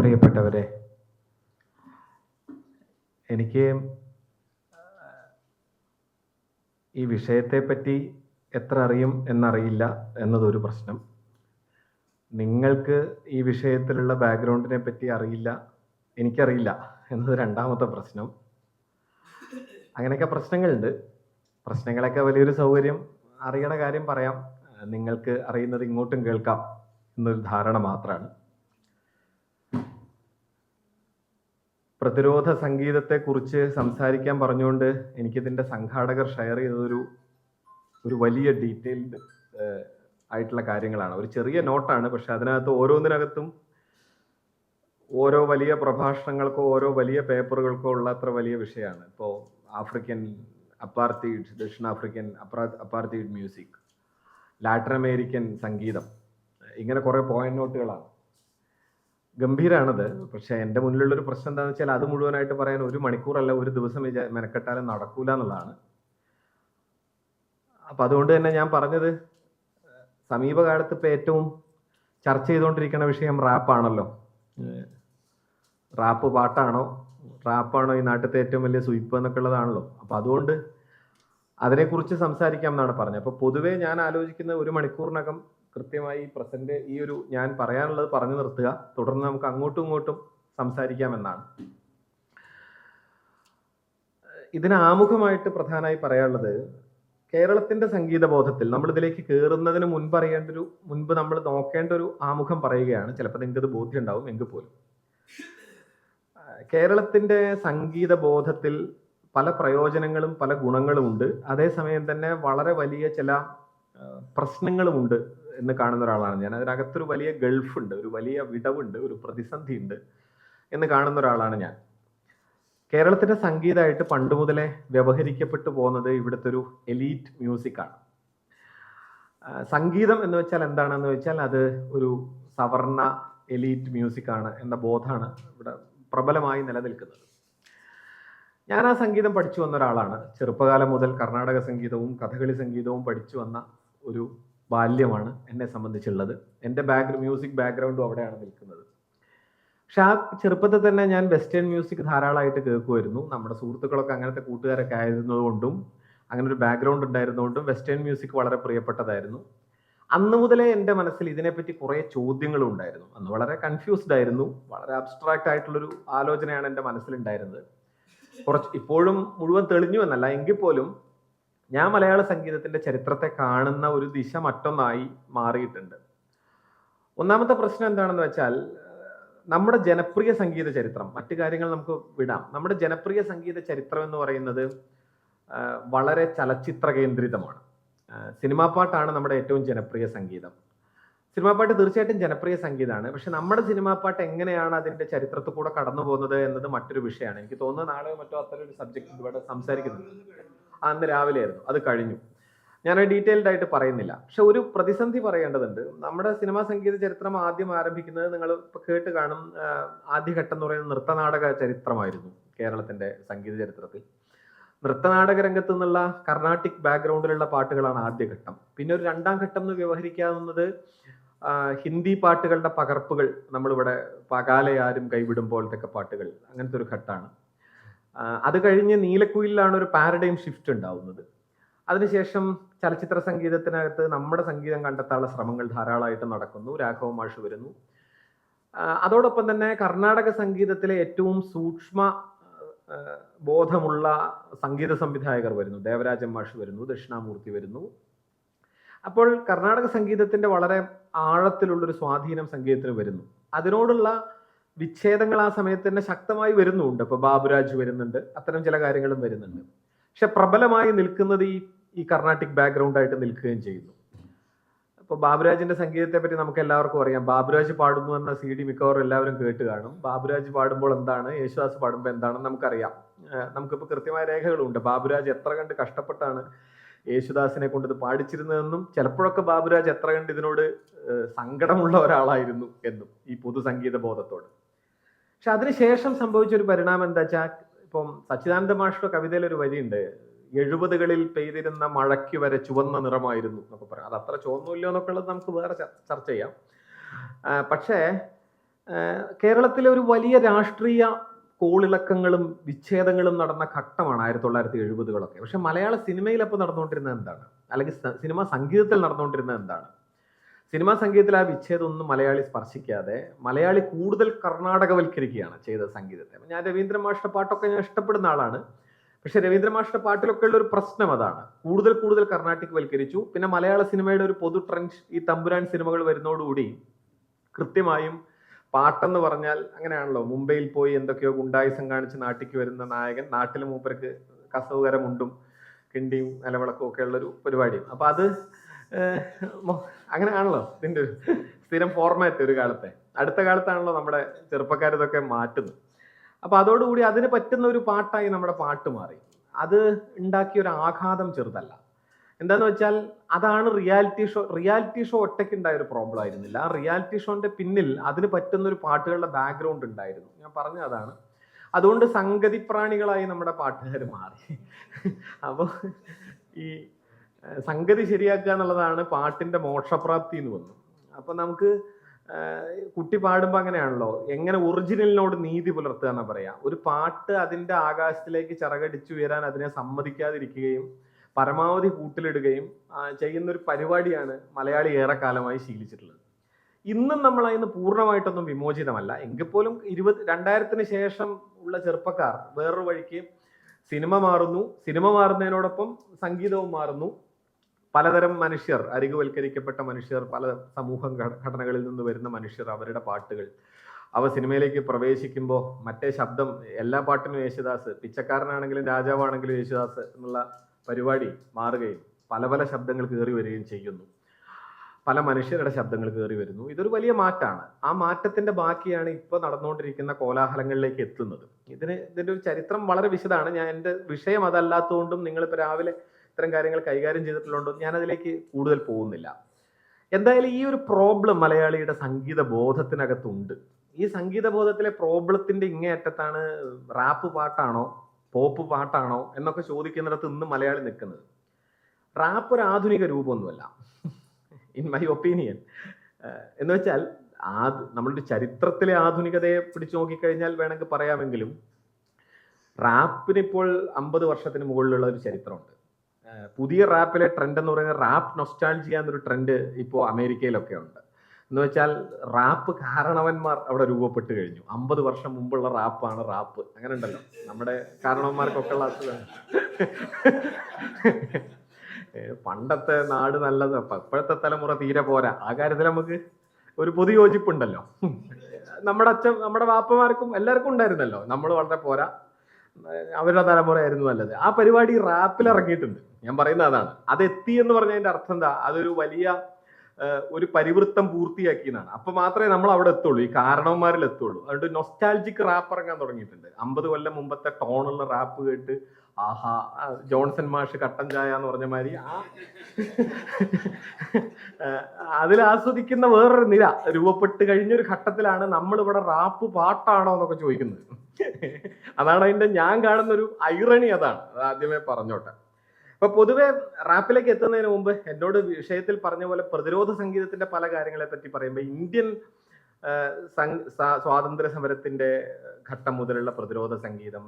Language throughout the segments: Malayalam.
പ്രിയപ്പെട്ടവരെ, എനിക്ക് ഈ വിഷയത്തെപ്പറ്റി എത്ര അറിയും എന്നറിയില്ല എന്നതൊരു പ്രശ്നം. നിങ്ങൾക്ക് ഈ വിഷയത്തിലുള്ള ബാക്ക്ഗ്രൗണ്ടിനെ പറ്റി അറിയില്ല, എനിക്കറിയില്ല എന്നത് രണ്ടാമത്തെ പ്രശ്നം. അങ്ങനെയൊക്കെ പ്രശ്നങ്ങളുണ്ട്. പ്രശ്നങ്ങളൊക്കെ വലിയൊരു സൗകര്യം. അറിയണ കാര്യം പറയാം, നിങ്ങൾക്ക് അറിയുന്നത് ഇങ്ങോട്ടും കേൾക്കാം എന്നൊരു ധാരണ മാത്രമാണ്. പ്രതിരോധ സംഗീതത്തെക്കുറിച്ച് സംസാരിക്കാൻ പറഞ്ഞുകൊണ്ട് എനിക്കിതിൻ്റെ സംഘാടകർ ഷെയർ ചെയ്തതൊരു വലിയ ഡീറ്റെയിൽഡ് ആയിട്ടുള്ള കാര്യങ്ങളാണ്. ഒരു ചെറിയ നോട്ടാണ്, പക്ഷെ അതിനകത്ത് ഓരോന്നിനകത്തും ഓരോ വലിയ പ്രഭാഷണങ്ങൾക്കോ ഓരോ വലിയ പേപ്പറുകൾക്കോ ഉള്ള അത്ര വലിയ വിഷയമാണ്. ഇപ്പോൾ ആഫ്രിക്കൻ അപ്പാർത്തൈഡ്, ദക്ഷിണാഫ്രിക്കൻ അപ്പാർത്തൈഡ് മ്യൂസിക്, ലാറ്റിൻ അമേരിക്കൻ സംഗീതം, ഇങ്ങനെ കുറേ പോയിന്റ് നോട്ടുകളാണ്. ഗംഭീരാണത്. പക്ഷെ എൻ്റെ മുന്നിലുള്ളൊരു പ്രശ്നം എന്താണെന്ന് വെച്ചാൽ അത് മുഴുവനായിട്ട് പറയാൻ 1 മണിക്കൂറല്ല, ഒരു ദിവസം മെനക്കെട്ടാലും നടക്കൂല എന്നുള്ളതാണ്. അപ്പം അതുകൊണ്ട് തന്നെ ഞാൻ പറഞ്ഞത്, സമീപകാലത്ത് ഇപ്പോൾ ഏറ്റവും ചർച്ച ചെയ്തുകൊണ്ടിരിക്കുന്ന വിഷയം റാപ്പാണല്ലോ. റാപ്പ് പാട്ടാണോ, റാപ്പാണോ ഈ നാട്ടിലത്തെ ഏറ്റവും വലിയ സ്വീപ്പ് എന്നൊക്കെ ഉള്ളതാണല്ലോ. അപ്പം അതുകൊണ്ട് അതിനെക്കുറിച്ച് സംസാരിക്കാം എന്നാണ് പറഞ്ഞത്. അപ്പോൾ പൊതുവേ ഞാൻ ആലോചിക്കുന്ന 1 മണിക്കൂറിനകം കൃത്യമായി പ്രസന്റ് ഈ ഒരു ഞാൻ പറയാനുള്ളത് പറഞ്ഞു നിർത്തുക, തുടർന്ന് നമുക്ക് അങ്ങോട്ടും ഇങ്ങോട്ടും സംസാരിക്കാമെന്നാണ്. ഇതിന് ആമുഖമായിട്ട് പ്രധാനമായി പറയാനുള്ളത്, കേരളത്തിന്റെ സംഗീത ബോധത്തിൽ നമ്മൾ ഇതിലേക്ക് കയറുന്നതിന് മുൻപ് നമ്മൾ നോക്കേണ്ട ഒരു ആമുഖം പറയുകയാണ്. ചിലപ്പോൾ നിങ്ങൾക്ക് ഇത് ബോധ്യം ഉണ്ടാവും, എങ്കിൽ പോലും കേരളത്തിന്റെ സംഗീത ബോധത്തിൽ പല പ്രയോജനങ്ങളും പല ഗുണങ്ങളും ഉണ്ട്. അതേസമയം തന്നെ വളരെ വലിയ ചില പ്രശ്നങ്ങളുമുണ്ട് എന്ന് കാണുന്ന ഒരാളാണ് ഞാൻ. അതിനകത്തൊരു വലിയ ഗൾഫുണ്ട്, ഒരു വലിയ വിടവുണ്ട്, ഒരു പ്രതിസന്ധി ഉണ്ട് എന്ന് കാണുന്ന ഒരാളാണ് ഞാൻ. കേരളത്തിന്റെ സംഗീതമായിട്ട് പണ്ട് മുതലേ വ്യവഹരിക്കപ്പെട്ടു പോകുന്നത് ഇവിടുത്തെ ഒരു എലീറ്റ് മ്യൂസിക്കാണ്. സംഗീതം എന്ന് വെച്ചാൽ എന്താണെന്ന് വെച്ചാൽ അത് ഒരു സവർണ എലീറ്റ് മ്യൂസിക്കാണ് എന്ന ബോധമാണ് ഇവിടെ പ്രബലമായി നിലനിൽക്കുന്നത്. ഞാൻ ആ സംഗീതം പഠിച്ചു വന്ന ഒരാളാണ്. ചെറുപ്പകാലം മുതൽ കർണാടക സംഗീതവും കഥകളി സംഗീതവും പഠിച്ചു വന്ന ഒരു ബാല്യമാണ് എന്നെ സംബന്ധിച്ചുള്ളത്. എൻ്റെ മ്യൂസിക് ബാക്ക്ഗ്രൗണ്ടും അവിടെയാണ് നിൽക്കുന്നത്. പക്ഷെ ആ ചെറുപ്പത്തിൽ തന്നെ ഞാൻ വെസ്റ്റേൺ മ്യൂസിക് ധാരാളമായിട്ട് കേൾക്കുമായിരുന്നു. നമ്മുടെ സുഹൃത്തുക്കളൊക്കെ അങ്ങനത്തെ കൂട്ടുകാരൊക്കെ ആയിരുന്നതുകൊണ്ടും അങ്ങനെ ഒരു ബാക്ക്ഗ്രൗണ്ട് ഉണ്ടായിരുന്നതുകൊണ്ടും വെസ്റ്റേൺ മ്യൂസിക് വളരെ പ്രിയപ്പെട്ടതായിരുന്നു. അന്ന് മുതലേ എൻ്റെ മനസ്സിൽ ഇതിനെപ്പറ്റി കുറേ ചോദ്യങ്ങളും ഉണ്ടായിരുന്നു. അന്ന് വളരെ കൺഫ്യൂസ്ഡ് ആയിരുന്നു. വളരെ അബ്സ്ട്രാക്റ്റ് ആയിട്ടുള്ളൊരു ആലോചനയാണ് എൻ്റെ മനസ്സിലുണ്ടായിരുന്നത്. ഇപ്പോഴും മുഴുവൻ തെളിഞ്ഞു എന്നല്ല, എങ്കിൽ പോലും ഞാൻ മലയാള സംഗീതത്തിന്റെ ചരിത്രത്തെ കാണുന്ന ഒരു ദിശ മറ്റൊന്നായി മാറിയിട്ടുണ്ട്. ഒന്നാമത്തെ പ്രശ്നം എന്താണെന്ന് വെച്ചാൽ, നമ്മുടെ ജനപ്രിയ സംഗീത ചരിത്രം, മറ്റു കാര്യങ്ങൾ നമുക്ക് വിടാം, നമ്മുടെ ജനപ്രിയ സംഗീത ചരിത്രം എന്ന് പറയുന്നത് വളരെ ചലച്ചിത്ര കേന്ദ്രിതമാണ്. സിനിമാ പാട്ടാണ് നമ്മുടെ ഏറ്റവും ജനപ്രിയ സംഗീതം. സിനിമാ പാട്ട് തീർച്ചയായിട്ടും ജനപ്രിയ സംഗീതമാണ്. പക്ഷെ നമ്മുടെ സിനിമാ പാട്ട് എങ്ങനെയാണ് അതിന്റെ ചരിത്രത്തിൽ കൂടെ കടന്നു പോകുന്നത് എന്നത് മറ്റൊരു വിഷയമാണ്. എനിക്ക് തോന്നുന്നത് നാളെയോ മറ്റോ അത്തരം ഒരു സബ്ജക്ട് ഇവിടെ സംസാരിക്കുന്നുണ്ട്. അന്ന് രാവിലെ ആയിരുന്നു, അത് കഴിഞ്ഞു. ഞാൻ ഡീറ്റെയിൽഡ് ആയിട്ട് പറയുന്നില്ല. പക്ഷെ ഒരു പ്രതിസന്ധി പറയേണ്ടതുണ്ട്. നമ്മുടെ സിനിമാ സംഗീത ചരിത്രം ആദ്യം ആരംഭിക്കുന്നത് നിങ്ങൾ ഇപ്പൊ കേട്ട് കാണും, ആദ്യഘട്ടം എന്ന് പറയുന്നത് നൃത്തനാടക ചരിത്രമായിരുന്നു. കേരളത്തിന്റെ സംഗീത ചരിത്രത്തിൽ നൃത്തനാടക രംഗത്ത് നിന്നുള്ള കർണാട്ടിക് ബാക്ക്ഗ്രൗണ്ടിലുള്ള പാട്ടുകളാണ് ആദ്യഘട്ടം. പിന്നെ ഒരു രണ്ടാം ഘട്ടം എന്ന് വ്യവഹരിക്കാവുന്നത് ഹിന്ദി പാട്ടുകളുടെ പകർപ്പുകൾ, നമ്മളിവിടെ പകാലയാരും കൈവിടും പോലത്തെ പാട്ടുകൾ, അങ്ങനത്തെ ഒരു ഘട്ടമാണ്. അത് കഴിഞ്ഞ് നീലക്കുയിലാണ് ഒരു പാരഡൈം ഷിഫ്റ്റ് ഉണ്ടാവുന്നത്. അതിനുശേഷം ചലച്ചിത്ര സംഗീതത്തിനകത്ത് നമ്മുടെ സംഗീതം കണ്ടെത്താനുള്ള ശ്രമങ്ങൾ ധാരാളമായിട്ട് നടക്കുന്നു. രാഘവ മാഷ് വരുന്നു. അതോടൊപ്പം തന്നെ കർണാടക സംഗീതത്തിലെ ഏറ്റവും സൂക്ഷ്മ ബോധമുള്ള സംഗീത സംവിധായകർ വരുന്നു. ദേവരാജൻ മാഷ് വരുന്നു, ദക്ഷിണാമൂർത്തി വരുന്നു. അപ്പോൾ കർണാടക സംഗീതത്തിന്റെ വളരെ ആഴത്തിലുള്ളൊരു സ്വാധീനം സംഗീതത്തിന് വരുന്നു. അതിനോടുള്ള വിച്ഛേദങ്ങൾ ആ സമയത്ത് തന്നെ ശക്തമായി വരുന്നുണ്ട്. ഇപ്പൊ ബാബുരാജ് വരുന്നുണ്ട്, അത്തരം ചില കാര്യങ്ങളും വരുന്നുണ്ട്. പക്ഷെ പ്രബലമായി നിൽക്കുന്നത് ഈ കർണാട്ടിക് ബാക്ക്ഗ്രൗണ്ട് ആയിട്ട് നിൽക്കുകയും ചെയ്യുന്നു. ഇപ്പൊ ബാബുരാജിന്റെ സംഗീതത്തെ പറ്റി നമുക്ക് എല്ലാവർക്കും അറിയാം. ബാബുരാജ് പാടുന്നു എന്ന CD മിക്കവാറും എല്ലാവരും കേട്ട് കാണും. ബാബുരാജ് പാടുമ്പോൾ എന്താണ്, യേശുദാസ് പാടുമ്പോൾ എന്താണെന്ന് നമുക്കറിയാം. നമുക്കിപ്പോൾ കൃത്യമായ രേഖകളുണ്ട്. ബാബുരാജ് എത്ര കണ്ട് കഷ്ടപ്പെട്ടാണ് യേശുദാസിനെ കൊണ്ട് ഇത് പാടിച്ചിരുന്നതെന്നും ചിലപ്പോഴൊക്കെ ബാബുരാജ് എത്ര കണ്ട് ഇതിനോട് സങ്കടമുള്ള ഒരാളായിരുന്നു എന്നും ഈ പൊതുസംഗീത ബോധത്തോട്. പക്ഷെ അതിനുശേഷം സംഭവിച്ച ഒരു പരിണാമം എന്താ വെച്ചാൽ, ഇപ്പം സച്ചിദാനന്ദ മാഷിന്റെ കവിതയിൽ ഒരു വരിയുണ്ട്, 70കളിൽ പെയ്തിരുന്ന മഴയ്ക്ക് വരെ ചുവന്ന നിറമായിരുന്നു എന്നൊക്കെ പറയാം. അത് അത്ര ചുവന്നില്ലോ എന്നൊക്കെ ഉള്ളത് നമുക്ക് വേറെ ചർച്ച ചെയ്യാം. പക്ഷേ കേരളത്തിലെ ഒരു വലിയ രാഷ്ട്രീയ കോളിളക്കങ്ങളും വിച്ഛേദങ്ങളും നടന്ന ഘട്ടമാണ് 1970-കളൊക്കെ. പക്ഷെ മലയാള സിനിമയിൽ അപ്പോൾ നടന്നുകൊണ്ടിരുന്നത് എന്താണ്, അല്ലെങ്കിൽ സിനിമാ സംഗീതത്തിൽ നടന്നുകൊണ്ടിരുന്നത് എന്താണ്? സിനിമാ സംഗീതത്തിൽ ആ വിച്ഛേദം ഒന്നും മലയാളി സ്പർശിക്കാതെ മലയാളി കൂടുതൽ കർണാടകവൽക്കരിക്കുകയാണ് ചെയ്തത് സംഗീതത്തെ. ഞാൻ രവീന്ദ്ര മാഷ്ട പാട്ടൊക്കെ ഞാൻ ഇഷ്ടപ്പെടുന്ന ആളാണ്. പക്ഷെ രവീന്ദ്ര മാഷ്ട പാട്ടിലൊക്കെ ഉള്ള ഒരു പ്രശ്നം അതാണ്, കൂടുതൽ കർണാട്ടിക് വൽക്കരിച്ചു. പിന്നെ മലയാള സിനിമയുടെ ഒരു പൊതു ട്രെൻഡ് ഈ തമ്പുരാൻ സിനിമകൾ വരുന്നതോടുകൂടി കൃത്യമായും പാട്ടെന്ന് പറഞ്ഞാൽ അങ്ങനെയാണല്ലോ, മുംബൈയിൽ പോയി എന്തൊക്കെയോ ഗുണ്ടായുസം കാണിച്ച് നാട്ടിക്ക് വരുന്ന നായകൻ നാട്ടിൽ മൂപ്പർക്ക് കസവുകരമുണ്ടും കിണ്ടിയും നിലവിളക്കും ഒക്കെ ഉള്ളൊരു പരിപാടി. അപ്പൊ അത് അങ്ങനെയാണല്ലോ ഇതിന്റെ ഒരു സ്ഥിരം ഫോർമാറ്റ് ഒരു കാലത്തെ. അടുത്ത കാലത്താണല്ലോ നമ്മുടെ ചെറുപ്പക്കാർ ഇതൊക്കെ മാറ്റുന്നത്. അപ്പൊ അതോടുകൂടി അതിന് പറ്റുന്ന ഒരു പാട്ടായി നമ്മുടെ പാട്ട് മാറി. അത് ഉണ്ടാക്കിയ ഒരു ആഘാതം ചെറുതല്ല. എന്താന്ന് വെച്ചാൽ അതാണ് റിയാലിറ്റി ഷോ ഒറ്റയ്ക്ക് ഉണ്ടായ ഒരു പ്രോബ്ലം ആയിരുന്നില്ല. ആ റിയാലിറ്റി ഷോന്റെ പിന്നിൽ അതിന് പറ്റുന്ന ഒരു പാട്ടുകളുടെ ബാക്ക്ഗ്രൗണ്ട് ഉണ്ടായിരുന്നു. ഞാൻ പറഞ്ഞ അതാണ്. അതുകൊണ്ട് സംഗതി പ്രാണികളായി നമ്മുടെ പാട്ടുകാർ മാറി. അപ്പോൾ ഈ സംഗതി ശരിയാക്കുക എന്നുള്ളതാണ് പാട്ടിന്റെ മോക്ഷപ്രാപ്തി എന്ന് വന്നു. അപ്പൊ നമുക്ക് കുട്ടി പാടുമ്പോൾ അങ്ങനെയാണല്ലോ, എങ്ങനെ ഒറിജിനലിനോട് നീതി പുലർത്തുക എന്നാ പറയാ. ഒരു പാട്ട് അതിന്റെ ആകാശത്തിലേക്ക് ചിറകടിച്ചുയരാൻ അതിനെ സമ്മതിക്കാതിരിക്കുകയും പരമാവധി കൂട്ടിലിടുകയും ചെയ്യുന്ന ഒരു പരിപാടിയാണ് മലയാളി ഏറെക്കാലമായി ശീലിച്ചിട്ടുള്ളത്. ഇന്നും നമ്മൾ അതിന് പൂർണ്ണമായിട്ടൊന്നും വിമോചിതമല്ല. എങ്കിൽ പോലും 2000-ന് ശേഷം ഉള്ള ചെറുപ്പക്കാർ വേറൊരു വഴിക്ക് സിനിമ മാറുന്നു. സിനിമ മാറുന്നതിനോടൊപ്പം സംഗീതവും മാറുന്നു. പലതരം മനുഷ്യർ, അരികുവൽക്കരിക്കപ്പെട്ട മനുഷ്യർ, പല സമൂഹ ഘടനകളിൽ നിന്ന് വരുന്ന മനുഷ്യർ, അവരുടെ പാട്ടുകൾ അവ സിനിമയിലേക്ക് പ്രവേശിക്കുമ്പോൾ മറ്റേ ശബ്ദം, എല്ലാ പാട്ടിനും യേശുദാസ്, പിച്ചക്കാരനാണെങ്കിലും രാജാവാണെങ്കിലും യേശുദാസ് എന്നുള്ള പരിപാടി മാറുകയും പല ശബ്ദങ്ങൾ കയറി വരികയും ചെയ്യുന്നു. പല മനുഷ്യരുടെ ശബ്ദങ്ങൾ കയറി വരുന്നു. ഇതൊരു വലിയ മാറ്റമാണ്. ആ മാറ്റത്തിന്റെ ബാക്കിയാണ് ഇപ്പോൾ നടന്നുകൊണ്ടിരിക്കുന്ന കോലാഹലങ്ങളിലേക്ക് എത്തുന്നത്. ഇതിന്റെ ഒരു ചരിത്രം വളരെ വിശദമാണ്. ഞാൻ എൻ്റെ വിഷയം അതല്ലാത്തതുകൊണ്ടും നിങ്ങളിപ്പോൾ രാവിലെ ഇത്തരം കാര്യങ്ങൾ കൈകാര്യം ചെയ്തിട്ടുള്ളതുകൊണ്ടും ഞാൻ അതിലേക്ക് കൂടുതൽ പോകുന്നില്ല. എന്തായാലും ഈ ഒരു പ്രോബ്ലം മലയാളിയുടെ സംഗീത ബോധത്തിനകത്തുണ്ട്. ഈ സംഗീത ബോധത്തിലെ പ്രോബ്ലത്തിന്റെ ഇങ്ങേയറ്റത്താണ് റാപ്പ് പാട്ടാണോ പോപ്പ് പാട്ടാണോ എന്നൊക്കെ ചോദിക്കുന്നിടത്ത് ഇന്ന് മലയാളി നിൽക്കുന്നത്. റാപ്പ് ഒരു ആധുനിക രൂപമൊന്നുമല്ല, ഇൻ മൈ ഒപ്പീനിയൻ. എന്ന് വെച്ചാൽ നമ്മളുടെ ചരിത്രത്തിലെ ആധുനികതയെ പിടിച്ചു നോക്കിക്കഴിഞ്ഞാൽ വേണമെങ്കിൽ പറയാമെങ്കിലും റാപ്പിന് ഇപ്പോൾ 50 വർഷത്തിന് മുകളിലുള്ള ഒരു ചരിത്രമുണ്ട്. പുതിയ റാപ്പിലെ ട്രെൻഡ് എന്ന് പറയുന്നത് റാപ്പ് നൊസ്റ്റാൾജിയ എന്നൊരു ട്രെൻഡ് ഇപ്പോൾ അമേരിക്കയിലൊക്കെ ഉണ്ട്. എന്ന് വെച്ചാൽ റാപ്പ് കാരണവന്മാർ അവിടെ രൂപപ്പെട്ട് കഴിഞ്ഞു. 50 വർഷം മുമ്പുള്ള റാപ്പാണ് റാപ്പ്. അങ്ങനെ ഉണ്ടല്ലോ, നമ്മുടെ കാരണവന്മാർക്കൊക്കെ ഉള്ള അസുഖം. പണ്ടത്തെ നാട് നല്ലത്, ഇപ്പോഴത്തെ തലമുറ തീരെ പോരാ. ആ കാര്യത്തിൽ നമുക്ക് ഒരു പൊതു യോജിപ്പുണ്ടല്ലോ. നമ്മുടെ വാപ്പമാർക്കും എല്ലാവർക്കും ഉണ്ടായിരുന്നല്ലോ, നമ്മൾ വളരെ പോരാ, അവരുടെ തലമുറയായിരുന്നു നല്ലത്. ആ പരിപാടി റാപ്പിൽ ഇറങ്ങിയിട്ടുണ്ട്. ഞാൻ പറയുന്നത് അതാണ്. അത് എത്തി എന്ന് പറഞ്ഞതിന്റെ അർത്ഥം എന്താ, അതൊരു വലിയ ഒരു പരിവൃത്തം പൂർത്തിയാക്കിയെന്നാണ്. അപ്പൊ മാത്രമേ നമ്മൾ അവിടെ എത്തുള്ളൂ, ഈ കാരണവന്മാരിൽ എത്തുള്ളൂ. അതുകൊണ്ട് നൊസ്റ്റാൾജിക് റാപ്പ് ഇറങ്ങാൻ തുടങ്ങിയിട്ടുണ്ട്. 50 കൊല്ലം മുമ്പത്തെ ടോണുള്ള റാപ്പ് കേട്ട് ആഹാ ജോൺസൺ മാഷ് കട്ടൻ ചായ എന്ന് പറഞ്ഞ മാതിരി അതിൽ ആസ്വദിക്കുന്ന വേറൊരു നിര രൂപപ്പെട്ട് കഴിഞ്ഞൊരു ഘട്ടത്തിലാണ് നമ്മൾ ഇവിടെ റാപ്പ് പാട്ടാണോ എന്നൊക്കെ ചോദിക്കുന്നത്. അതാണ് അതിന്റെ ഞാൻ കാണുന്ന ഒരു ഐറണി. അതാണ്, അത് ആദ്യമേ പറഞ്ഞോട്ടെ. അപ്പൊ പൊതുവെ റാപ്പിലേക്ക് എത്തുന്നതിന് മുമ്പ് എന്നോട് വിഷയത്തിൽ പറഞ്ഞ പോലെ പ്രതിരോധ സംഗീതത്തിന്റെ പല കാര്യങ്ങളെ പറ്റി പറയുമ്പോൾ ഇന്ത്യൻ സ്വാതന്ത്ര്യ സമരത്തിന്റെ ഘട്ടം മുതലുള്ള പ്രതിരോധ സംഗീതം,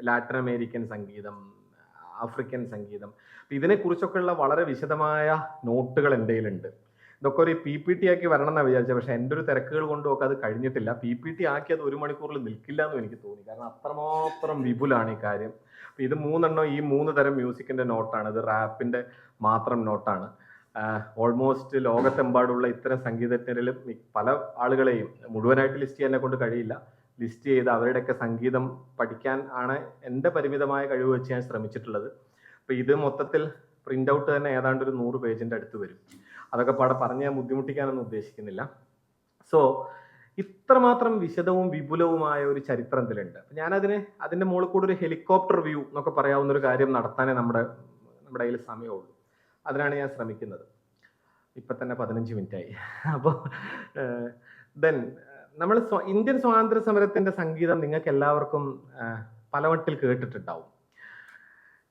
ലാറ്റിൻ അമേരിക്കൻ സംഗീതം, ആഫ്രിക്കൻ സംഗീതം, ഇതിനെക്കുറിച്ചൊക്കെയുള്ള വളരെ വിശദമായ നോട്ടുകൾ എൻ്റെ കയ്യിലുണ്ട്. ഇതൊക്കെ ഒരു PPT ആക്കി വരണം എന്നാണ് വിചാരിച്ചത്. പക്ഷെ എൻ്റെ ഒരു തിരക്കുകൾ കൊണ്ടും ഒക്കെ അത് കഴിഞ്ഞിട്ടില്ല. PPT ആക്കി അത് 1 മണിക്കൂറിൽ നിൽക്കില്ല എന്നും എനിക്ക് തോന്നി. കാരണം അത്രമാത്രം വിപുലാണ് ഈ കാര്യം. ഇത് 3 എണ്ണം ഈ 3 തരം മ്യൂസിക്കിന്റെ നോട്ടാണ്. ഇത് റാപ്പിന്റെ മാത്രം നോട്ടാണ്. ഓൾമോസ്റ്റ് ലോകത്തെമ്പാടുള്ള ഇത്തരം സംഗീതജ്ഞരിൽ പല ആളുകളെയും മുഴുവനായിട്ട് ലിസ്റ്റ് ചെയ്യാനെ കൊണ്ട് കഴിയില്ല. ലിസ്റ്റ് ചെയ്ത് അവരുടെയൊക്കെ സംഗീതം പഠിക്കാൻ ആണ് എൻ്റെ പരിമിതമായ കഴിവ് വെച്ച് ഞാൻ ശ്രമിച്ചിട്ടുള്ളത്. അപ്പൊ ഇത് മൊത്തത്തിൽ പ്രിന്റ് ഔട്ട് തന്നെ ഏതാണ്ട് ഒരു 100 പേജിന്റെ അടുത്ത് വരും. അതൊക്കെ പാടെ പറഞ്ഞ് ഞാൻ ബുദ്ധിമുട്ടിക്കാനൊന്നും ഉദ്ദേശിക്കുന്നില്ല. സോ ഇത്രമാത്രം വിശദവും വിപുലവുമായ ഒരു ചരിത്രത്തിലുണ്ട്. അതിന്റെ മുകളിൽ കൂടെ ഒരു ഹെലികോപ്റ്റർ വ്യൂ എന്നൊക്കെ പറയാവുന്ന ഒരു കാര്യം നടത്താനേ നമ്മുടെ കയ്യിൽ സമയമുള്ളൂ. അതിനാണ് ഞാൻ ശ്രമിക്കുന്നത്. ഇപ്പൊ തന്നെ 15 മിനിറ്റായി. അപ്പോൾ ദെൻ നമ്മൾ ഇന്ത്യൻ സ്വാതന്ത്ര്യ സമരത്തിന്റെ സംഗീതം നിങ്ങൾക്ക് എല്ലാവർക്കും പലവട്ടിൽ കേട്ടിട്ടുണ്ടാവും.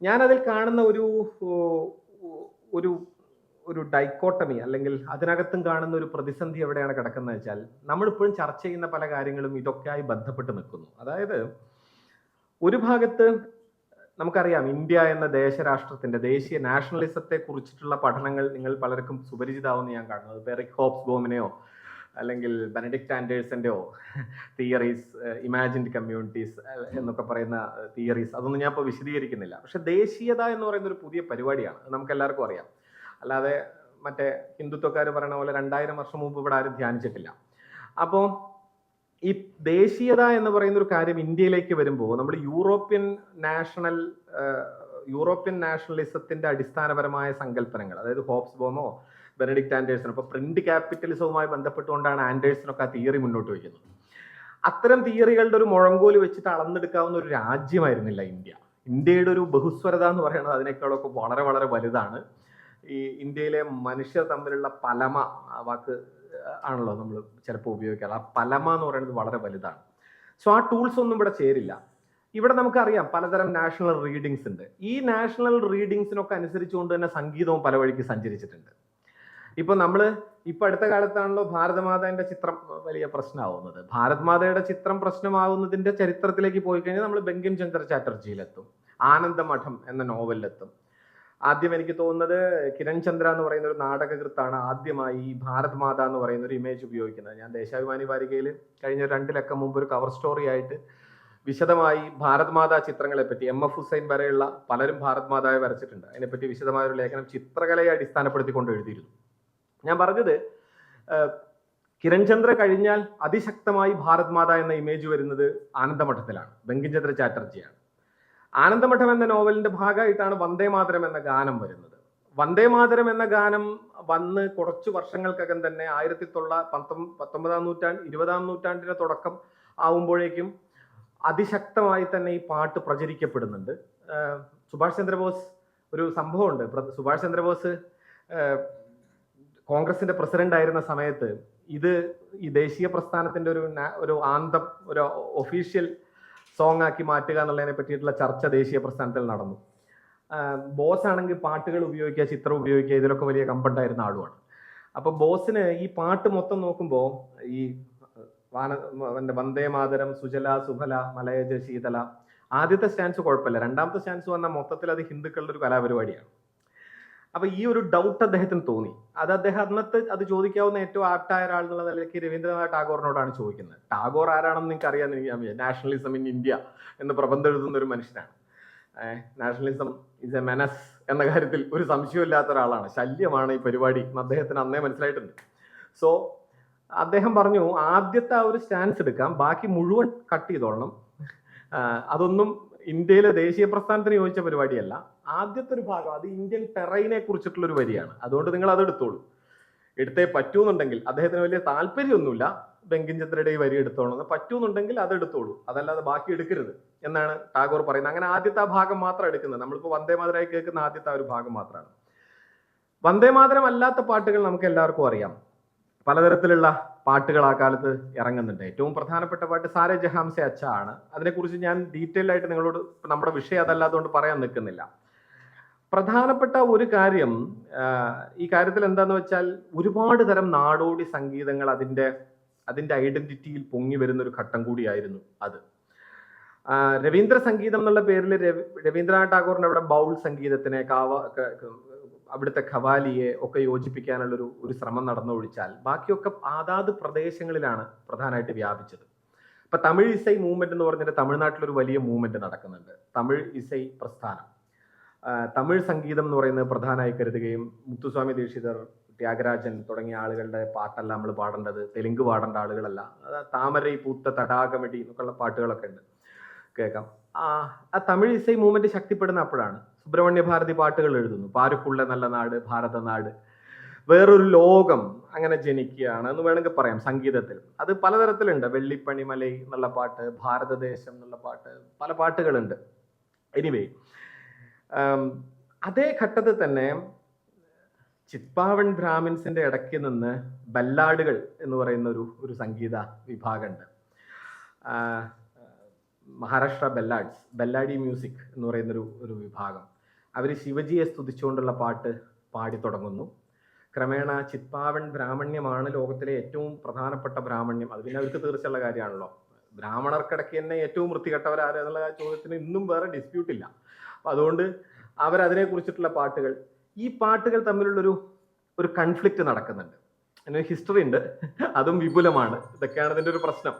ഞാനതിൽ കാണുന്ന ഒരു ഒരു ഡൈക്കോട്ടമി അല്ലെങ്കിൽ അതിനകത്തും കാണുന്ന ഒരു പ്രതിസന്ധി എവിടെയാണ് കിടക്കുന്നത് വെച്ചാൽ നമ്മളിപ്പോഴും ചർച്ച ചെയ്യുന്ന പല കാര്യങ്ങളും ഇതൊക്കെയായി ബന്ധപ്പെട്ട് നിൽക്കുന്നു. അതായത് ഒരു ഭാഗത്ത് നമുക്കറിയാം ഇന്ത്യ എന്ന ദേശരാഷ്ട്രത്തിന്റെ ദേശീയ നാഷണലിസത്തെ കുറിച്ചിട്ടുള്ള പഠനങ്ങൾ നിങ്ങൾ പലർക്കും സുപരിചിതാവെന്ന് ഞാൻ കാണുന്നത്. ബെറിക് ഹോബ്സ്ബോമിനെയോ അല്ലെങ്കിൽ ബെനഡിക്റ്റ് ആൻഡേഴ്സന്റെയോ തിയറീസ്, ഇമാജിൻഡ് കമ്മ്യൂണിറ്റീസ് എന്നൊക്കെ പറയുന്ന തിയറീസ്, അതൊന്നും ഞാൻ ഇപ്പോൾ വിശദീകരിക്കുന്നില്ല. പക്ഷെ ദേശീയത എന്ന് പറയുന്ന ഒരു പുതിയ പരിപാടിയാണ്, നമുക്ക് എല്ലാവർക്കും അറിയാം. അല്ലാതെ മറ്റേ ഹിന്ദുത്വക്കാർ പറയുന്ന പോലെ 2000 വർഷം മുമ്പ് ഇവിടെ ആരും ധ്യാനിച്ചിട്ടില്ല. അപ്പോൾ ഈ ദേശീയത എന്ന് പറയുന്ന ഒരു കാര്യം ഇന്ത്യയിലേക്ക് വരുമ്പോൾ നമ്മൾ യൂറോപ്യൻ നാഷണലിസത്തിന്റെ അടിസ്ഥാനപരമായ സങ്കല്പനങ്ങൾ, അതായത് ഹോബ്സ്ബോമോ ബെനഡിക്റ്റ് ആൻഡേഴ്സണോ, ഇപ്പൊ പ്രിന്റ് ക്യാപിറ്റലിസവുമായി ബന്ധപ്പെട്ടുകൊണ്ടാണ് ആൻഡേഴ്സണൊക്കെ ആ തിയറി മുന്നോട്ട് വയ്ക്കുന്നത്. അത്തരം തിയറികളുടെ ഒരു മുഴങ്കോല് വെച്ചിട്ട് അളന്നെടുക്കാവുന്ന ഒരു രാജ്യമായിരുന്നില്ല ഇന്ത്യ. ഇന്ത്യയുടെ ഒരു ബഹുസ്വരത എന്ന് പറയുന്നത് അതിനേക്കാളൊക്കെ വളരെ വളരെ വലുതാണ്. ഈ ഇന്ത്യയിലെ മനുഷ്യർ തമ്മിലുള്ള പലമ വാക്ക് ആണല്ലോ നമ്മൾ ചിലപ്പോൾ ഉപയോഗിക്കാറ്. ആ പലമ എന്ന് പറയുന്നത് വളരെ വലുതാണ്. സോ ആ ടൂൾസ് ഒന്നും ഇവിടെ ചേരില്ല. ഇവിടെ നമുക്കറിയാം പലതരം നാഷണൽ റീഡിങ്സ് ഉണ്ട്. ഈ നാഷണൽ റീഡിങ്സിനൊക്കെ അനുസരിച്ചുകൊണ്ട് തന്നെ സംഗീതവും പല വഴിക്ക് സഞ്ചരിച്ചിട്ടുണ്ട്. ഇപ്പൊ അടുത്ത കാലത്താണല്ലോ ഭാരതമാതാന്റെ ചിത്രം വലിയ പ്രശ്നമാവുന്നത്. ഭാരത്മാതയുടെ ചിത്രം പ്രശ്നമാവുന്നതിന്റെ ചരിത്രത്തിലേക്ക് പോയി കഴിഞ്ഞാൽ നമ്മൾ ബങ്കിം ചന്ദ്ര ചാറ്റർജിയിലെത്തും, ആനന്ദമഠം എന്ന നോവലിലെത്തും. ആദ്യം എനിക്ക് തോന്നുന്നത് കിരൺ ചന്ദ്ര എന്ന് പറയുന്ന ഒരു നാടകകൃത്താണ് ആദ്യമായി ഈ ഭാരത് മാത എന്ന് പറയുന്ന ഒരു ഇമേജ് ഉപയോഗിക്കുന്നത്. ഞാൻ ദേശാഭിമാനി വാരികയിൽ കഴിഞ്ഞ 2 ലക്കം മുമ്പ് ഒരു കവർ സ്റ്റോറി ആയിട്ട് വിശദമായി ഭാരത് മാതാ ചിത്രങ്ങളെ പറ്റി, MF ഹുസൈൻ വരെയുള്ള പലരും ഭാരത് മാതായെ വരച്ചിട്ടുണ്ട്, അതിനെപ്പറ്റി വിശദമായ ഒരു ലേഖനം ചിത്രകലയെ അടിസ്ഥാനപ്പെടുത്തിക്കൊണ്ട് എഴുതിയിരുന്നു. ഞാൻ പറഞ്ഞത് കിരൺ ചന്ദ്ര കഴിഞ്ഞാൽ അതിശക്തമായി ഭാരത് മാത എന്ന ഇമേജ് വരുന്നത് ആനന്ദമഠത്തിലാണ്, ബങ്കിം ചന്ദ്ര ചാറ്റർജിയാണ്. ആനന്ദമഠം എന്ന നോവലിന്റെ ഭാഗമായിട്ടാണ് വന്ദേ മാതരം എന്ന ഗാനം വരുന്നത്. വന്ദേ മാതരം എന്ന ഗാനം വന്ന് കുറച്ചു വർഷങ്ങൾക്കകം തന്നെ 19ാം നൂറ്റാണ്ട് 20ാം നൂറ്റാണ്ടിന്റെ തുടക്കം ആവുമ്പോഴേക്കും അതിശക്തമായി തന്നെ ഈ പാട്ട് പ്രചരിക്കപ്പെടുന്നുണ്ട്. സുഭാഷ് ചന്ദ്രബോസ്, ഒരു സംഭവമുണ്ട്, സുഭാഷ് ചന്ദ്രബോസ് കോൺഗ്രസിന്റെ പ്രസിഡന്റ് ആയിരുന്ന സമയത്ത് ഇത് ഈ ദേശീയ പ്രസ്ഥാനത്തിന്റെ ഒരു ആന്തം, ഒരു ഒഫീഷ്യൽ സോങ് ആക്കി മാറ്റുക എന്നുള്ളതിനെ പറ്റിയിട്ടുള്ള ചർച്ച ദേശീയ പ്രസ്ഥാനത്തിൽ നടന്നു. ബോസ് ആണെങ്കിൽ പാട്ടുകൾ ഉപയോഗിക്കുക, ചിത്രം ഉപയോഗിക്കുക, ഇതിലൊക്കെ വലിയ കമ്പണ്ടായിരുന്ന ആളുമാണ്. അപ്പൊ ബോസിന് ഈ പാട്ട് മൊത്തം നോക്കുമ്പോൾ ഈ വന്ദേ മാതരം, സുജല സുഫല മലയജ ശീതല, ആദ്യത്തെ സ്റ്റാൻസ് കുഴപ്പമില്ല, 2ാമത്തെ സ്റ്റാൻസ് വന്നാൽ മൊത്തത്തിൽ അത് ഹിന്ദുക്കളുടെ ഒരു കലാപരിപാടിയാണ്. അപ്പൊ ഈ ഒരു ഡൗട്ട് അദ്ദേഹത്തിന് തോന്നി. അദ്ദേഹം അന്നത്തെ അത് ചോദിക്കാവുന്ന ഏറ്റവും ആപ്റ്റായ ഒരാൾ എന്നുള്ള നിലയ്ക്ക് രവീന്ദ്രനാഥ് ടാഗോറിനോടാണ് ചോദിക്കുന്നത്. ടാഗോർ ആരാണെന്ന് നിങ്ങൾക്ക് അറിയാമെന്ന് നാഷണലിസം ഇൻ ഇന്ത്യ എന്ന് പ്രബന്ധം എഴുതുന്ന ഒരു മനുഷ്യനാണ്. നാഷണലിസം ഇസ് എ മെനസ് എന്ന കാര്യത്തിൽ ഒരു സംശയമില്ലാത്ത ഒരാളാണ്. ശല്യമാണ് ഈ പരിപാടി എന്ന് അദ്ദേഹത്തിന് അന്നേ മനസ്സിലായിട്ടുണ്ട്. സോ അദ്ദേഹം പറഞ്ഞു, ആദ്യത്തെ ആ ഒരു സ്റ്റാൻസ് എടുക്കാം, ബാക്കി മുഴുവൻ കട്ട് ചെയ്തോളണം. അതൊന്നും ഇന്ത്യയിലെ ദേശീയ പ്രസ്ഥാനത്തിന് യോജിച്ച പരിപാടിയല്ല. ആദ്യത്തെ ഒരു ഭാഗം അത് ഇന്ത്യൻ ടെറൈനെ കുറിച്ചിട്ടുള്ള ഒരു വരിയാണ്, അതുകൊണ്ട് നിങ്ങൾ അത് എടുത്തോളൂ. എടുത്തേ പറ്റൂന്നുണ്ടെങ്കിൽ, അദ്ദേഹത്തിന് വലിയ താല്പര്യമൊന്നുമില്ല ബങ്കിം ചന്ദ്രയുടെ ഈ വരി എടുത്തോളൂ, പറ്റൂന്നുണ്ടെങ്കിൽ അത് എടുത്തോളൂ, അതല്ലാതെ ബാക്കി എടുക്കരുത് എന്നാണ് ടാഗോർ പറയുന്നത്. അങ്ങനെ ആദ്യത്തെ ആ ഭാഗം മാത്രം എടുക്കുന്നത്. നമ്മളിപ്പോൾ വന്ദേ മാതരമായി കേൾക്കുന്ന ആദ്യത്തെ ആ ഒരു ഭാഗം മാത്രമാണ്. വന്ദേ മാതരം അല്ലാത്ത പാട്ടുകൾ നമുക്ക് എല്ലാവർക്കും അറിയാം. പലതരത്തിലുള്ള പാട്ടുകൾ ആ കാലത്ത് ഇറങ്ങുന്നുണ്ട്. ഏറ്റവും പ്രധാനപ്പെട്ട പാട്ട് സാരേ ജഹാം സെ അച്ഛ ആണ്. അതിനെക്കുറിച്ച് ഞാൻ ഡീറ്റെയിൽ ആയിട്ട് നിങ്ങളോട്, നമ്മുടെ വിഷയം അതല്ലാത്തതുകൊണ്ട് പറയാൻ നിൽക്കുന്നില്ല. പ്രധാനപ്പെട്ട ഒരു കാര്യം ഈ കാര്യത്തിൽ എന്താന്ന് വെച്ചാൽ, ഒരുപാട് തരം നാടോടി സംഗീതങ്ങൾ അതിന്റെ ഐഡന്റിറ്റിയിൽ പൊങ്ങി വരുന്ന ഒരു ഘട്ടം കൂടിയായിരുന്നു അത്. രവീന്ദ്ര സംഗീതം എന്നുള്ള പേരിൽ രവീന്ദ്രനാഥ് ടാഗോറിന്റെ അവിടെ ബൗൾ സംഗീതത്തിനെ, അവിടുത്തെ ഖവാലിയെ ഒക്കെ യോജിപ്പിക്കാനുള്ള ഒരു ശ്രമം നടന്നൊഴിച്ചാൽ ബാക്കിയൊക്കെ ആതാത് പ്രദേശങ്ങളിലാണ് പ്രധാനമായിട്ട് വ്യാപിച്ചത്. ഇപ്പൊ തമിഴ് ഇസൈ മൂവ്മെന്റ് എന്ന് പറഞ്ഞിട്ട് തമിഴ്നാട്ടിലൊരു വലിയ മൂവ്മെന്റ് നടക്കുന്നുണ്ട്, തമിഴ് ഇസൈ പ്രസ്ഥാനം. തമിഴ് സംഗീതം എന്ന് പറയുന്നത് പ്രധാനമായി കരുതുകയും മുത്തുസ്വാമി ദീക്ഷിതർ, ത്യാഗരാജൻ തുടങ്ങിയ ആളുകളുടെ പാട്ടല്ല നമ്മൾ പാടേണ്ടത്, തെലുങ്ക് പാടേണ്ട ആളുകളല്ല. താമരൈ പൂത്ത തടാകമിടി എന്നൊക്കെയുള്ള പാട്ടുകളൊക്കെ ഉണ്ട്, കേൾക്കാം. ആ തമിഴ് ഇസൈ മൂവ്മെന്റ് ശക്തിപ്പെടുന്ന അപ്പോഴാണ്. സുബ്രഹ്മണ്യ ഭാരതി പാട്ടുകൾ എഴുതുന്നു, പാരുക്കുള്ള നല്ല നാട്, ഭാരതനാട്, വേറൊരു ലോകം അങ്ങനെ ജനിക്കുകയാണ് എന്ന് വേണമെങ്കിൽ പറയാം സംഗീതത്തിൽ. അത് പലതരത്തിലുണ്ട്. വെള്ളിപ്പണിമലൈ എന്നുള്ള പാട്ട്, ഭാരതദേശം എന്നുള്ള പാട്ട്, പല പാട്ടുകളുണ്ട്. എനിവേ, അതേ ഘട്ടത്തിൽ തന്നെ ചിത്പാവൻ ബ്രാഹ്മിൻസിന്റെ ഇടയ്ക്ക് നിന്ന് ബല്ലാഡുകൾ എന്ന് പറയുന്ന ഒരു സംഗീത വിഭാഗമുണ്ട്. മഹാരാഷ്ട്ര ബെല്ലാഡ്സ്, ബെല്ലാഡി മ്യൂസിക് എന്ന് പറയുന്ന ഒരു വിഭാഗം. അവർ ശിവജിയെ സ്തുതിച്ചുകൊണ്ടുള്ള പാട്ട് പാടി തുടങ്ങുന്നു. ക്രമേണ ചിത്പാവൻ ബ്രാഹ്മണ്യമാണ് ലോകത്തിലെ ഏറ്റവും പ്രധാനപ്പെട്ട ബ്രാഹ്മണ്യം. അത് പിന്നെ അവർക്ക് തീർച്ചയുള്ള കാര്യമാണല്ലോ. ബ്രാഹ്മണർക്കിടയ്ക്ക് തന്നെ ഏറ്റവും വൃത്തികെട്ടവരാര് എന്നുള്ള ചോദ്യത്തിന് ഇന്നും വേറെ ഡിസ്പ്യൂട്ട് ഇല്ല. അപ്പൊ അതുകൊണ്ട് അവരതിനെ കുറിച്ചിട്ടുള്ള പാട്ടുകൾ, ഈ പാട്ടുകൾ തമ്മിലുള്ളൊരു കൺഫ്ലിക്റ്റ് നടക്കുന്നുണ്ട്. അതിനൊരു ഹിസ്റ്ററി ഉണ്ട്, അതും വിപുലമാണ്. ഇതൊക്കെയാണ് ഇതിന്റെ ഒരു പ്രശ്നം.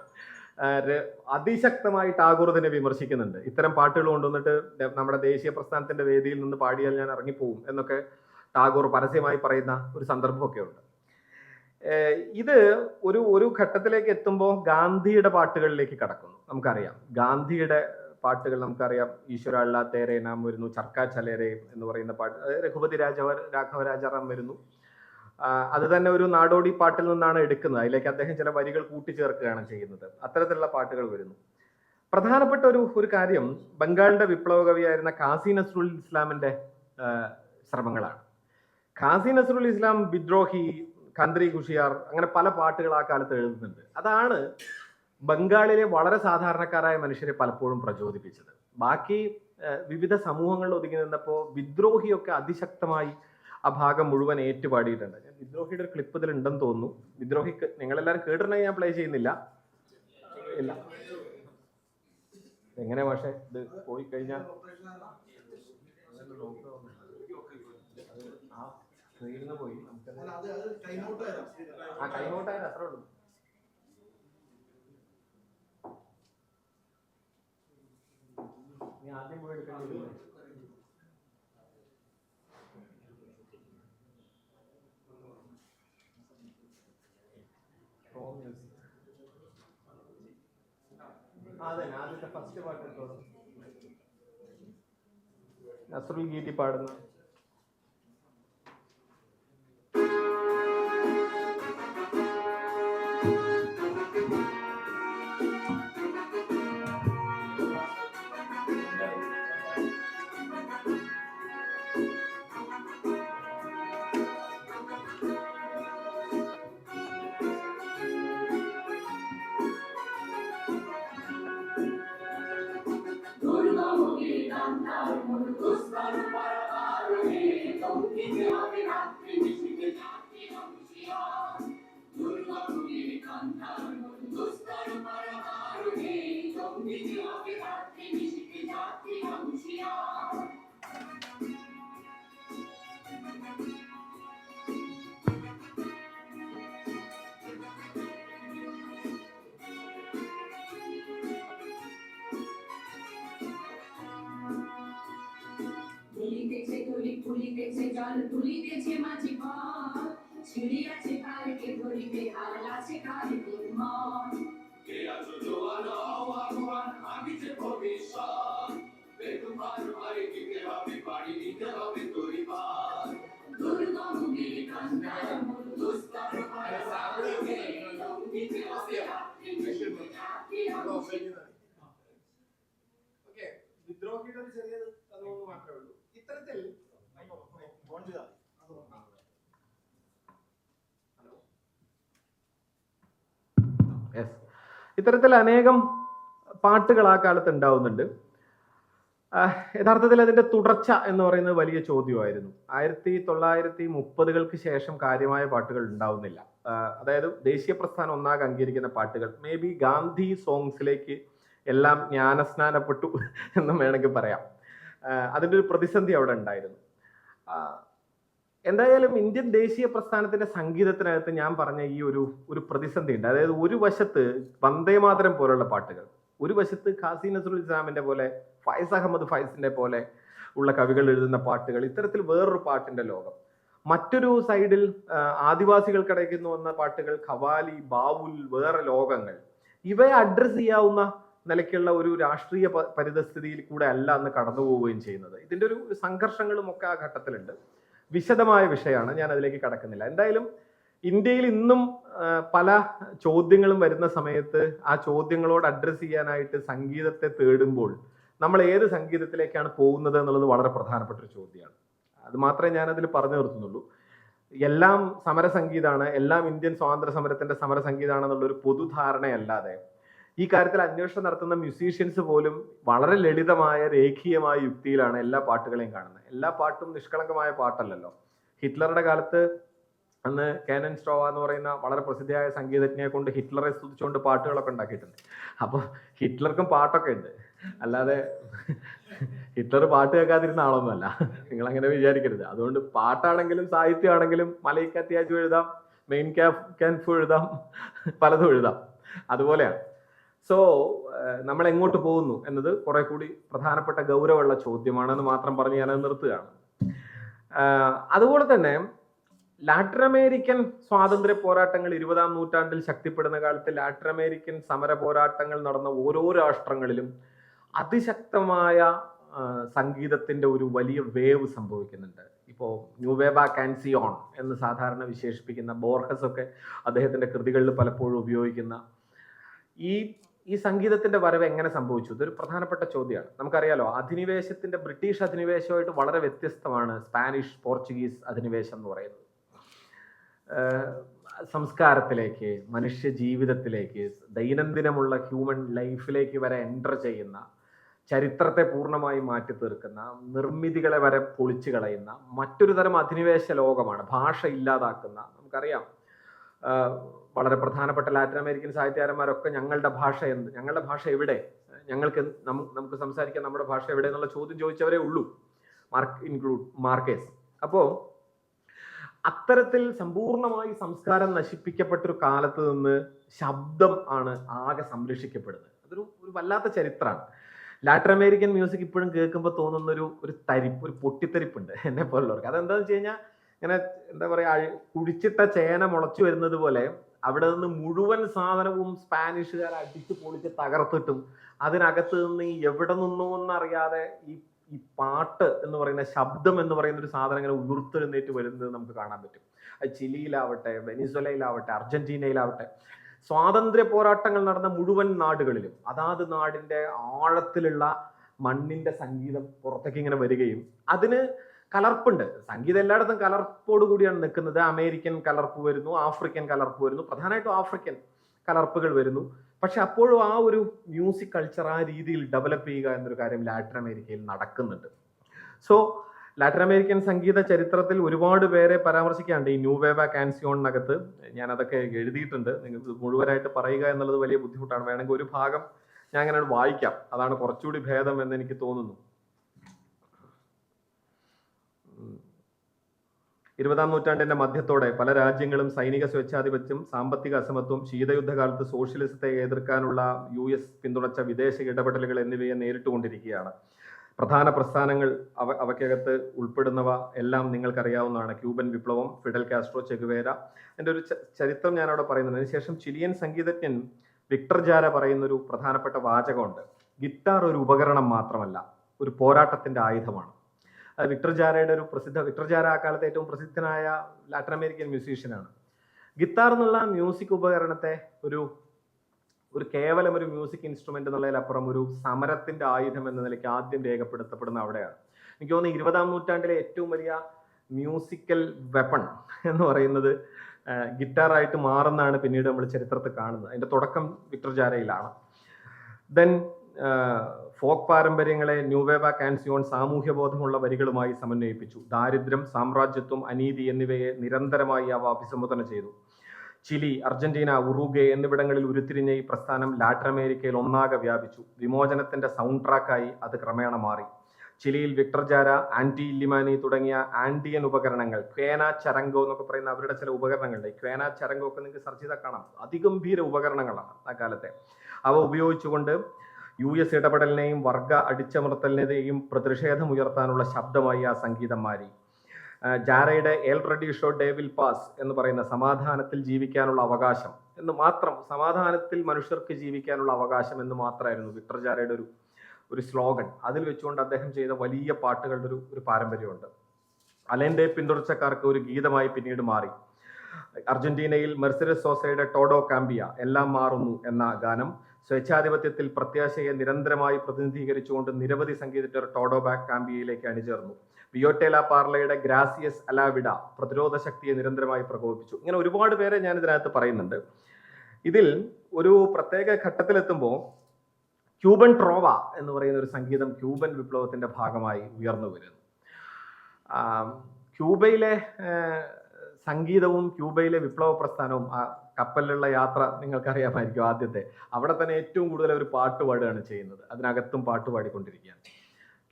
അതിശക്തമായി ടാഗോർ ഇതിനെ വിമർശിക്കുന്നുണ്ട്. ഇത്തരം പാട്ടുകൾ കൊണ്ടുവന്നിട്ട് നമ്മുടെ ദേശീയ പ്രസ്ഥാനത്തിന്റെ വേദിയിൽ നിന്ന് പാടിയാൽ ഞാൻ ഇറങ്ങിപ്പോവും എന്നൊക്കെ ടാഗോർ പരസ്യമായി പറയുന്ന ഒരു സന്ദർഭമൊക്കെ ഉണ്ട്. ഇത് ഒരു ഘട്ടത്തിലേക്ക് എത്തുമ്പോൾ ഗാന്ധിയുടെ പാട്ടുകളിലേക്ക് കടക്കുന്നു. നമുക്കറിയാം ഗാന്ധിയുടെ പാട്ടുകൾ നമുക്കറിയാം. ഈശ്വര അള്ള തേരെ നാം വരുന്നു, ചർക്ക ചലേരെ എന്ന് പറയുന്ന പാട്ട്, രഘുപതി രാഘവ രാജാറാം വരുന്നു. അത് തന്നെ ഒരു നാടോടി പാട്ടിൽ നിന്നാണ് എടുക്കുന്നത്. അതിലേക്ക് അദ്ദേഹം ചില വരികൾ കൂട്ടിച്ചേർക്കുകയാണ് ചെയ്യുന്നത്. അത്തരത്തിലുള്ള പാട്ടുകൾ വരുന്നു. പ്രധാനപ്പെട്ട ഒരു കാര്യം ബംഗാളിന്റെ വിപ്ലവ കവിയായിരുന്ന കാസി നസ്രുൽ ഇസ്ലാമിന്റെ ശ്രമങ്ങളാണ്. കാസി നസ്രുൽ ഇസ്ലാം വിദ്രോഹി, കന്ത്രി ഖുഷിയാർ, അങ്ങനെ പല പാട്ടുകൾ ആ കാലത്ത് എഴുതുന്നുണ്ട്. അതാണ് ബംഗാളിലെ വളരെ സാധാരണക്കാരായ മനുഷ്യരെ പലപ്പോഴും പ്രചോദിപ്പിച്ചത്. ബാക്കി വിവിധ സമൂഹങ്ങളിൽ ഒതുങ്ങി നിന്നപ്പോൾ വിദ്രോഹിയൊക്കെ അതിശക്തമായി ആ ഭാഗം മുഴുവൻ ഏറ്റുപാടിയിട്ടുണ്ട്. ഞാൻ വിദ്രോഹിയുടെ ഒരു ക്ലിപ്പ് ഇതിൽ ഉണ്ടെന്ന് തോന്നുന്നു. വിദ്രോഹിക്ക് നിങ്ങളെല്ലാവരും കേട്ടിട്ടുണ്ടെങ്കിൽ ഞാൻ പ്ലേ ചെയ്യുന്നില്ല. ഇല്ല, എങ്ങനെ പക്ഷേ ഇത് പോയി കഴിഞ്ഞാൽ പോയി കൈമോട്ടായാലും അത്രേ ഉള്ളൂ. നീ ആദ്യം പോയി എടുക്കേണ്ടി വരും. അതെ, ആദ്യത്തെ ഫസ്റ്റ് പാട്ട് എടുത്തോളൂ. നസ്രുൽ ഗീതി പാടുന്ന তুলিতেছে জল তুলিতেছে মাঝি পথ ছিড়িয়াছে কালকে ধরিতে হারাছে কালকে মন কে আছো জোয়ান আহ্বান আমি যে ভবিষ্যৎ বেদুমার মারে দিতে হবে বাড়ি দিতে হবে তরি পার দুর্গম গিরি কান্দার মূল দুস্তর পায় সাগরে লঙ্ঘিতে হবে হাতি মিশিতে হাতি হবে. ഓക്കെ, വിദ്രോഹിയുടെ ഒരു ചെറിയത് അതൊന്നും മാത്രമേ ഉള്ളൂ. ഇത്തരത്തിൽ ഇത്തരത്തിൽ അനേകം പാട്ടുകൾ ആ കാലത്ത് ഉണ്ടാവുന്നുണ്ട്. യഥാർത്ഥത്തിൽ അതിന്റെ തുടർച്ച എന്ന് പറയുന്നത് വലിയ ചോദ്യമായിരുന്നു. 1930-കൾക്ക് ശേഷം കാര്യമായ പാട്ടുകൾ ഉണ്ടാവുന്നില്ല. അതായത് ദേശീയ പ്രസ്ഥാനം ഒന്നാകെ അംഗീകരിക്കുന്ന പാട്ടുകൾ മേ ബി ഗാന്ധി സോങ്സിലേക്ക് എല്ലാം ജ്ഞാനസ്നാനപ്പെട്ടു എന്നും വേണമെങ്കിൽ പറയാം. അതിൻ്റെ ഒരു പ്രതിസന്ധി അവിടെ ഉണ്ടായിരുന്നു. എന്തായാലും ഇന്ത്യൻ ദേശീയ പ്രസ്ഥാനത്തിന്റെ സംഗീതത്തിനകത്ത് ഞാൻ പറഞ്ഞ ഈ ഒരു പ്രതിസന്ധി ഉണ്ട്. അതായത് ഒരു വശത്ത് വന്ദേമാതരം പോലുള്ള പാട്ടുകൾ, ഒരു വശത്ത് ഖാസി നസ്രുൽ ഇസ്ലാമിന്റെ പോലെ, ഫൈസ് അഹമ്മദ് ഫൈസിന്റെ പോലെ ഉള്ള കവികൾ എഴുതുന്ന പാട്ടുകൾ, ഇത്തരത്തിൽ വേറൊരു പാട്ടിന്റെ ലോകം. മറ്റൊരു സൈഡിൽ ആദിവാസികൾക്കിടയ്ക്ക് വന്ന പാട്ടുകൾ, ഖവാലി, ബാവുൽ, വേറെ ലോകങ്ങൾ. ഇവയെ അഡ്രസ് ചെയ്യാവുന്ന നിലയ്ക്കുള്ള ഒരു രാഷ്ട്രീയ പരിതസ്ഥിതിയിൽ കൂടെ അല്ല അന്ന് കടന്നു പോവുകയും ചെയ്യുന്നത്. ഇതിന്റെ ഒരു സംഘർഷങ്ങളും ഒക്കെ ആ ഘട്ടത്തിലുണ്ട്. വിശദമായ വിഷയമാണ്, ഞാൻ അതിലേക്ക് കടക്കുന്നില്ല. എന്തായാലും ഇന്ത്യയിൽ ഇന്നും പല ചോദ്യങ്ങളും വരുന്ന സമയത്ത് ആ ചോദ്യങ്ങളോട് അഡ്രസ് ചെയ്യാനായിട്ട് സംഗീതത്തെ തേടുമ്പോൾ നമ്മൾ ഏത് സംഗീതത്തിലേക്കാണ് പോകുന്നത് എന്നുള്ളത് വളരെ പ്രധാനപ്പെട്ട ഒരു ചോദ്യമാണ്. അത് മാത്രമേ ഞാൻ അതിൽ പറഞ്ഞു നിർത്തുന്നുള്ളൂ. എല്ലാം സമരസംഗീതമാണ്, എല്ലാം ഇന്ത്യൻ സ്വാതന്ത്ര്യ സമരത്തിന്റെ സമരസംഗീതമാണെന്നുള്ളൊരു പൊതുധാരണയല്ലാതെ ഈ കാര്യത്തിൽ അന്വേഷണം നടത്തുന്ന മ്യൂസീഷ്യൻസ് പോലും വളരെ ലളിതമായ രേഖീയമായ യുക്തിയിലാണ് എല്ലാ പാട്ടുകളെയും കാണുന്നത്. എല്ലാ പാട്ടും നിഷ്കളങ്കമായ പാട്ടല്ലല്ലോ. ഹിറ്റ്ലറുടെ കാലത്ത് അന്ന് കാനൻ സ്ട്രോവ എന്ന് പറയുന്ന വളരെ പ്രസിദ്ധിയായ സംഗീതജ്ഞയെ കൊണ്ട് ഹിറ്റ്ലറെ സ്തുതിച്ചുകൊണ്ട് പാട്ടുകളൊക്കെ ഉണ്ടാക്കിയിട്ടുണ്ട്. അപ്പോൾ ഹിറ്റ്ലർക്കും പാട്ടൊക്കെ ഉണ്ട്, അല്ലാതെ ഹിറ്റ്ലർ പാട്ട് കേൾക്കാതിരുന്ന ആളൊന്നുമല്ല, നിങ്ങൾ അങ്ങനെ വിചാരിക്കരുത്. അതുകൊണ്ട് പാട്ടാണെങ്കിലും സാഹിത്യമാണെങ്കിലും മലൈക്ക അത്യാവശ്യം എഴുതാം, മെയിൻ ക്യാൻഫ് എഴുതാം, പലതും എഴുതാം. അതുപോലെയാണ്. സോ നമ്മൾ എങ്ങോട്ട് പോകുന്നു എന്നത് കുറെ കൂടി പ്രധാനപ്പെട്ട ഗൗരവമുള്ള ചോദ്യമാണെന്ന് മാത്രം പറഞ്ഞ് ഞാനത് നിർത്തുകയാണ്. അതുപോലെ തന്നെ ലാറ്റിൻ അമേരിക്കൻ സ്വാതന്ത്ര്യ പോരാട്ടങ്ങൾ 20-ാം നൂറ്റാണ്ടിൽ ശക്തിപ്പെടുന്ന കാലത്ത് ലാറ്റിൻ അമേരിക്കൻ സമര പോരാട്ടങ്ങൾ നടന്ന ഓരോ രാഷ്ട്രങ്ങളിലും അതിശക്തമായ സംഗീതത്തിന്റെ ഒരു വലിയ വേവ് സംഭവിക്കുന്നുണ്ട്. ഇപ്പോൾ ന്യൂവേവ കാൻസിയോൺ എന്ന് സാധാരണ വിശേഷിപ്പിക്കുന്ന ബോർഹസ് ഒക്കെ അദ്ദേഹത്തിന്റെ കൃതികളിൽ പലപ്പോഴും ഉപയോഗിക്കുന്ന ഈ സംഗീതത്തിന്റെ വരവ് എങ്ങനെ സംഭവിച്ചു? ഇതൊരു പ്രധാനപ്പെട്ട ചോദ്യമാണ്. നമുക്കറിയാലോ, അധിനിവേശത്തിന്റെ ബ്രിട്ടീഷ് അധിനിവേശമായിട്ട് വളരെ വ്യത്യസ്തമാണ് സ്പാനിഷ് പോർച്ചുഗീസ് അധിനിവേശം എന്ന് പറയുന്നത്. സംസ്കാരത്തിലേക്ക്, മനുഷ്യ ജീവിതത്തിലേക്ക്, ദൈനംദിനമുള്ള ഹ്യൂമൻ ലൈഫിലേക്ക് വരെ എൻ്റർ ചെയ്യുന്ന, ചരിത്രത്തെ പൂർണ്ണമായി മാറ്റി തീർക്കുന്ന, നിർമ്മിതികളെ വരെ പൊളിച്ചു കളയുന്ന മറ്റൊരു തരം അധിനിവേശ ലോകമാണ്. ഭാഷ ഇല്ലാതാക്കുന്ന, നമുക്കറിയാം വളരെ പ്രധാനപ്പെട്ട ലാറ്റിൻ അമേരിക്കൻ സാഹിത്യകാരന്മാരൊക്കെ ഞങ്ങളുടെ ഭാഷ എവിടെ, നമുക്ക് സംസാരിക്കാൻ നമ്മുടെ ഭാഷ എവിടെ എന്നുള്ള ചോദ്യം ചോദിച്ചവരേ ഉള്ളൂ, മാർക്കേസ്. അപ്പോൾ അത്തരത്തിൽ സമ്പൂർണമായി സംസ്കാരം നശിപ്പിക്കപ്പെട്ടൊരു കാലത്ത് നിന്ന് ശബ്ദം ആണ് ആകെ സംരക്ഷിക്കപ്പെടുന്നത്. അതൊരു വല്ലാത്ത ചരിത്രമാണ്. ലാറ്റിൻ അമേരിക്കൻ മ്യൂസിക് ഇപ്പോഴും കേൾക്കുമ്പോൾ തോന്നുന്ന ഒരു പൊട്ടിത്തെറിപ്പുണ്ട് എന്നെ പോലുള്ളവർക്ക്. അതെന്താണെന്ന് വെച്ച് കഴിഞ്ഞാൽ, ഇങ്ങനെ എന്താ പറയാ, കുടിച്ചിട്ട ചേന മുളച്ചു വരുന്നത് പോലെ അവിടെ നിന്ന് മുഴുവൻ സാധനവും സ്പാനിഷുകാർ അടിച്ചു പൊളിച്ച് തകർത്തിട്ടും അതിനകത്ത് നിന്ന് എവിടെ നിന്നോ എന്നറിയാതെ ഈ പാട്ട് എന്ന് പറയുന്ന, ശബ്ദം എന്ന് പറയുന്ന ഒരു സാധനം ഇങ്ങനെ ഉയർത്തെഴുന്നേറ്റ് വരുന്നത് നമുക്ക് കാണാൻ പറ്റും. അത് ചിലിയിലാവട്ടെ, വെനിസ്വലയിലാവട്ടെ, അർജന്റീനയിലാവട്ടെ, സ്വാതന്ത്ര്യ പോരാട്ടങ്ങൾ നടന്ന മുഴുവൻ നാടുകളിലും അതാത് നാടിന്റെ ആഴത്തിലുള്ള മണ്ണിന്റെ സംഗീതം പുറത്തേക്ക് ഇങ്ങനെ വരികയും അതിന് കലർപ്പുണ്ട്. സംഗീതം എല്ലായിടത്തും കലർപ്പോട് കൂടിയാണ് നിൽക്കുന്നത്. അമേരിക്കൻ കലർപ്പ് വരുന്നു, ആഫ്രിക്കൻ കലർപ്പ് വരുന്നു, പ്രധാനമായിട്ടും ആഫ്രിക്കൻ കലർപ്പുകൾ വരുന്നു. പക്ഷെ അപ്പോഴും ആ ഒരു മ്യൂസിക് കൾച്ചർ ആ രീതിയിൽ ഡെവലപ്പ് ചെയ്യുക എന്നൊരു കാര്യം ലാറ്റിൻ അമേരിക്കയിൽ നടക്കുന്നുണ്ട്. സോ ലാറ്റിൻ അമേരിക്കൻ സംഗീത ചരിത്രത്തിൽ ഒരുപാട് പേരെ പരാമർശിക്കാണ്ട് ഈ ന്യൂവേവ കാൻസിയോണിനകത്ത്. ഞാൻ അതൊക്കെ എഴുതിയിട്ടുണ്ട്. നിങ്ങൾക്ക് മുഴുവനായിട്ട് പറയുക എന്നുള്ളത് വലിയ ബുദ്ധിമുട്ടാണ്. വേണമെങ്കിൽ ഒരു ഭാഗം ഞാൻ അങ്ങനെ വായിക്കാം, അതാണ് കുറച്ചുകൂടി ഭേദം എന്ന് എനിക്ക് തോന്നുന്നു. 20-ാം നൂറ്റാണ്ടിന്റെ മധ്യത്തോടെ പല രാജ്യങ്ങളും സൈനിക സ്വേച്ഛാധിപത്യം, സാമ്പത്തിക അസമത്വം, ശീതയുദ്ധകാലത്ത് സോഷ്യലിസത്തെ എതിർക്കാനുള്ള US പിന്തുണച്ച വിദേശ ഇടപെടലുകൾ എന്നിവയെ നേരിട്ടുകൊണ്ടിരിക്കുകയാണ്. പ്രധാന പ്രസ്ഥാനങ്ങൾ അവയ്ക്കകത്ത് ഉൾപ്പെടുന്നവ എല്ലാം നിങ്ങൾക്കറിയാവുന്നതാണ്. ക്യൂബൻ വിപ്ലവം, ഫിഡൽ കാസ്ട്രോ, ചെഗുവേര. എൻ്റെ ഒരു ചരിത്രം ഞാൻ അവിടെ പറയുന്നുണ്ട്. അതിനുശേഷം ചിലിയൻ സംഗീതജ്ഞൻ വിക്ടർ ജാര പറയുന്ന ഒരു പ്രധാനപ്പെട്ട വാചകമുണ്ട്: ഗിറ്റാർ ഒരു ഉപകരണം മാത്രമല്ല, ഒരു പോരാട്ടത്തിന്റെ ആയുധമാണ്. വിക്ടർ ജാര ആ കാലത്ത് ഏറ്റവും പ്രസിദ്ധനായ ലാറ്റിൻ അമേരിക്കൻ മ്യൂസീഷ്യനാണ്. ഗിത്താർ എന്നുള്ള മ്യൂസിക് ഉപകരണത്തെ ഒരു കേവലം ഒരു മ്യൂസിക് ഇൻസ്ട്രുമെന്റ് എന്നുള്ളതിലപ്പുറം ഒരു സമരത്തിന്റെ ആയുധം എന്ന നിലയ്ക്ക് ആദ്യം രേഖപ്പെടുത്തപ്പെടുന്ന അവിടെയാണ്. എനിക്ക് തോന്നുന്നു 20-ാം നൂറ്റാണ്ടിലെ ഏറ്റവും വലിയ മ്യൂസിക്കൽ വെപ്പൺ എന്ന് പറയുന്നത് ഗിറ്റാറായിട്ട് മാറുന്നതാണ് പിന്നീട് നമ്മൾ ചരിത്രത്തിൽ കാണുന്നത്. അതിന്റെ തുടക്കം വിക്ടർ ജാരയിലാണ്. ദെൻ ഫോക്ക് പാരമ്പര്യങ്ങളെ ന്യൂവേവ കാൻസിയോൺ സാമൂഹ്യബോധമുള്ള വരികളുമായി സമന്വയിപ്പിച്ചു. ദാരിദ്ര്യം, സാമ്രാജ്യത്വം, അനീതി എന്നിവയെ നിരന്തരമായി അവ അഭിസംബോധന ചെയ്തു. ചിലി, അർജന്റീന, ഉറുഗ്വേ എന്നിവിടങ്ങളിൽ ഉരുത്തിരിഞ്ഞ ഈ പ്രസ്ഥാനം ലാറ്റിൻ അമേരിക്കയിൽ ഒന്നാകെ വ്യാപിച്ചു. വിമോചനത്തിന്റെ സൗണ്ട് ട്രാക്കായി അത് ക്രമേണ മാറി. ചിലിയിൽ വിക്ടർ ജാര, ആന്റി ഇല്ലിമാനി തുടങ്ങിയ ആൻഡിയൻ ഉപകരണങ്ങൾ, ക്വേന ചരങ്കോ എന്നൊക്കെ പറയുന്ന അവരുടെ ചില ഉപകരണങ്ങളുണ്ട്. ക്വേന ചരങ്കോ ഒക്കെ നിങ്ങൾക്ക് സെർച്ച് ചെയ്താൽ കാണാം. അതിഗംഭീര ഉപകരണങ്ങളാണ് ആ കാലത്തെ. അവ ഉപയോഗിച്ചുകൊണ്ട് US ഇടപെടലിനെയും വർഗ അടിച്ചമർത്തലിനെയും പ്രതിഷേധമുയർത്താനുള്ള ശബ്ദമായി ആ സംഗീതം മാറി. ജാരയുടെ എൽ റെഡിഷോ ഡേ വിൽ പാസ് എന്ന് പറയുന്ന സമാധാനത്തിൽ ജീവിക്കാനുള്ള അവകാശം എന്ന് മാത്രം, സമാധാനത്തിൽ മനുഷ്യർക്ക് ജീവിക്കാനുള്ള അവകാശം എന്ന് മാത്രമായിരുന്നു വിക്ടർ ജാരയുടെ ഒരു സ്ലോഗൻ. അതിൽ വെച്ചുകൊണ്ട് അദ്ദേഹം ചെയ്ത വലിയ പാട്ടുകളുടെ ഒരു പാരമ്പര്യമുണ്ട്. അലന്റെ പിന്തുടർച്ചക്കാർക്ക് ഒരു ഗീതമായി പിന്നീട് മാറി. അർജന്റീനയിൽ മെർസിഡസ് സോസയുടെ ടോഡോ കാമ്പിയ, എല്ലാം മാറുന്നു എന്ന ഗാനം സ്വേച്ഛാധിപത്യത്തിൽ പ്രത്യാശയെ നിരന്തരമായി പ്രതിനിധീകരിച്ചുകൊണ്ട് നിരവധി സംഗീതജ്ഞർ ടോഡോ ബാക്ക് കാമ്പിയയിലേക്ക് അണിചേർന്നു. വിയോട്ടേല പാർലയുടെ ഗ്രാസിയസ് അലാവിഡ പ്രതിരോധ ശക്തിയെ നിരന്തരമായി പ്രകോപിപ്പിച്ചു. ഇങ്ങനെ ഒരുപാട് പേരെ ഞാൻ ഇതിനകത്ത് പറയുന്നുണ്ട്. ഇതിൽ ഒരു പ്രത്യേക ഘട്ടത്തിലെത്തുമ്പോൾ ക്യൂബൻ ട്രോവ എന്ന് പറയുന്ന ഒരു സംഗീതം ക്യൂബൻ വിപ്ലവത്തിന്റെ ഭാഗമായി ഉയർന്നു വരുന്നു. ക്യൂബയിലെ സംഗീതവും ക്യൂബയിലെ വിപ്ലവ പ്രസ്ഥാനവും, ആ കപ്പലിലുള്ള യാത്ര നിങ്ങൾക്കറിയാമായിരിക്കും ആദ്യത്തെ, അവിടെ തന്നെ ഏറ്റവും കൂടുതൽ അവർ പാട്ട് പാടുകയാണ് ചെയ്യുന്നത്, അതിനകത്തും പാട്ട് പാടിക്കൊണ്ടിരിക്കുകയാണ്.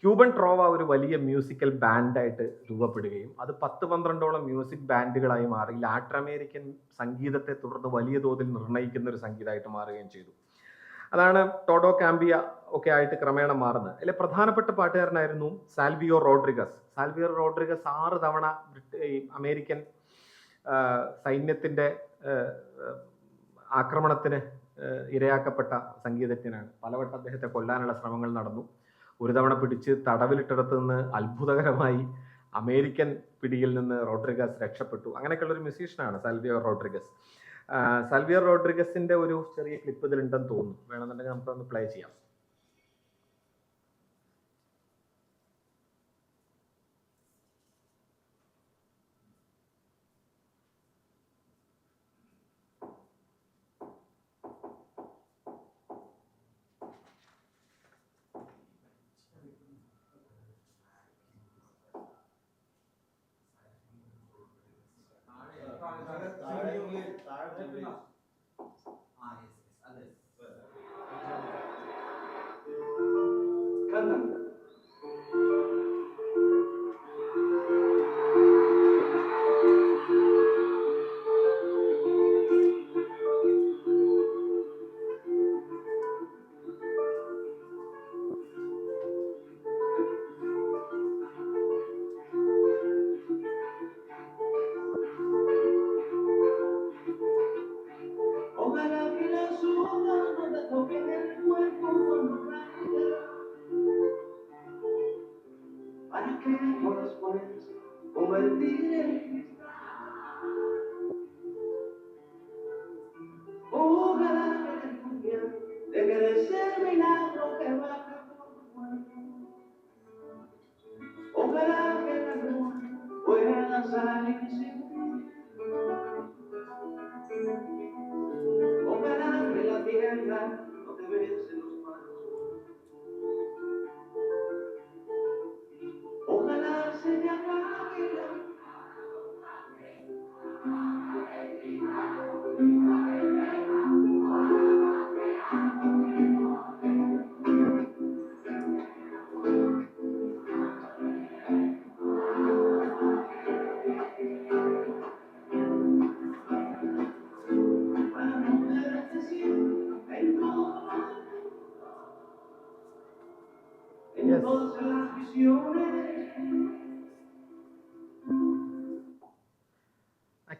ക്യൂബൻ ട്രോവ ഒരു വലിയ മ്യൂസിക്കൽ ബാൻഡായിട്ട് രൂപപ്പെടുകയും അത് 10-12ഓളം മ്യൂസിക് ബാൻഡുകളായി മാറി ലാറ്റിൻ അമേരിക്കൻ സംഗീതത്തെ തുടർന്ന് വലിയ തോതിൽ നിർണ്ണയിക്കുന്ന ഒരു സംഗീതമായിട്ട് മാറുകയും ചെയ്തു. അതാണ് ടോഡോ കാമ്പിയ ഒക്കെ ആയിട്ട് ക്രമേണ മാറുന്നത്. അതിലെ പ്രധാനപ്പെട്ട പാട്ടുകാരനായിരുന്നു സാൽവിയോ റോഡ്രിഗസ്. സാൽവിയോ റോഡ്രിഗസ് 6 തവണ ഈ അമേരിക്കൻ സൈന്യത്തിന്റെ ആക്രമണത്തിന് ഇരയാക്കപ്പെട്ട സംഗീതജ്ഞനാണ്. പലവട്ടം അദ്ദേഹത്തെ കൊല്ലാനുള്ള ശ്രമങ്ങൾ നടന്നു. ഒരു തവണ പിടിച്ച് തടവിലിട്ടിടത്ത് നിന്ന് അത്ഭുതകരമായി അമേരിക്കൻ പിടിയിൽ നിന്ന് റോഡ്രിഗസ് രക്ഷപ്പെട്ടു. അങ്ങനെയൊക്കെയുള്ള ഒരു മ്യൂസീഷ്യനാണ് സാൽവിയോ റോഡ്രിഗസ്. സാൽവിയോ റോഡ്രിഗസിന്റെ ഒരു ചെറിയ ക്ലിപ്പ് ഇതിലുണ്ടെന്ന് തോന്നുന്നു, വേണമെന്നുണ്ടെങ്കിൽ നമുക്കൊന്ന് പ്ലേ ചെയ്യാം.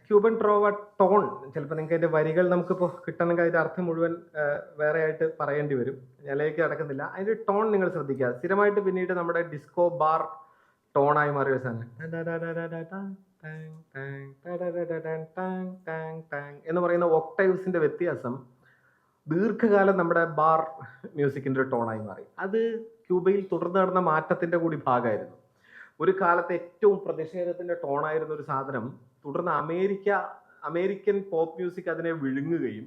ക്യൂബൻ ട്രോവ ടോൺ, ചിലപ്പോൾ നിങ്ങൾക്ക് അതിന്റെ വരികൾ നമുക്കിപ്പോൾ കിട്ടണമെങ്കിൽ അതിന്റെ അർത്ഥം മുഴുവൻ വേറെ ആയിട്ട് പറയേണ്ടി വരും, ഞാനിലേക്ക് കിടക്കുന്നില്ല. അതിന്റെ ടോൺ നിങ്ങൾ ശ്രദ്ധിക്കുക. സ്ഥിരമായിട്ട് പിന്നീട് നമ്മുടെ ഡിസ്കോ ബാർ ടോണായി മാറിയ സാധനം എന്ന് പറയുന്ന ഒക്ടൈവ്സിന്റെ വ്യത്യാസം ദീർഘകാലം നമ്മുടെ ബാർ മ്യൂസിക്കിന്റെ ഒരു ടോണായി മാറി. അത് ക്യൂബയിൽ തുടർന്ന് നടന്ന മാറ്റത്തിന്റെ കൂടി ഭാഗമായിരുന്നു. ഒരു കാലത്ത് ഏറ്റവും പ്രതിഷേധത്തിന്റെ ടോണായിരുന്ന ഒരു സാധനം തുടർന്ന് അമേരിക്കൻ പോപ്പ് മ്യൂസിക് അതിനെ വിഴുങ്ങുകയും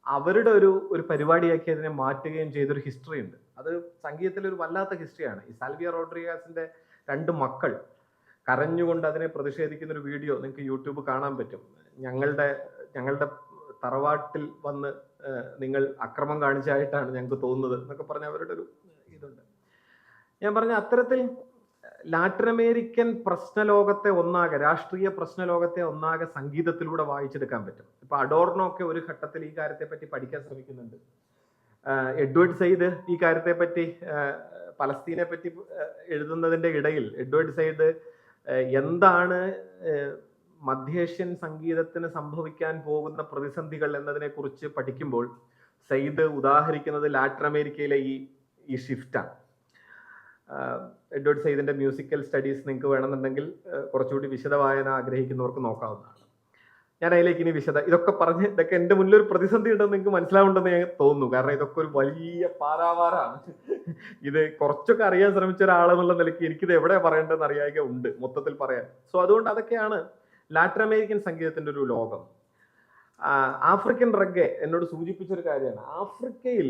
അവരുടെ ഒരു പരിപാടിയാക്കി അതിനെ മാറ്റുകയും ചെയ്തൊരു ഹിസ്റ്ററി ഉണ്ട്. അത് സംഗീതത്തിലെ ഒരു വല്ലാത്ത ഹിസ്റ്ററിയാണ്. ഈ സാൽവിയോ റോഡ്രിഗസിന്റെ 2 മക്കൾ കരഞ്ഞുകൊണ്ട് അതിനെ പ്രതിഷേധിക്കുന്ന ഒരു വീഡിയോ നിങ്ങൾക്ക് യൂട്യൂബ് കാണാൻ പറ്റും. ഞങ്ങളുടെ തറവാട്ടിൽ വന്ന് നിങ്ങൾ അക്രമം കാണിച്ചായിട്ടാണ് ഞങ്ങൾക്ക് തോന്നുന്നത് എന്നൊക്കെ പറഞ്ഞ അവരുടെ ഒരു ഇതുണ്ട്. ഞാൻ പറഞ്ഞ അത്തരത്തിൽ ലാറ്റിൻ അമേരിക്കൻ പ്രശ്നലോകത്തെ ഒന്നാകെ, രാഷ്ട്രീയ പ്രശ്നലോകത്തെ ഒന്നാകെ സംഗീതത്തിലൂടെ വായിച്ചെടുക്കാൻ പറ്റും. ഇപ്പൊ അഡോർണോ ഒക്കെ ഒരു ഘട്ടത്തിൽ ഈ കാര്യത്തെ പറ്റി പഠിക്കാൻ ശ്രമിക്കുന്നുണ്ട്. എഡ്വേർഡ് സയ്യിദ് ഈ കാര്യത്തെ പറ്റി, പലസ്തീനെ പറ്റി എഴുതുന്നതിന്റെ ഇടയിൽ എഡ്വേർഡ് സയ്യിദ് എന്താണ് മധ്യേഷ്യൻ സംഗീതത്തിന് സംഭവിക്കാൻ പോകുന്ന പ്രതിസന്ധികൾ എന്നതിനെ കുറിച്ച് പഠിക്കുമ്പോൾ സയ്യിദ് ഉദാഹരിക്കുന്നത് ലാറ്റിൻ അമേരിക്കയിലെ ഈ ഷിഫ്റ്റാണ്. എഡ്വേർഡ് സയ്യിദിന്റെ മ്യൂസിക്കൽ സ്റ്റഡീസ് നിങ്ങൾക്ക് വേണമെന്നുണ്ടെങ്കിൽ കുറച്ചുകൂടി വിശദവായന ആഗ്രഹിക്കുന്നവർക്ക് നോക്കാവുന്നതാണ്. ഞാൻ അതിലേക്ക് ഇനി ഇതൊക്കെ പറഞ്ഞ് ഇതൊക്കെ എൻ്റെ മുന്നിൽ ഒരു പ്രതിസന്ധി ഉണ്ടെന്ന് നിങ്ങൾക്ക് മനസ്സിലാവുണ്ടെന്ന് ഞാൻ തോന്നുന്നു. കാരണം ഇതൊക്കെ ഒരു വലിയ പാരാവാരാണ്. ഇത് കുറച്ചൊക്കെ അറിയാൻ ശ്രമിച്ച ഒരാളെന്നുള്ള നിലയ്ക്ക് എനിക്കിത് എവിടെ പറയേണ്ടതെന്ന് അറിയാതെ ഉണ്ട് മൊത്തത്തിൽ പറയാൻ. സോ അതുകൊണ്ട് അതൊക്കെയാണ് ലാറ്റിൻ അമേരിക്കൻ സംഗീതത്തിന്റെ ഒരു ലോകം. ആഫ്രിക്കൻ റഗ്ഗെ എന്നോട് സൂചിപ്പിച്ചൊരു കാര്യമാണ്. ആഫ്രിക്കയിൽ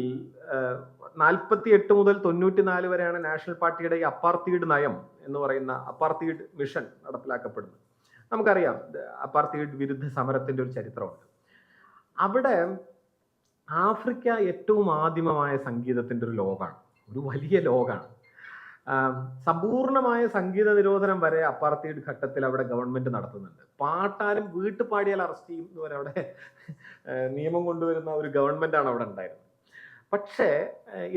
48 മുതൽ 94 വരെയാണ് നാഷണൽ പാർട്ടിയുടെ ഈ അപ്പാർത്തീഡ് നയം എന്ന് പറയുന്ന അപ്പാർത്തീഡ് മിഷൻ നടപ്പിലാക്കപ്പെടുന്നത്. നമുക്കറിയാം അപ്പാർത്തൈഡ് വിരുദ്ധ സമരത്തിന്റെ ഒരു ചരിത്രമുണ്ട്. അവിടെ ആഫ്രിക്ക ഏറ്റവും ആദിമമായ സംഗീതത്തിന്റെ ഒരു ലോകമാണ്, ഒരു വലിയ ലോകമാണ്. സമ്പൂർണമായ സംഗീത നിരോധനം വരെ അപ്പാർത്തൈഡ് ഘട്ടത്തിൽ അവിടെ ഗവൺമെന്റ് നടത്തുന്നുണ്ട്. പാട്ടാലും വീട്ടു പാടിയാൽ അറസ്റ്റ് ചെയ്യും എന്ന് വരെ അവിടെ നിയമം കൊണ്ടുവരുന്ന ഒരു ഗവൺമെന്റ് ആണ് അവിടെ ഉണ്ടായിരുന്നത്. പക്ഷേ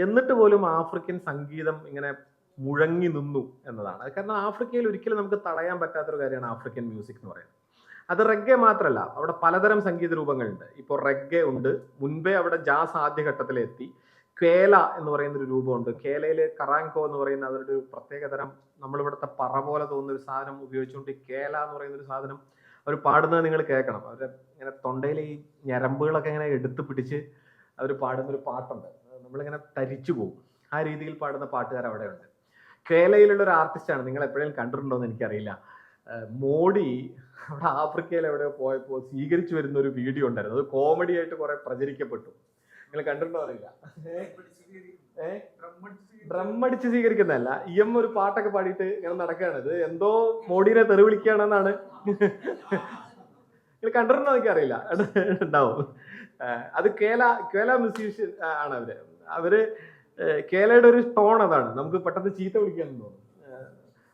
എന്നിട്ട് പോലും ആഫ്രിക്കൻ സംഗീതം ഇങ്ങനെ മുഴങ്ങി നിന്നു എന്നതാണ്. കാരണം ആഫ്രിക്കയിൽ ഒരിക്കലും നമുക്ക് തടയാൻ പറ്റാത്തൊരു കാര്യമാണ് ആഫ്രിക്കൻ മ്യൂസിക് എന്ന് പറയുന്നത്. അത് റെഗ്ഗെ മാത്രമല്ല, അവിടെ പലതരം സംഗീത രൂപങ്ങളുണ്ട്. ഇപ്പോൾ റെഗ്ഗെ ഉണ്ട്, മുൻപേ അവിടെ ജാസ് ആദ്യഘട്ടത്തിലെത്തി. കേല എന്ന് പറയുന്ന ഒരു രൂപമുണ്ട്. കേലയില് കറാങ്കോ എന്ന് പറയുന്ന അവരുടെ ഒരു പ്രത്യേകതരം, നമ്മളിവിടുത്തെ പറ പോലെ തോന്നുന്ന ഒരു സാധനം ഉപയോഗിച്ചുകൊണ്ട് കേല എന്ന് പറയുന്ന ഒരു സാധനം അവർ പാടുന്നത് നിങ്ങൾ കേൾക്കണം. അവരുടെ ഇങ്ങനെ തൊണ്ടയിൽ ഈ ഞരമ്പുകളൊക്കെ ഇങ്ങനെ എടുത്ത് പിടിച്ച് അവർ പാടുന്ന ഒരു പാട്ടുണ്ട്. നമ്മളിങ്ങനെ തരിച്ചു പോകും. ആ രീതിയിൽ പാടുന്ന പാട്ടുകാർ അവിടെ ഉണ്ട്. കേരളയിലുള്ള ഒരു ആർട്ടിസ്റ്റാണ്, നിങ്ങൾ എപ്പോഴെങ്കിലും കണ്ടിട്ടുണ്ടോ എന്ന് എനിക്കറിയില്ല. മോഡി അവിടെ ആഫ്രിക്കയിൽ എവിടെയോ പോയപ്പോൾ സ്വീകരിച്ചു വരുന്ന ഒരു വീഡിയോ ഉണ്ടായിരുന്നു. അത് കോമഡി ആയിട്ട് കുറെ പ്രചരിക്കപ്പെട്ടു. നിങ്ങൾ കണ്ടിട്ടുണ്ടോ അറിയില്ല. ഡ്രം അടിച്ച് സ്വീകരിക്കുന്നതല്ല, ഒരു പാട്ടൊക്കെ പാടിയിട്ട് ഇങ്ങനെ നടക്കുകയാണ്. ഇത് എന്തോ മോഡിനെ തെറി വിളിക്കുകയാണെന്നാണ്. നിങ്ങൾ കണ്ടിട്ടുണ്ടോ എനിക്കറിയില്ല, ഉണ്ടാവും. അത് കേല മ്യൂസീഷ്യൻ ആണ് അവര് കേലയുടെ ഒരു ടോൺ അതാണ്, നമുക്ക് പെട്ടെന്ന് ചീത്ത വിളിക്കാന്ന് തോന്നും.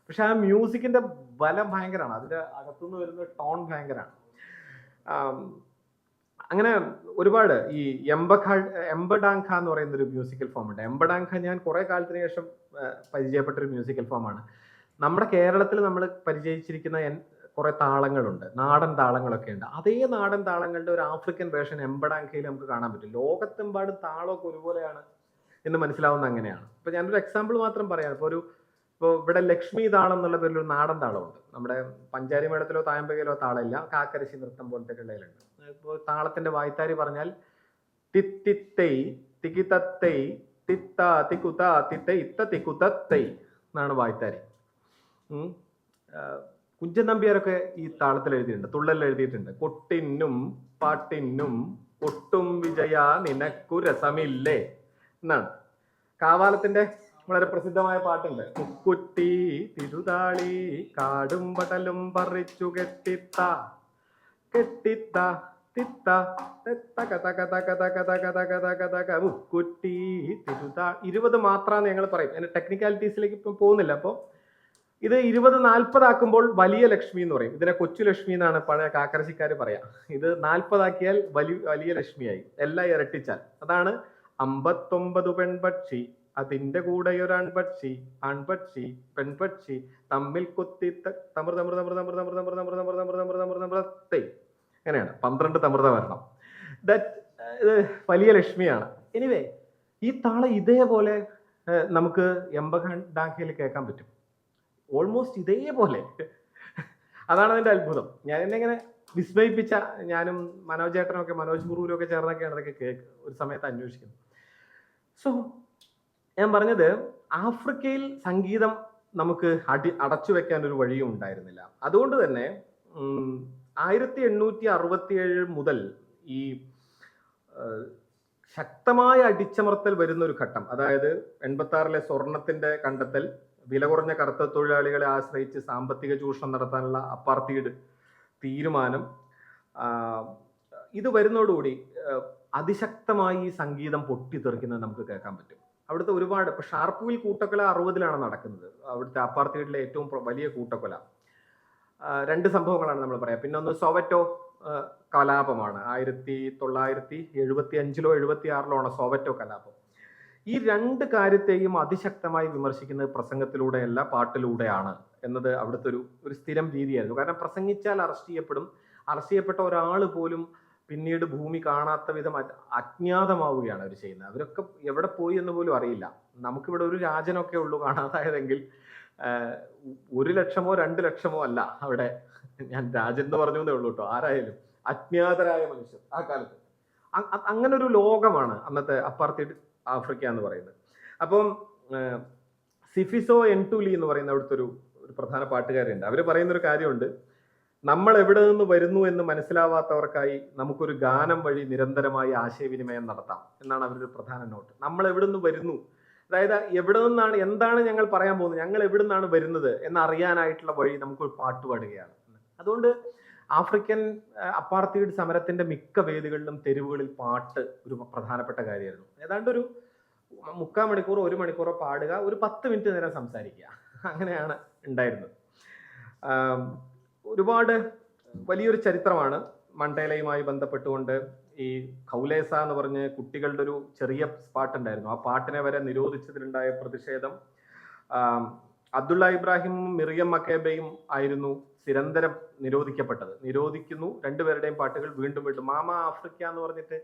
പക്ഷെ ആ മ്യൂസിക്കിന്റെ ബലം ഭയങ്കരമാണ്, അതിന്റെ അകത്തുനിന്ന് വരുന്ന ടോൺ ഭയങ്കരമാണ്. അങ്ങനെ ഒരുപാട് ഈ എംബഡാങ്ക എന്ന് പറയുന്ന ഒരു മ്യൂസിക്കൽ ഫോം ഉണ്ട്. എംബഡാങ്ക ഞാൻ കുറെ കാലത്തിന് ശേഷം പരിചയപ്പെട്ട ഒരു മ്യൂസിക്കൽ ഫോമാണ്. നമ്മുടെ കേരളത്തിൽ നമ്മൾ പരിചയിച്ചിരിക്കുന്ന കുറെ താളങ്ങളുണ്ട്, നാടൻ താളങ്ങളൊക്കെ ഉണ്ട്. അതേ നാടൻ താളങ്ങളുടെ ഒരു ആഫ്രിക്കൻ വേർഷൻ എംബഡാങ്കയിൽ നമുക്ക് കാണാൻ പറ്റും. ലോകത്തെമ്പാടും താളമൊക്കെ ഒരുപോലെയാണ് എന്ന് മനസ്സിലാവുന്ന അങ്ങനെയാണ്. ഇപ്പൊ ഞാനൊരു എക്സാമ്പിൾ മാത്രം പറയാം. ഇപ്പോൾ ഇവിടെ ലക്ഷ്മി താളം എന്നുള്ള പേരിൽ ഒരു നാടൻ താളമുണ്ട്. നമ്മുടെ പഞ്ചാരി മേളത്തിലോ തായമ്പകയിലോ താളമില്ല, കാക്കരശി നൃത്തം പോലത്തെ കിള്ളയിലുണ്ട്. ഇപ്പോൾ താളത്തിന്റെ വായ്ത്താരി പറഞ്ഞാൽ തിത്തിത്തൈ തിക്കിത്തത്തൈ തിത്ത തിക്കുത്ത തിത്തൈ ഇത്ത തിക്കുത്തൈ എന്നാണ് വായ്ത്താരി. കുഞ്ചൻ നമ്പ്യാരൊക്കെ ഈ താളത്തിൽ എഴുതിയിട്ടുണ്ട്, തുള്ളലിൽ എഴുതിയിട്ടുണ്ട്. കൊട്ടിനും പാട്ടിനും ഒട്ടും വിജയ നിനക്കു രസമില്ലേ എന്നാണ്. കാവാലത്തിന്റെ വളരെ പ്രസിദ്ധമായ പാട്ടുണ്ട്. മുക്കുറ്റി തിരുതാളി കാടും പടലും പറിച്ചു കെട്ടിത്ത കെട്ടിത്ത തിത്ത മുക്കുറ്റി തിരുതാ 20 മാത്രാന്ന് ഞങ്ങൾ പറയും. അതിന്റെ ടെക്നിക്കാലിറ്റീസിലേക്ക് ഇപ്പം പോകുന്നില്ല. അപ്പോൾ ഇത് 20-40 ആക്കുമ്പോൾ വലിയ ലക്ഷ്മി എന്ന് പറയും. ഇതിനെ കൊച്ചു ലക്ഷ്മി എന്നാണ് പഴയ കാക്കരശിക്കാർ പറയാം. ഇത് 40 ആക്കിയാൽ വലിയ ലക്ഷ്മിയായി, എല്ലാം ഇരട്ടിച്ചാൽ. അതാണ് 59 പെൺപക്ഷി അതിന്റെ കൂടെ ഒരു ആൺപക്ഷി, ആൺപക്ഷി പെൺപക്ഷി തമ്മിൽ കൊത്തി അങ്ങനെയാണ് 12 തമൃത വരണം. ഇത് വലിയ ലക്ഷ്മിയാണ്. എനിവേ ഈ താളം ഇതേപോലെ നമുക്ക് എംബഡാങ്കയിൽ കേൾക്കാൻ പറ്റും, ഓൾമോസ്റ്റ് ഇതേപോലെ. അതാണ് അതിന്റെ അത്ഭുതം. ഞാൻ എന്നെ ഇങ്ങനെ വിസ്മയിപ്പിച്ച, ഞാനും മനോജ് ചേട്ടനൊക്കെ മനോജ് മുറൂരും ഒക്കെ ചേർന്നൊക്കെയാണ് അതൊക്കെ ഒരു സമയത്ത് അന്വേഷിക്കുന്നത്. സോ ഞാൻ പറഞ്ഞത്, ആഫ്രിക്കയിൽ സംഗീതം നമുക്ക് അടച്ചു വെക്കാൻ ഒരു വഴിയും ഉണ്ടായിരുന്നില്ല. അതുകൊണ്ട് തന്നെ 1867 മുതൽ ഈ ശക്തമായ അടിച്ചമർത്തൽ വരുന്ന ഒരു ഘട്ടം, അതായത് 86-ലെ സ്വർണത്തിന്റെ കണ്ടെത്തൽ, വില കുറഞ്ഞ കറുത്ത തൊഴിലാളികളെ ആശ്രയിച്ച് സാമ്പത്തിക ചൂഷണം നടത്താനുള്ള അപ്പാർത്തൈഡ് തീരുമാനം, ഇത് വരുന്നതോടുകൂടി അതിശക്തമായി ഈ സംഗീതം പൊട്ടിത്തെറിക്കുന്നത് നമുക്ക് കേൾക്കാൻ പറ്റും. അവിടുത്തെ ഒരുപാട്, ഇപ്പൊ ഷാർപ്പുവിൽ കൂട്ടക്കൊല 60-ലാണ് നടക്കുന്നത്, അവിടുത്തെ അപ്പാർത്തൈഡിലെ ഏറ്റവും വലിയ കൂട്ടക്കൊല. 2 സംഭവങ്ങളാണ് നമ്മൾ പറയാം. പിന്നെ ഒന്ന് സോവറ്റോ കലാപമാണ്, 1975-ലോ 76-ലോ ആണ് സോവറ്റോ കലാപം. ഈ 2 കാര്യത്തെയും അതിശക്തമായി വിമർശിക്കുന്നത് പ്രസംഗത്തിലൂടെയല്ല പാട്ടിലൂടെയാണ് എന്നത് അവിടുത്തെ ഒരു സ്ഥിരം രീതിയായിരുന്നു. കാരണം പ്രസംഗിച്ചാൽ അറസ്റ്റ് ചെയ്യപ്പെടും, അറസ്റ്റ് ചെയ്യപ്പെട്ട ഒരാൾ പോലും പിന്നീട് ഭൂമി കാണാത്ത വിധം അജ്ഞാതമാവുകയാണ് അവർ ചെയ്യുന്നത്. അവരൊക്കെ എവിടെ പോയി എന്ന് പോലും അറിയില്ല. നമുക്കിവിടെ ഒരു രാജനൊക്കെ ഉള്ളൂ കാണാതായതെങ്കിൽ 1 ലക്ഷമോ 2 ലക്ഷമോ അല്ല അവിടെ. ഞാൻ രാജൻ എന്ന് പറഞ്ഞു എന്നേ ഉള്ളൂ കേട്ടോ. ആരായാലും അജ്ഞാതരായ മനുഷ്യർ ആ കാലത്ത്. അങ്ങനെ ഒരു ലോകമാണ് അന്നത്തെ അപ്പാർത്തൈഡ് ആഫ്രിക്ക എന്ന് പറയുന്നത്. അപ്പം സിഫിസോ എൻടുലി എന്ന് പറയുന്ന അവിടുത്തെ ഒരു പ്രധാന പാട്ടുകാരുണ്ട്. അവർ പറയുന്നൊരു കാര്യമുണ്ട്, നമ്മൾ എവിടെ നിന്ന് വരുന്നു എന്ന് മനസ്സിലാവാത്തവർക്കായി നമുക്കൊരു ഗാനം വഴി നിരന്തരമായി ആശയവിനിമയം നടത്താം എന്നാണ് അവരുടെ പ്രധാന നോട്ട്. നമ്മൾ എവിടെ നിന്ന് വരുന്നു, അതായത് എവിടെ നിന്നാണ്, എന്താണ് ഞങ്ങൾ പറയാൻ പോകുന്നത്, ഞങ്ങൾ എവിടെ നിന്നാണ് വരുന്നത് എന്നറിയാനായിട്ടുള്ള വഴി നമുക്കൊരു പാട്ട് പാടുകയാണ്. അതുകൊണ്ട് ആഫ്രിക്കൻ അപ്പാർത്തൈഡ് സമരത്തിന്റെ മിക്ക വേദികളിലും തെരുവുകളിൽ പാട്ട് ഒരു പ്രധാനപ്പെട്ട കാര്യമായിരുന്നു. ഏതാണ്ട് ഒരു 3/4 മണിക്കൂറോ 1 മണിക്കൂറോ പാടുക, ഒരു 10 മിനിറ്റ് നേരം സംസാരിക്കുക, അങ്ങനെയാണ് ഉണ്ടായിരുന്നത്. ഒരുപാട് വലിയൊരു ചരിത്രമാണ് മണ്ടേലയുമായി ബന്ധപ്പെട്ടുകൊണ്ട്. ഈ ഖൗലേസ എന്ന് പറഞ്ഞ് കുട്ടികളുടെ ഒരു ചെറിയ പാട്ടുണ്ടായിരുന്നു, ആ പാട്ടിനെ വരെ നിരോധിച്ചതിലുണ്ടായ പ്രതിഷേധം. അബ്ദുള്ള ഇബ്രാഹിമും മിറിയം മക്കേബയും ആയിരുന്നു നിരന്തരം നിരോധിക്കുന്നു. രണ്ടുപേരുടെയും പാട്ടുകൾ വീണ്ടും വീണ്ടും. മാമ ആഫ്രിക്ക എന്ന് പറഞ്ഞിട്ട്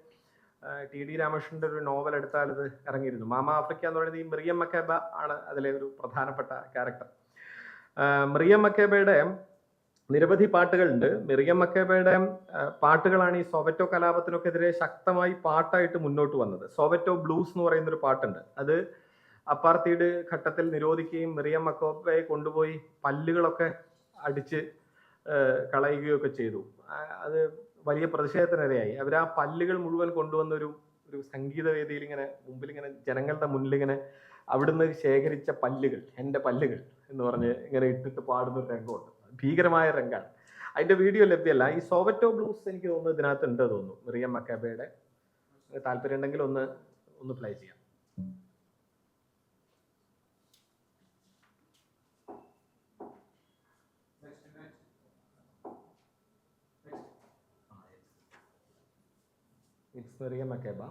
TD രാമകൃഷ്ണന്റെ ഒരു നോവൽ എടുത്താൽ ഇത് ഇറങ്ങിയിരുന്നു. മാമ ആഫ്രിക്ക എന്ന് പറയുന്നത് ഈ മിറിയം മക്കേബ ആണ് അതിലെ ഒരു പ്രധാനപ്പെട്ട ക്യാരക്ടർ. മിറിയം മക്കേബയുടെ നിരവധി പാട്ടുകളുണ്ട്. മിറിയം മക്കേബയുടെ പാട്ടുകളാണ് ഈ സോവറ്റോ കലാപത്തിനൊക്കെതിരെ ശക്തമായി പാട്ടായിട്ട് മുന്നോട്ട് വന്നത്. സോവറ്റോ ബ്ലൂസ് എന്ന് പറയുന്ന ഒരു പാട്ടുണ്ട്. അത് അപ്പാർത്തൈഡ് ഘട്ടത്തിൽ നിരോധിക്കുകയും മിറിയം മക്കേബയെ കൊണ്ടുപോയി പല്ലുകളൊക്കെ അടിച്ച് കളയുകയൊക്കെ ചെയ്തു. അത് വലിയ പ്രതിഷേധത്തിനിരയായി. അവർ ആ പല്ലുകൾ മുഴുവൻ കൊണ്ടുവന്ന ഒരു സംഗീത വേദിയിൽ ഇങ്ങനെ മുമ്പിൽ ഇങ്ങനെ ജനങ്ങളുടെ മുന്നിൽ ഇങ്ങനെ അവിടുന്ന് ശേഖരിച്ച പല്ലുകൾ, എൻ്റെ പല്ലുകൾ എന്ന് പറഞ്ഞ് ഇങ്ങനെ ഇട്ടിട്ട് പാടുന്ന ഒരു രംഗമുണ്ട്. ഭീകരമായ രംഗമാണ്. അതിന്റെ വീഡിയോ ലഭ്യമല്ല. ഈ സോവറ്റോ ബ്ലൂസ് എനിക്ക് തോന്നുന്നു ഇതിനകത്ത് ഉണ്ട് തോന്നുന്നു, മിറിയം മക്കേബയുടെ. താല്പര്യം ഉണ്ടെങ്കിൽ ഒന്ന് പ്ലേ ചെയ്യാം. It's Miriam Makeba.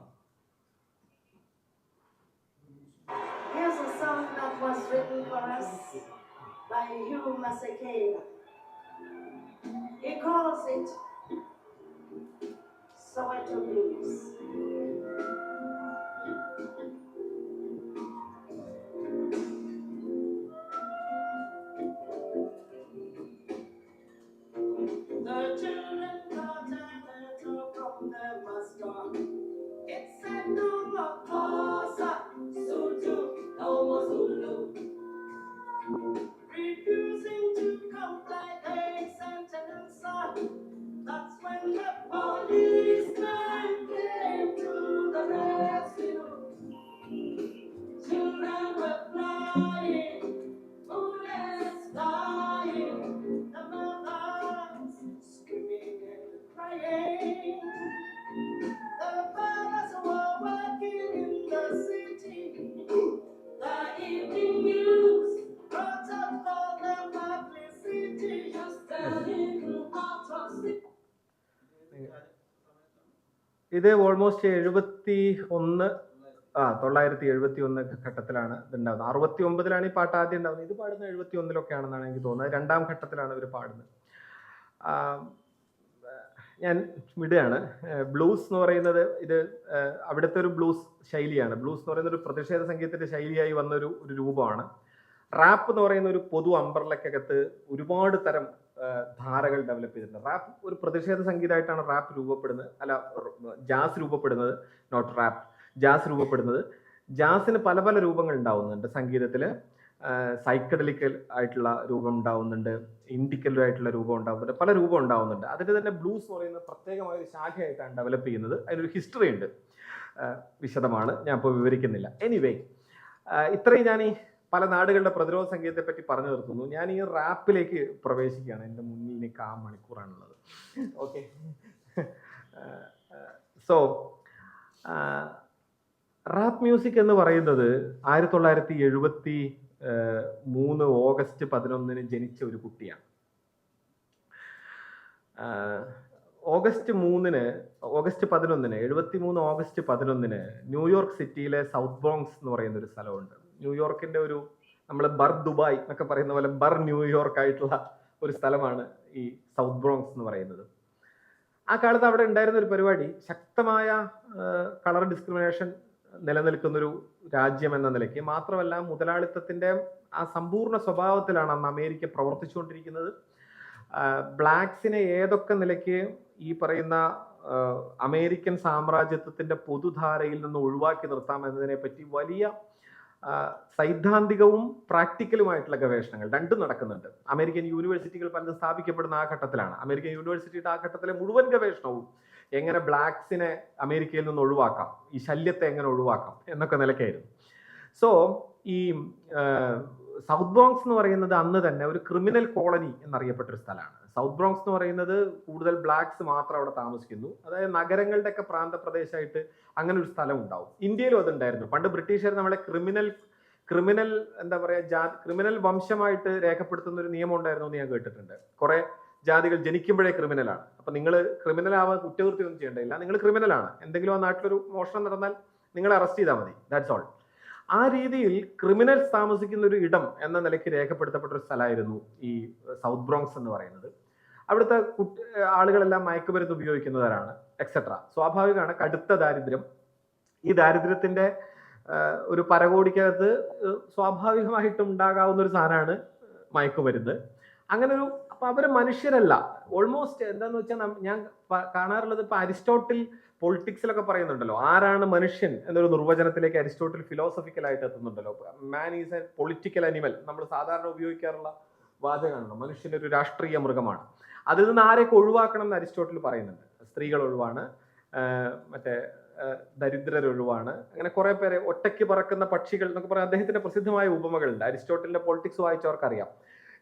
Here's a song that was written for us by Hugh Masekela. He calls it Soweto Blues. The children got a letter from their master. It said no more Xhosa, Sotho, no more Zulu. Refusing to comply, they sentenced her. That's when the policeman came to the rescue. Children were flying, bullets flying, the mothers screaming and crying. The fathers were working in the city. The evening news brought up all the publicity. Just a little out of city. ഇത് ഓൾമോസ്റ്റ് 971 ഘട്ടത്തിലാണ് ഇതുണ്ടാവുന്നത്. 69 ഈ പാട്ട് ആദ്യം ഉണ്ടാവുന്നത്. ഇത് പാടുന്ന 71 ആണെന്നാണ് എനിക്ക് തോന്നുന്നത്. 2ാം ഘട്ടത്തിലാണ് ഇവർ പാടുന്നത്. ഞാൻ വിടുകയാണ്. ബ്ലൂസ് എന്ന് പറയുന്നത് ഇത് അവിടുത്തെ ഒരു ബ്ലൂസ് ശൈലിയാണ്. ബ്ലൂസ് എന്ന് പറയുന്ന ഒരു പ്രതിഷേധ സംഗീതത്തിന്റെ ശൈലിയായി വന്ന ഒരു രൂപമാണ്. റാപ്പ് എന്ന് പറയുന്ന ഒരു പൊതു അംബ്രലക്കകത്ത് ഒരുപാട് തരം ധാരകൾ ഡെവലപ്പ് ചെയ്തിട്ടുണ്ട്. റാപ്പ് ഒരു പ്രതിഷേധ സംഗീതമായിട്ടാണ് റാപ്പ് രൂപപ്പെടുന്നത്, അല്ല ജാസ് രൂപപ്പെടുന്നത്, നോട്ട് റാപ്പ്, ജാസ് രൂപപ്പെടുന്നത്. ജാസിന് പല പല രൂപങ്ങൾ ഉണ്ടാവുന്നുണ്ട് സംഗീതത്തിൽ. സൈക്കഡലിക്കൽ ആയിട്ടുള്ള രൂപം ഉണ്ടാവുന്നുണ്ട്, ഇൻഡിക്കലായിട്ടുള്ള രൂപം ഉണ്ടാവുന്നുണ്ട്, പല രൂപം ഉണ്ടാവുന്നുണ്ട്. അതിൻ്റെ തന്നെ ബ്ലൂസ് എന്ന് പറയുന്ന പ്രത്യേകമായ ഒരു ശാഖയായിട്ടാണ് ഡെവലപ്പ് ചെയ്യുന്നത്. അതിനൊരു ഹിസ്റ്ററി ഉണ്ട്, വിശദമാണ്, ഞാൻ ഇപ്പോൾ വിവരിക്കുന്നില്ല. എനിവേ, ഇത്രയും ഞാൻ ഈ പല നാടുകളുടെ പ്രതിരോധ സംഗീതത്തെ പറ്റി പറഞ്ഞു നിർത്തുന്നു. ഞാൻ ഈ റാപ്പിലേക്ക് പ്രവേശിക്കുകയാണ്. എൻ്റെ മുന്നിൽ എനിക്ക് 1 മണിക്കൂറാണുള്ളത്. ഓക്കെ, സോ റാപ്പ് മ്യൂസിക് എന്ന് പറയുന്നത് 1973 ഓഗസ്റ്റ് 11 ജനിച്ച ഒരു കുട്ടിയാണ്. ഓഗസ്റ്റ് 11 73 ഓഗസ്റ്റ് 11 ന്യൂയോർക്ക് സിറ്റിയിലെ സൗത്ത് ബ്രോങ്സ് എന്ന് പറയുന്ന ഒരു സ്ഥലമുണ്ട്. ന്യൂയോർക്കിന്റെ ഒരു, നമ്മൾ ബർ ദുബായ് എന്നൊക്കെ പറയുന്ന പോലെ ബർ ന്യൂയോർക്ക് ആയിട്ടുള്ള ഒരു സ്ഥലമാണ് ഈ സൗത്ത് ബ്രോങ്സ് എന്ന് പറയുന്നത്. ആ കാലത്ത് അവിടെ ഉണ്ടായിരുന്ന ഒരു പരിപാടി, ശക്തമായ കളർ ഡിസ്ക്രിമിനേഷൻ നിലനിൽക്കുന്നൊരു രാജ്യം എന്ന നിലയ്ക്ക്, മാത്രമല്ല മുതലാളിത്തത്തിന്റെ ആ സമ്പൂർണ്ണ സ്വഭാവത്തിലാണ് അന്ന് അമേരിക്ക പ്രവർത്തിച്ചുകൊണ്ടിരിക്കുന്നത്. ബ്ലാക്സിനെ ഏതൊക്കെ നിലയ്ക്ക് ഈ പറയുന്ന അമേരിക്കൻ സാമ്രാജ്യത്വത്തിന്റെ പൊതുധാരയിൽ നിന്ന് ഒഴിവാക്കി നിർത്താം എന്നതിനെ പറ്റി വലിയ സൈദ്ധാന്തികവും പ്രാക്ടിക്കലുമായിട്ടുള്ള ഗവേഷണങ്ങൾ രണ്ടും നടക്കുന്നുണ്ട്. അമേരിക്കൻ യൂണിവേഴ്സിറ്റികൾ പലതും സ്ഥാപിക്കപ്പെടുന്ന ആ ഘട്ടത്തിലാണ്. അമേരിക്കൻ യൂണിവേഴ്സിറ്റിയുടെ ആ ഘട്ടത്തിലെ മുഴുവൻ ഗവേഷണവും എങ്ങനെ ബ്ലാക്സിനെ അമേരിക്കയിൽ നിന്ന് ഒഴിവാക്കാം, ഈ ശല്യത്തെ എങ്ങനെ ഒഴിവാക്കാം എന്നൊക്കെ നിലയ്ക്കായിരുന്നു. സോ ഈ സൗത്ത് ബ്രോങ്സ് എന്ന് പറയുന്നത് അന്ന് തന്നെ ഒരു ക്രിമിനൽ കോളനി എന്നറിയപ്പെട്ടൊരു സ്ഥലമാണ്. സൗത്ത് ബ്രോങ്സ് എന്ന് പറയുന്നത് കൂടുതൽ ബ്ലാക്സ് മാത്രം അവിടെ താമസിക്കുന്നു. അതായത് നഗരങ്ങളുടെ ഒക്കെ പ്രാന്തപ്രദേശമായിട്ട് അങ്ങനെ ഒരു സ്ഥലം ഉണ്ടാവും. ഇന്ത്യയിലും അതുണ്ടായിരുന്നു. പണ്ട് ബ്രിട്ടീഷുകാർ നമ്മളെ ക്രിമിനൽ എന്താ പറയുക ക്രിമിനൽ വംശമായിട്ട് രേഖപ്പെടുത്തുന്ന ഒരു നിയമം ഉണ്ടായിരുന്നു എന്ന് ഞാൻ കേട്ടിട്ടുണ്ട്. കുറെ ജാതികൾ ജനിക്കുമ്പോഴേ ക്രിമിനലാണ്. അപ്പൊ നിങ്ങൾ ക്രിമിനൽ ആവാൻ കുറ്റകൃത്യം ഒന്നും ചെയ്യേണ്ടയില്ല, നിങ്ങൾ ക്രിമിനലാണ്. എന്തെങ്കിലും ആ നാട്ടിലൊരു മോഷണം നടന്നാൽ നിങ്ങൾ അറസ്റ്റ് ചെയ്താൽ മതി, ദാറ്റ്സ് ഓൾ. ആ രീതിയിൽ ക്രിമിനൽസ് താമസിക്കുന്ന ഒരു ഇടം എന്ന നിലയ്ക്ക് രേഖപ്പെടുത്തപ്പെട്ട ഒരു സ്ഥലമായിരുന്നു ഈ സൗത്ത് ബ്രോങ്സ് എന്ന് പറയുന്നത്. അവിടുത്തെ ആളുകളെല്ലാം മയക്കുമരുന്ന് ഉപയോഗിക്കുന്നവരാണ്, എക്സെട്ര. സ്വാഭാവികമാണ് കടുത്ത ദാരിദ്ര്യം. ഈ ദാരിദ്ര്യത്തിന്റെ ഒരു പരകോടിക്കകത്ത് സ്വാഭാവികമായിട്ടും ഉണ്ടാകാവുന്ന ഒരു സാധനമാണ് മയക്കുമരുന്ന്. അങ്ങനെ ഒരു അപ്പൊ അവര് മനുഷ്യരല്ല, ഓൾമോസ്റ്റ് എന്താന്ന് വെച്ചാൽ ഞാൻ കാണാറുള്ളത് ഇപ്പൊ അരിസ്റ്റോട്ടിൽ പൊളിറ്റിക്സിലൊക്കെ പറയുന്നുണ്ടല്ലോ, ആരാണ് മനുഷ്യൻ എന്നൊരു നിർവചനത്തിലേക്ക് അരിസ്റ്റോട്ടിൽ ഫിലോസഫിക്കലായിട്ട് എത്തുന്നുണ്ടല്ലോ. Man is a political animal, നമ്മൾ സാധാരണ ഉപയോഗിക്കാറുള്ള വാചകമാണല്ലോ. മനുഷ്യൻ ഒരു രാഷ്ട്രീയ മൃഗമാണ്. അതിൽ നിന്ന് ആരെയൊക്കെ ഒഴിവാക്കണം എന്ന് അരിസ്റ്റോട്ടിൽ പറയുന്നുണ്ട്. സ്ത്രീകൾ ഒഴിവാണ്, മറ്റേ ദരിദ്രരൊഴിവാണ്, അങ്ങനെ കുറെ പേരെ, ഒറ്റയ്ക്ക് പറക്കുന്ന പക്ഷികൾ എന്നൊക്കെ പറയാൻ അദ്ദേഹത്തിന്റെ പ്രസിദ്ധമായ ഉപമകളുണ്ട്. അരിസ്റ്റോട്ടലിന്റെ പൊളിറ്റിക്സ് വായിച്ചവർക്കറിയാം.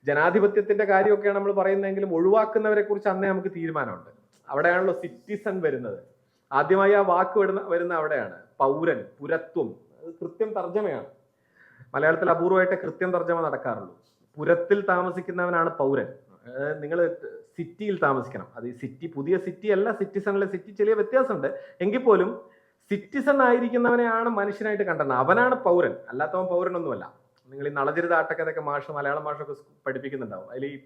ജനാധിപത്യത്തിന്റെ കാര്യമൊക്കെയാണ് നമ്മൾ പറയുന്നതെങ്കിലും ഒഴിവാക്കുന്നവരെ കുറിച്ച് അന്നേ നമുക്ക് തീരുമാനമുണ്ട്. അവിടെയാണല്ലോ സിറ്റിസൺ വരുന്നത്. ആദ്യമായി ആ വാക്ക് വരുന്ന അവിടെയാണ്. പൗരൻ, പുരത്വം, അത് കൃത്യം തർജ്ജമയാണ്. മലയാളത്തിൽ അപൂർവമായിട്ട് കൃത്യം തർജ്ജമ നടക്കാറുള്ളൂ. പുരത്തിൽ താമസിക്കുന്നവനാണ് പൗരൻ. നിങ്ങൾ സിറ്റിയിൽ താമസിക്കണം. അത് ഈ സിറ്റി പുതിയ സിറ്റി അല്ല, സിറ്റിസണിലെ സിറ്റി ചെറിയ വ്യത്യാസമുണ്ട്. എങ്കിൽ പോലും സിറ്റിസൺ ആയിരിക്കുന്നവനെയാണ് മനുഷ്യനായിട്ട് കണ്ടത്. അവനാണ് പൗരൻ, അല്ലാത്തവൻ പൗരനൊന്നുമല്ല. നിങ്ങൾ ഈ നളചരിത ആട്ടക്കഥയൊക്കെ മലയാളം മാഷൊക്കെ പഠിപ്പിക്കുന്നുണ്ടാവും. അതിൽ ഈ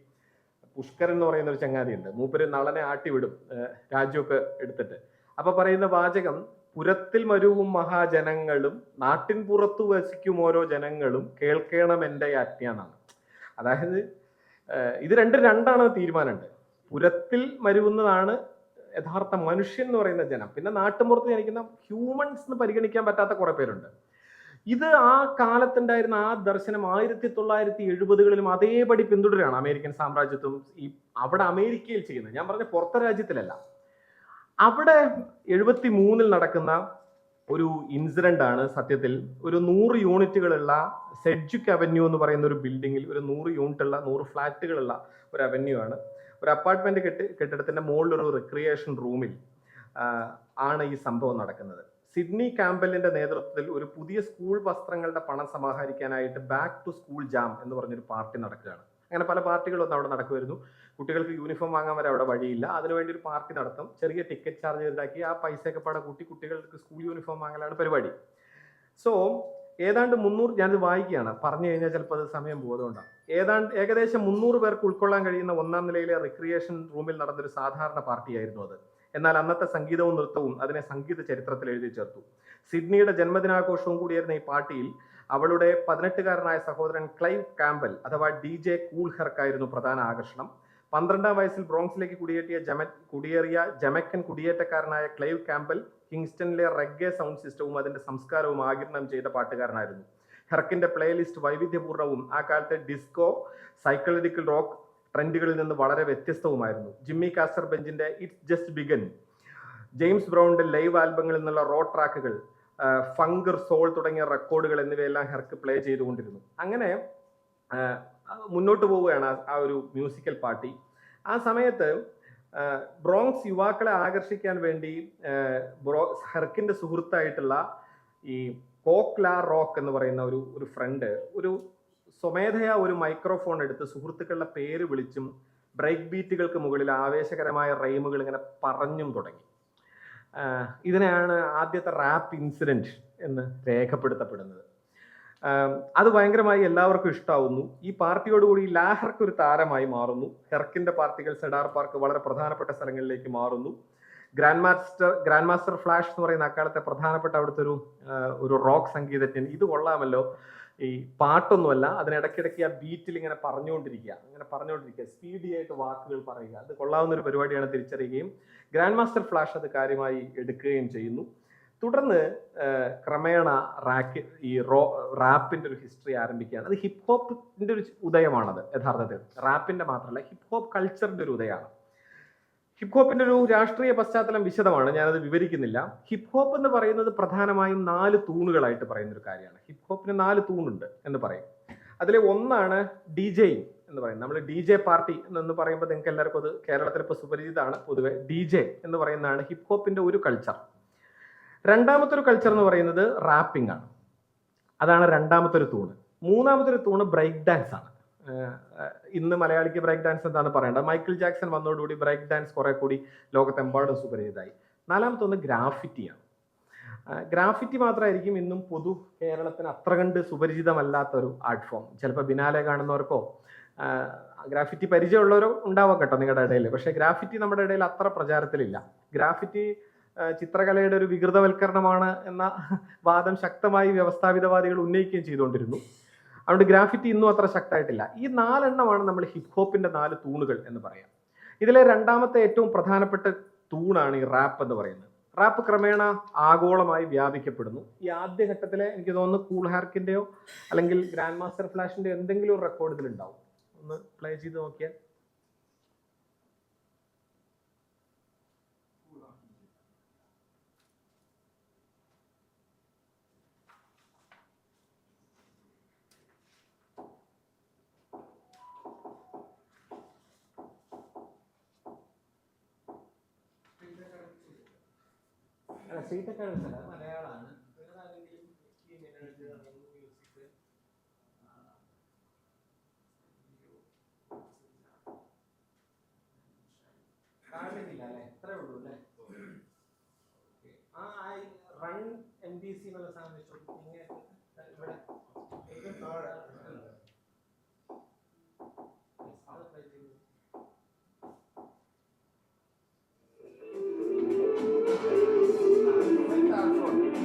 പുഷ്കരൻ എന്ന് പറയുന്ന ഒരു ചങ്ങാതിയുണ്ട്. മൂപ്പര് നളനെ ആട്ടിവിടും രാജ്യമൊക്കെ എടുത്തിട്ട്. അപ്പൊ പറയുന്ന വാചകം, പുരത്തിൽ മരുവും മഹാജനങ്ങളും നാട്ടിൻ പുറത്തു വസിക്കും ഓരോ ജനങ്ങളും കേൾക്കണം എൻ്റെ ആജ്ഞ എന്നാണ്. അതായത് ഇത് രണ്ടാണ് തീരുമാനമുണ്ട്. പുരത്തിൽ മരുവുന്നതാണ് യഥാർത്ഥ മനുഷ്യൻ എന്ന് പറയുന്ന ജനം. പിന്നെ നാട്ടുമ്പുറത്ത് ജനിക്കുന്ന ഹ്യൂമൻസ് എന്ന് പരിഗണിക്കാൻ പറ്റാത്ത കുറെ പേരുണ്ട്. ഇത് ആ കാലത്തുണ്ടായിരുന്ന ആ ദർശനം 1970-കളിലും അതേപടി പിന്തുടരുകയാണ് അമേരിക്കൻ സാമ്രാജ്യത്വം അവിടെ അമേരിക്കയിൽ ചെയ്യുന്നത്. ഞാൻ പറഞ്ഞ പുറത്തെ രാജ്യത്തിലല്ല. അവിടെ 73-ൽ നടക്കുന്ന ഒരു ഇൻസിഡന്റ് ആണ് സത്യത്തിൽ ഒരു 100 യൂണിറ്റുകളുള്ള സെഡ്ജുക്ക് അവന്യൂ എന്ന് പറയുന്ന ഒരു ബിൽഡിങ്ങിൽ ഒരു 100 യൂണിറ്റുള്ള 100 ഫ്ലാറ്റുകളുള്ള ഒരു അവന്യൂ ആണ്. ഒരു അപ്പാർട്ട്മെന്റ് കെട്ടിടത്തിന്റെ മുകളിൽ ഒരു റിക്രിയേഷൻ റൂമിൽ ആണ് ഈ സംഭവം നടക്കുന്നത്. സിഡ്നി കാമ്പലിന്റെ നേതൃത്വത്തിൽ ഒരു പുതിയ സ്കൂൾ വസ്ത്രങ്ങളുടെ പണം സമാഹരിക്കാനായിട്ട് ബാക്ക് ടു സ്കൂൾ ജാം എന്ന് പറഞ്ഞൊരു പാർട്ടി നടക്കുകയാണ്. അങ്ങനെ പല പാർട്ടികളൊന്നും അവിടെ നടക്കുമായിരുന്നു. കുട്ടികൾക്ക് യൂണിഫോം വാങ്ങാൻ വരെ അവിടെ വഴിയില്ല. അതിനുവേണ്ടി ഒരു പാർട്ടി നടത്തും. ചെറിയ ടിക്കറ്റ് ചാർജ് ചെയ്താക്കി ആ പൈസയൊക്കെ പാടെ കൂട്ടി കുട്ടികൾക്ക് സ്കൂൾ യൂണിഫോം വാങ്ങലാണ് പരിപാടി. സോ ഏതാണ്ട് 300, ഞാനിത് വായിക്കുകയാണ്, പറഞ്ഞു കഴിഞ്ഞാൽ ചിലപ്പോൾ അത് സമയം പോകുന്നതുകൊണ്ടാണ്. ഏകദേശം 300 പേർക്ക് ഉൾക്കൊള്ളാൻ കഴിയുന്ന 1-ാം നിലയിലെ റിക്രിയേഷൻ റൂമിൽ നടന്നൊരു സാധാരണ പാർട്ടിയായിരുന്നു അത്. എന്നാൽ അന്നത്തെ സംഗീതവും നൃത്തവും അതിനെ സംഗീത ചരിത്രത്തിൽ എഴുതി ചേർത്തു. സിഡ്നിയുടെ ജന്മദിനാഘോഷവും കൂടിയായിരുന്ന ഈ പാർട്ടിയിൽ അവളുടെ 18-കാരനായ സഹോദരൻ ക്ലൈവ് കാമ്പൽ അഥവാ DJ കൂൾ ഹെർക്കായിരുന്നു പ്രധാന ആകർഷണം. 12-ാം വയസ്സിൽ ബ്രോങ്സിലേക്ക് കുടിയേറിയ ജമൈക്കൻ കുടിയേറ്റക്കാരനായ ക്ലൈവ് കാമ്പൽ കിങ്സ്റ്റണിലെ റെഗ്ഗെ സൗണ്ട് സിസ്റ്റവും അതിന്റെ സംസ്കാരവും ആഗിരണം ചെയ്ത പാട്ടുകാരനായിരുന്നു. ഹെർക്കിന്റെ പ്ലേലിസ്റ്റ് വൈവിധ്യപൂർണ്ണവും ആ കാലത്തെ ഡിസ്കോ, സൈക്കോളജിക്കൽ റോക്ക് ട്രെൻഡുകളിൽ നിന്ന് വളരെ വ്യത്യസ്തവുമായിരുന്നു. ജിമ്മി കാസ്റ്റർ ബെഞ്ചിന്റെ ഇറ്റ്സ് ജസ്റ്റ് ബിഗൻ, ജെയിംസ് ബ്രൗണിന്റെ ലൈവ് ആൽബങ്ങളിൽ നിന്നുള്ള റോ ട്രാക്കുകൾ, ഫങ്കർ, സോൾ തുടങ്ങിയ റെക്കോർഡുകൾ എന്നിവയെല്ലാം ഹെർക്ക് പ്ലേ ചെയ്തുകൊണ്ടിരുന്നു. അങ്ങനെ മുന്നോട്ട് പോവുകയാണ് ആ ഒരു മ്യൂസിക്കൽ പാർട്ടി. ആ സമയത്ത് ബ്രോങ്സ് യുവാക്കളെ ആകർഷിക്കാൻ വേണ്ടി ഹെർക്കിന്റെ സുഹൃത്തായിട്ടുള്ള ഈ കോക്ലാ റോക്ക് എന്ന് പറയുന്ന ഒരു ഫ്രണ്ട് ഒരു സ്വമേധയാ ഒരു മൈക്രോഫോൺ എടുത്ത് സുഹൃത്തുക്കളുടെ പേര് വിളിച്ചും ബ്രേക്ക് ബീറ്റുകൾക്ക് മുകളിൽ ആവേശകരമായ റൈമുകൾ ഇങ്ങനെ പറഞ്ഞും തുടങ്ങി. ഇതിനെയാണ് ആദ്യത്തെ റാപ്പ് ഇൻസിഡന്റ് എന്ന് രേഖപ്പെടുത്തപ്പെടുന്നത്. അത് ഭയങ്കരമായി എല്ലാവർക്കും ഇഷ്ടാവുന്നു. ഈ പാർട്ടിയോടുകൂടി ലാഹർക്ക് ഒരു താരമായി മാറുന്നു. ഹെർക്കിന്റെ പാർട്ടികൾ സെഡാർ പാർക്ക് വളരെ പ്രധാനപ്പെട്ട സ്ഥലങ്ങളിലേക്ക് മാറുന്നു. ഗ്രാൻഡ് മാസ്റ്റർ ഫ്ലാഷ് എന്ന് പറയുന്ന അക്കാലത്തെ പ്രധാനപ്പെട്ട അവിടുത്തെ ഒരു റോക്ക് സംഗീതജ്ഞൻ, ഇത് കൊള്ളാമല്ലോ, ഈ പാട്ടൊന്നുമല്ല, അതിനിടയ്ക്കിടയ്ക്ക് ആ ബീറ്റിൽ ഇങ്ങനെ പറഞ്ഞുകൊണ്ടിരിക്കുക, സ്പീഡി ആയിട്ട് വാക്കുകൾ പറയുക, അത് കൊള്ളാവുന്ന ഒരു പരിപാടിയാണ് തിരിച്ചറിയുകയും ഗ്രാൻഡ് മാസ്റ്റർ ഫ്ലാഷ് അത് കാര്യമായി എടുക്കുകയും ചെയ്യുന്നു. തുടർന്ന് ക്രമേണ റാപ്പിന്റെ ഒരു ഹിസ്റ്ററി ആരംഭിക്കുകയാണ്. അത് ഹിപ്പ് ഹോപ്പിന്റെ ഒരു ഉദയമാണത്. യഥാർത്ഥത്തിൽ റാപ്പിന്റെ മാത്രമല്ല, ഹിപ്പ് ഹോപ്പ് കൾച്ചറിന്റെ ഒരു ഉദയമാണ്. ഹിപ്പ് ഹോപ്പിന്റെ ഒരു രാഷ്ട്രീയ പശ്ചാത്തലം വിശദമാണ്, ഞാനത് വിവരിക്കുന്നില്ല. ഹിപ്പ് ഹോപ്പ് എന്ന് പറയുന്നത് പ്രധാനമായും 4 തൂണുകളായിട്ട് പറയുന്ന ഒരു കാര്യമാണ്. ഹിപ്പ് ഹോപ്പിന് 4 തൂണുണ്ട് എന്ന് പറയും. അതിലെ ഒന്നാണ് ഡിജെയിങ്. എന്ന് പറയുന്നത്. നമ്മൾ ഡി ജെ പാർട്ടി എന്ന് പറയുമ്പോൾ നിങ്ങൾക്ക് എല്ലാവർക്കും അത് കേരളത്തിൽ ഇപ്പോൾ സുപരിചിതമാണ്. പൊതുവെ ഡി ജെ എന്ന് പറയുന്നതാണ് ഹിപ്പ് ഹോപ്പിന്റെ ഒരു കൾച്ചർ. രണ്ടാമത്തെ ഒരു കൾച്ചർ എന്ന് പറയുന്നത് റാപ്പിംഗ് ആണ്. അതാണ് രണ്ടാമത്തെ ഒരു തൂണ്. മൂന്നാമത്തെ ഒരു തൂണ് ബ്രേക്ക് ഡാൻസ് ആണ്. ഇന്ന് മലയാളിക്ക് ബ്രേക്ക് ഡാൻസ് എന്താണെന്ന് പറയേണ്ടത്. മൈക്കിൾ ജാക്സൺ വന്നതോടുകൂടി ബ്രേക്ക് ഡാൻസ് കുറെ കൂടി ലോകത്തെമ്പാടും സുപരിചിതമായി. നാലാമത്തെ ഒന്ന് ഗ്രാഫിറ്റിയാണ്. ഗ്രാഫിറ്റി മാത്രമായിരിക്കും ഇന്നും പൊതു കേരളത്തിന് അത്ര കണ്ട് സുപരിചിതമല്ലാത്തൊരു ആർട്ട് ഫോം. ചിലപ്പോൾ ബിനാലെ കാണുന്നവർക്കോ ഗ്രാഫിറ്റി പരിചയമുള്ളവരോ ഉണ്ടാവാം കേട്ടോ നിങ്ങളുടെ ഇടയിൽ. പക്ഷേ ഗ്രാഫിറ്റി നമ്മുടെ ഇടയിൽ അത്ര പ്രചാരത്തിലില്ല. ഗ്രാഫിറ്റി ചിത്രകലയുടെ ഒരു വികൃതവൽക്കരണമാണ് എന്ന വാദം ശക്തമായി വ്യവസ്ഥാപിതവാദികൾ ഉന്നയിക്കുകയും ചെയ്തുകൊണ്ടിരുന്നു. അതുകൊണ്ട് ഗ്രാഫിറ്റി ഇന്നും അത്ര ശക്തമായിട്ടില്ല. ഈ 4 എണ്ണമാണ് നമ്മൾ ഹിപ്പ് ഹോപ്പിന്റെ 4 തൂണുകൾ എന്ന് പറയാം. ഇതിലെ രണ്ടാമത്തെ ഏറ്റവും പ്രധാനപ്പെട്ട തൂണാണ് ഈ റാപ്പ് എന്ന് പറയുന്നത്. റാപ്പ് ക്രമേണ ആഗോളമായി വ്യാപിക്കപ്പെടുന്നു. ഈ ആദ്യഘട്ടത്തിലെ എനിക്ക് തോന്നുന്നു കൂൾ ഹാർക്കിന്റെയോ അല്ലെങ്കിൽ ഗ്രാൻഡ് മാസ്റ്റർ ഫ്ലാഷിന്റെയോ എന്തെങ്കിലും ഒരു റെക്കോർഡ് ഇതിലുണ്ടാവും. ഒന്ന് പ്ലേ ചെയ്ത് നോക്കിയാൽ. മലയാളമാണ്. കാണുന്നില്ല അല്ലെ? എത്ര ഉള്ളൂ അല്ലേ? റൺ MDC എന്നുള്ള സാധനം ഇവിടെ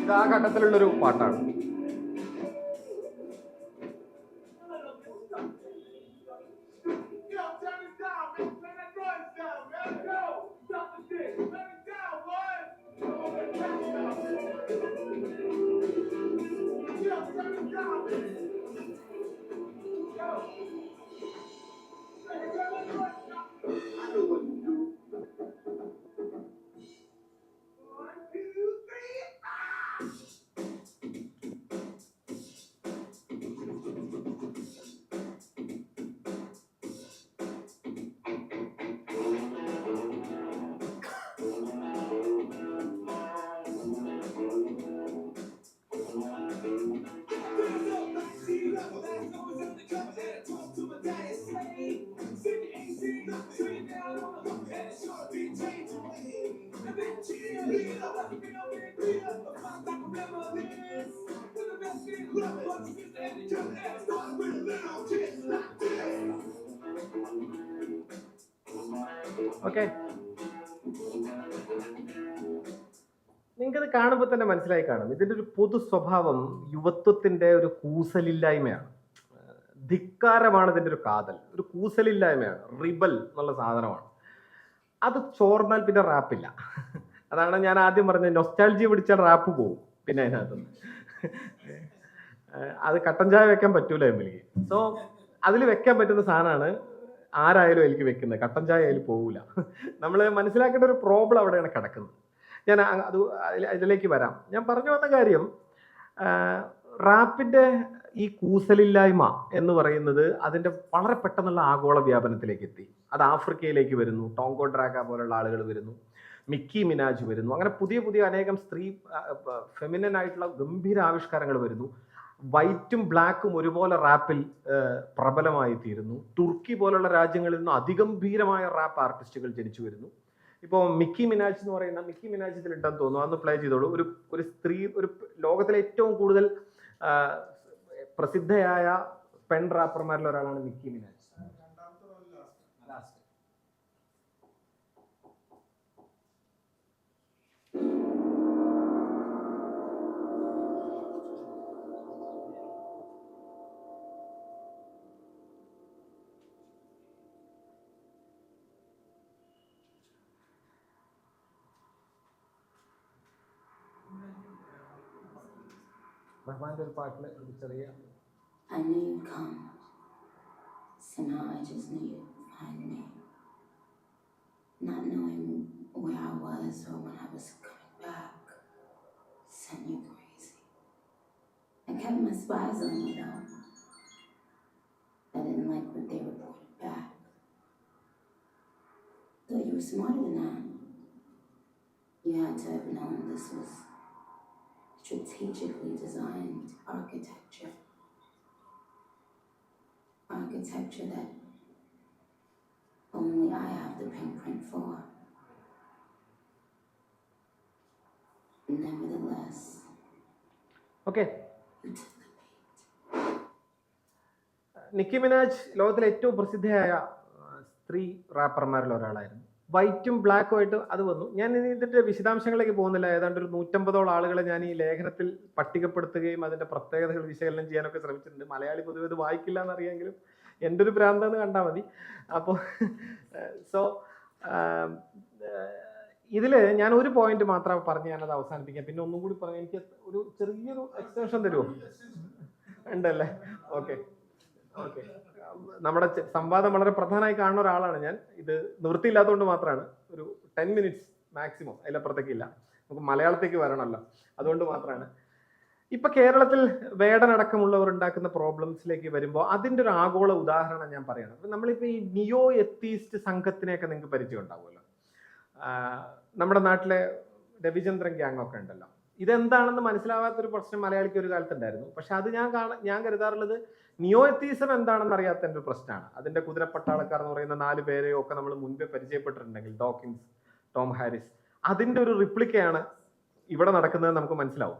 ഇത് ആ ഘട്ടത്തിലുള്ളൊരു പാട്ടാണ്. ഓക്കെ, നിങ്ങൾക്കത് കാണുമ്പോൾ തന്നെ മനസ്സിലായി കാണും. ഇതിന്റെ ഒരു പൊതു സ്വഭാവം യുവത്വത്തിന്റെ ഒരു കൂസലില്ലായ്മയാണ്. ധിക്കാരമാണ് ഇതിന്റെ ഒരു കാതൽ. ഒരു കൂസലില്ലായ്മയാണ്. റിബൽ എന്നുള്ള സാധനമാണ്. അത് ചോർന്നാൽ പിന്നെ റാപ്പില്ല. അതാണ് ഞാൻ ആദ്യം പറഞ്ഞത്. നൊസ്റ്റാൾജിയ പിടിച്ചാൽ റാപ്പ് പോകും. പിന്നെ അതിനകത്തുനിന്ന് അത് കട്ടൻ ചായ വെക്കാൻ പറ്റൂല എമ്മിലേക്ക്. സോ അതിൽ വെക്കാൻ പറ്റുന്ന സാധനമാണ് ആരായാലും എനിക്ക് വെക്കുന്നത്. കട്ടൻ ചായ അതിൽ പോകില്ല. നമ്മൾ മനസ്സിലാക്കേണ്ട ഒരു പ്രോബ്ലം അവിടെയാണ് കിടക്കുന്നത്. ഞാൻ അത് ഇതിലേക്ക് വരാം. ഞാൻ പറഞ്ഞു വന്ന കാര്യം, റാപ്പിന്റെ ഈ കൂസലില്ലായ്മ എന്ന് പറയുന്നത് അതിന്റെ വളരെ പെട്ടെന്നുള്ള ആഗോള വ്യാപനത്തിലേക്ക് എത്തി. അത് ആഫ്രിക്കയിലേക്ക് വരുന്നു. ടോങ്കോ ഡ്രാഗ പോലുള്ള ആളുകൾ വരുന്നു. മിക്കി മിനാജ് വരുന്നു. അങ്ങനെ പുതിയ പുതിയ അനേകം ഫെമിനൻ ആയിട്ടുള്ള ഗംഭീര ആവിഷ്കാരങ്ങൾ വരുന്നു. വൈറ്റും ബ്ലാക്കും ഒരുപോലെ റാപ്പിൽ പ്രബലമായി തീരുന്നു. തുർക്കി പോലുള്ള രാജ്യങ്ങളിൽ നിന്ന് അതിഗംഭീരമായ റാപ്പ് ആർട്ടിസ്റ്റുകൾ ജനിച്ചു വരുന്നു. ഇപ്പോൾ മിക്കി മിനാജ് എന്ന് പറയുന്ന, മിക്കി മിനാജ് ഇതിലുണ്ടെന്ന് തോന്നുന്നു, അന്ന് പ്ലേ ചെയ്തോളൂ. ഒരു സ്ത്രീ, ഒരു ലോകത്തിലെ ഏറ്റവും കൂടുതൽ പ്രസിദ്ധയായ പെൺ റാപ്പർമാരിൽ ഒരാളാണ് മിക്കി മിനാജ്. റഹ്മാന്റെ ഒരു പാട്ടില് ഒരു ചെറിയ I knew you'd come. Somehow I just knew you'd find me. Not knowing where I was or when I was coming back sent you crazy. I kept my spies on you though. I didn't like what they reported. You were smarter than that. You had to have known this was strategically designed architecture. Architecture that only I have the pinprint for. Nevertheless, okay, you took the bait. Nicki Minaj ലോകത്തിലെ ഏറ്റവും പ്രസിദ്ധയായ സ്ത്രീ റാപ്പർമാരിൽ ഒരാളായിരുന്നു. വൈറ്റും ബ്ലാക്കും ആയിട്ട് അത് വന്നു. ഞാൻ ഇനി ഇതിന്റെ വിശദാംശങ്ങളിലേക്ക് പോകുന്നില്ല. ഏതാണ്ട് ഒരു 150ഓളം ആളുകളെ ഞാൻ ഈ ലേഖനത്തിൽ പട്ടികപ്പെടുത്തുകയും അതിന്റെ പ്രത്യേകതകൾ വിശകലനം ചെയ്യാനൊക്കെ ശ്രമിച്ചിട്ടുണ്ട്. മലയാളി പൊതുവെ ഇത് വായിക്കില്ല എന്നറിയാമെങ്കിലും എൻ്റെ ഒരു ഭ്രാന്തെന്ന് കണ്ടാൽ മതി. അപ്പോൾ ഇതിൽ ഞാൻ ഒരു പോയിന്റ് മാത്രം പറഞ്ഞ് ഞാനത് അവസാനിപ്പിക്കാം. പിന്നെ ഒന്നും കൂടി പറയാം. എനിക്ക് ഒരു ചെറിയൊരു എക്സ്റ്റൻഷൻ തരുമോ? ഉണ്ടല്ലേ? Okay okay. നമ്മുടെ സംവാദം വളരെ പ്രധാനമായി കാണുന്ന ഒരാളാണ് ഞാൻ. ഇത് നിവൃത്തിയില്ലാത്തതുകൊണ്ട് മാത്രമാണ്. ഒരു 10 minutes മാക്സിമം, അതിലപ്പുറത്തേക്കില്ല. നമുക്ക് മലയാളത്തേക്ക് വരണമല്ലോ, അതുകൊണ്ട് മാത്രമാണ്. ഇപ്പൊ കേരളത്തിൽ വേടനടക്കമുള്ളവർ ഉണ്ടാക്കുന്ന പ്രോബ്ലംസിലേക്ക് വരുമ്പോൾ അതിൻ്റെ ഒരു ആഗോള ഉദാഹരണം ഞാൻ പറയണം. അപ്പൊ നമ്മളിപ്പോ ഈ നിയോ എത്തീസ്റ്റ് സംഘത്തിനെയൊക്കെ നിങ്ങൾക്ക് പരിചയം ഉണ്ടാവുമല്ലോ. നമ്മുടെ നാട്ടിലെ രവിചന്ദ്രൻ ഗ്യാങ് ഒക്കെ ഉണ്ടല്ലോ. ഇതെന്താണെന്ന് മനസ്സിലാവാത്തൊരു പ്രശ്നം മലയാളിക്ക് ഒരു കാലത്തുണ്ടായിരുന്നു. പക്ഷെ അത് ഞാൻ കരുതാറുള്ളത് നിയോ എത്തീസം എന്താണെന്ന് അറിയാത്തതിൻ്റെ ഒരു പ്രശ്നമാണ്. അതിന്റെ കുതിരപ്പട്ടാളക്കാർ എന്ന് പറയുന്ന 4 പേരെയോ ഒക്കെ നമ്മൾ മുൻപേ പരിചയപ്പെട്ടിട്ടുണ്ടെങ്കിൽ, ഡോക്കിൻസ്, ടോം ഹാരിസ്, അതിന്റെ ഒരു റിപ്ലിക്കയാണ് ഇവിടെ നടക്കുന്നത് നമുക്ക് മനസ്സിലാവും.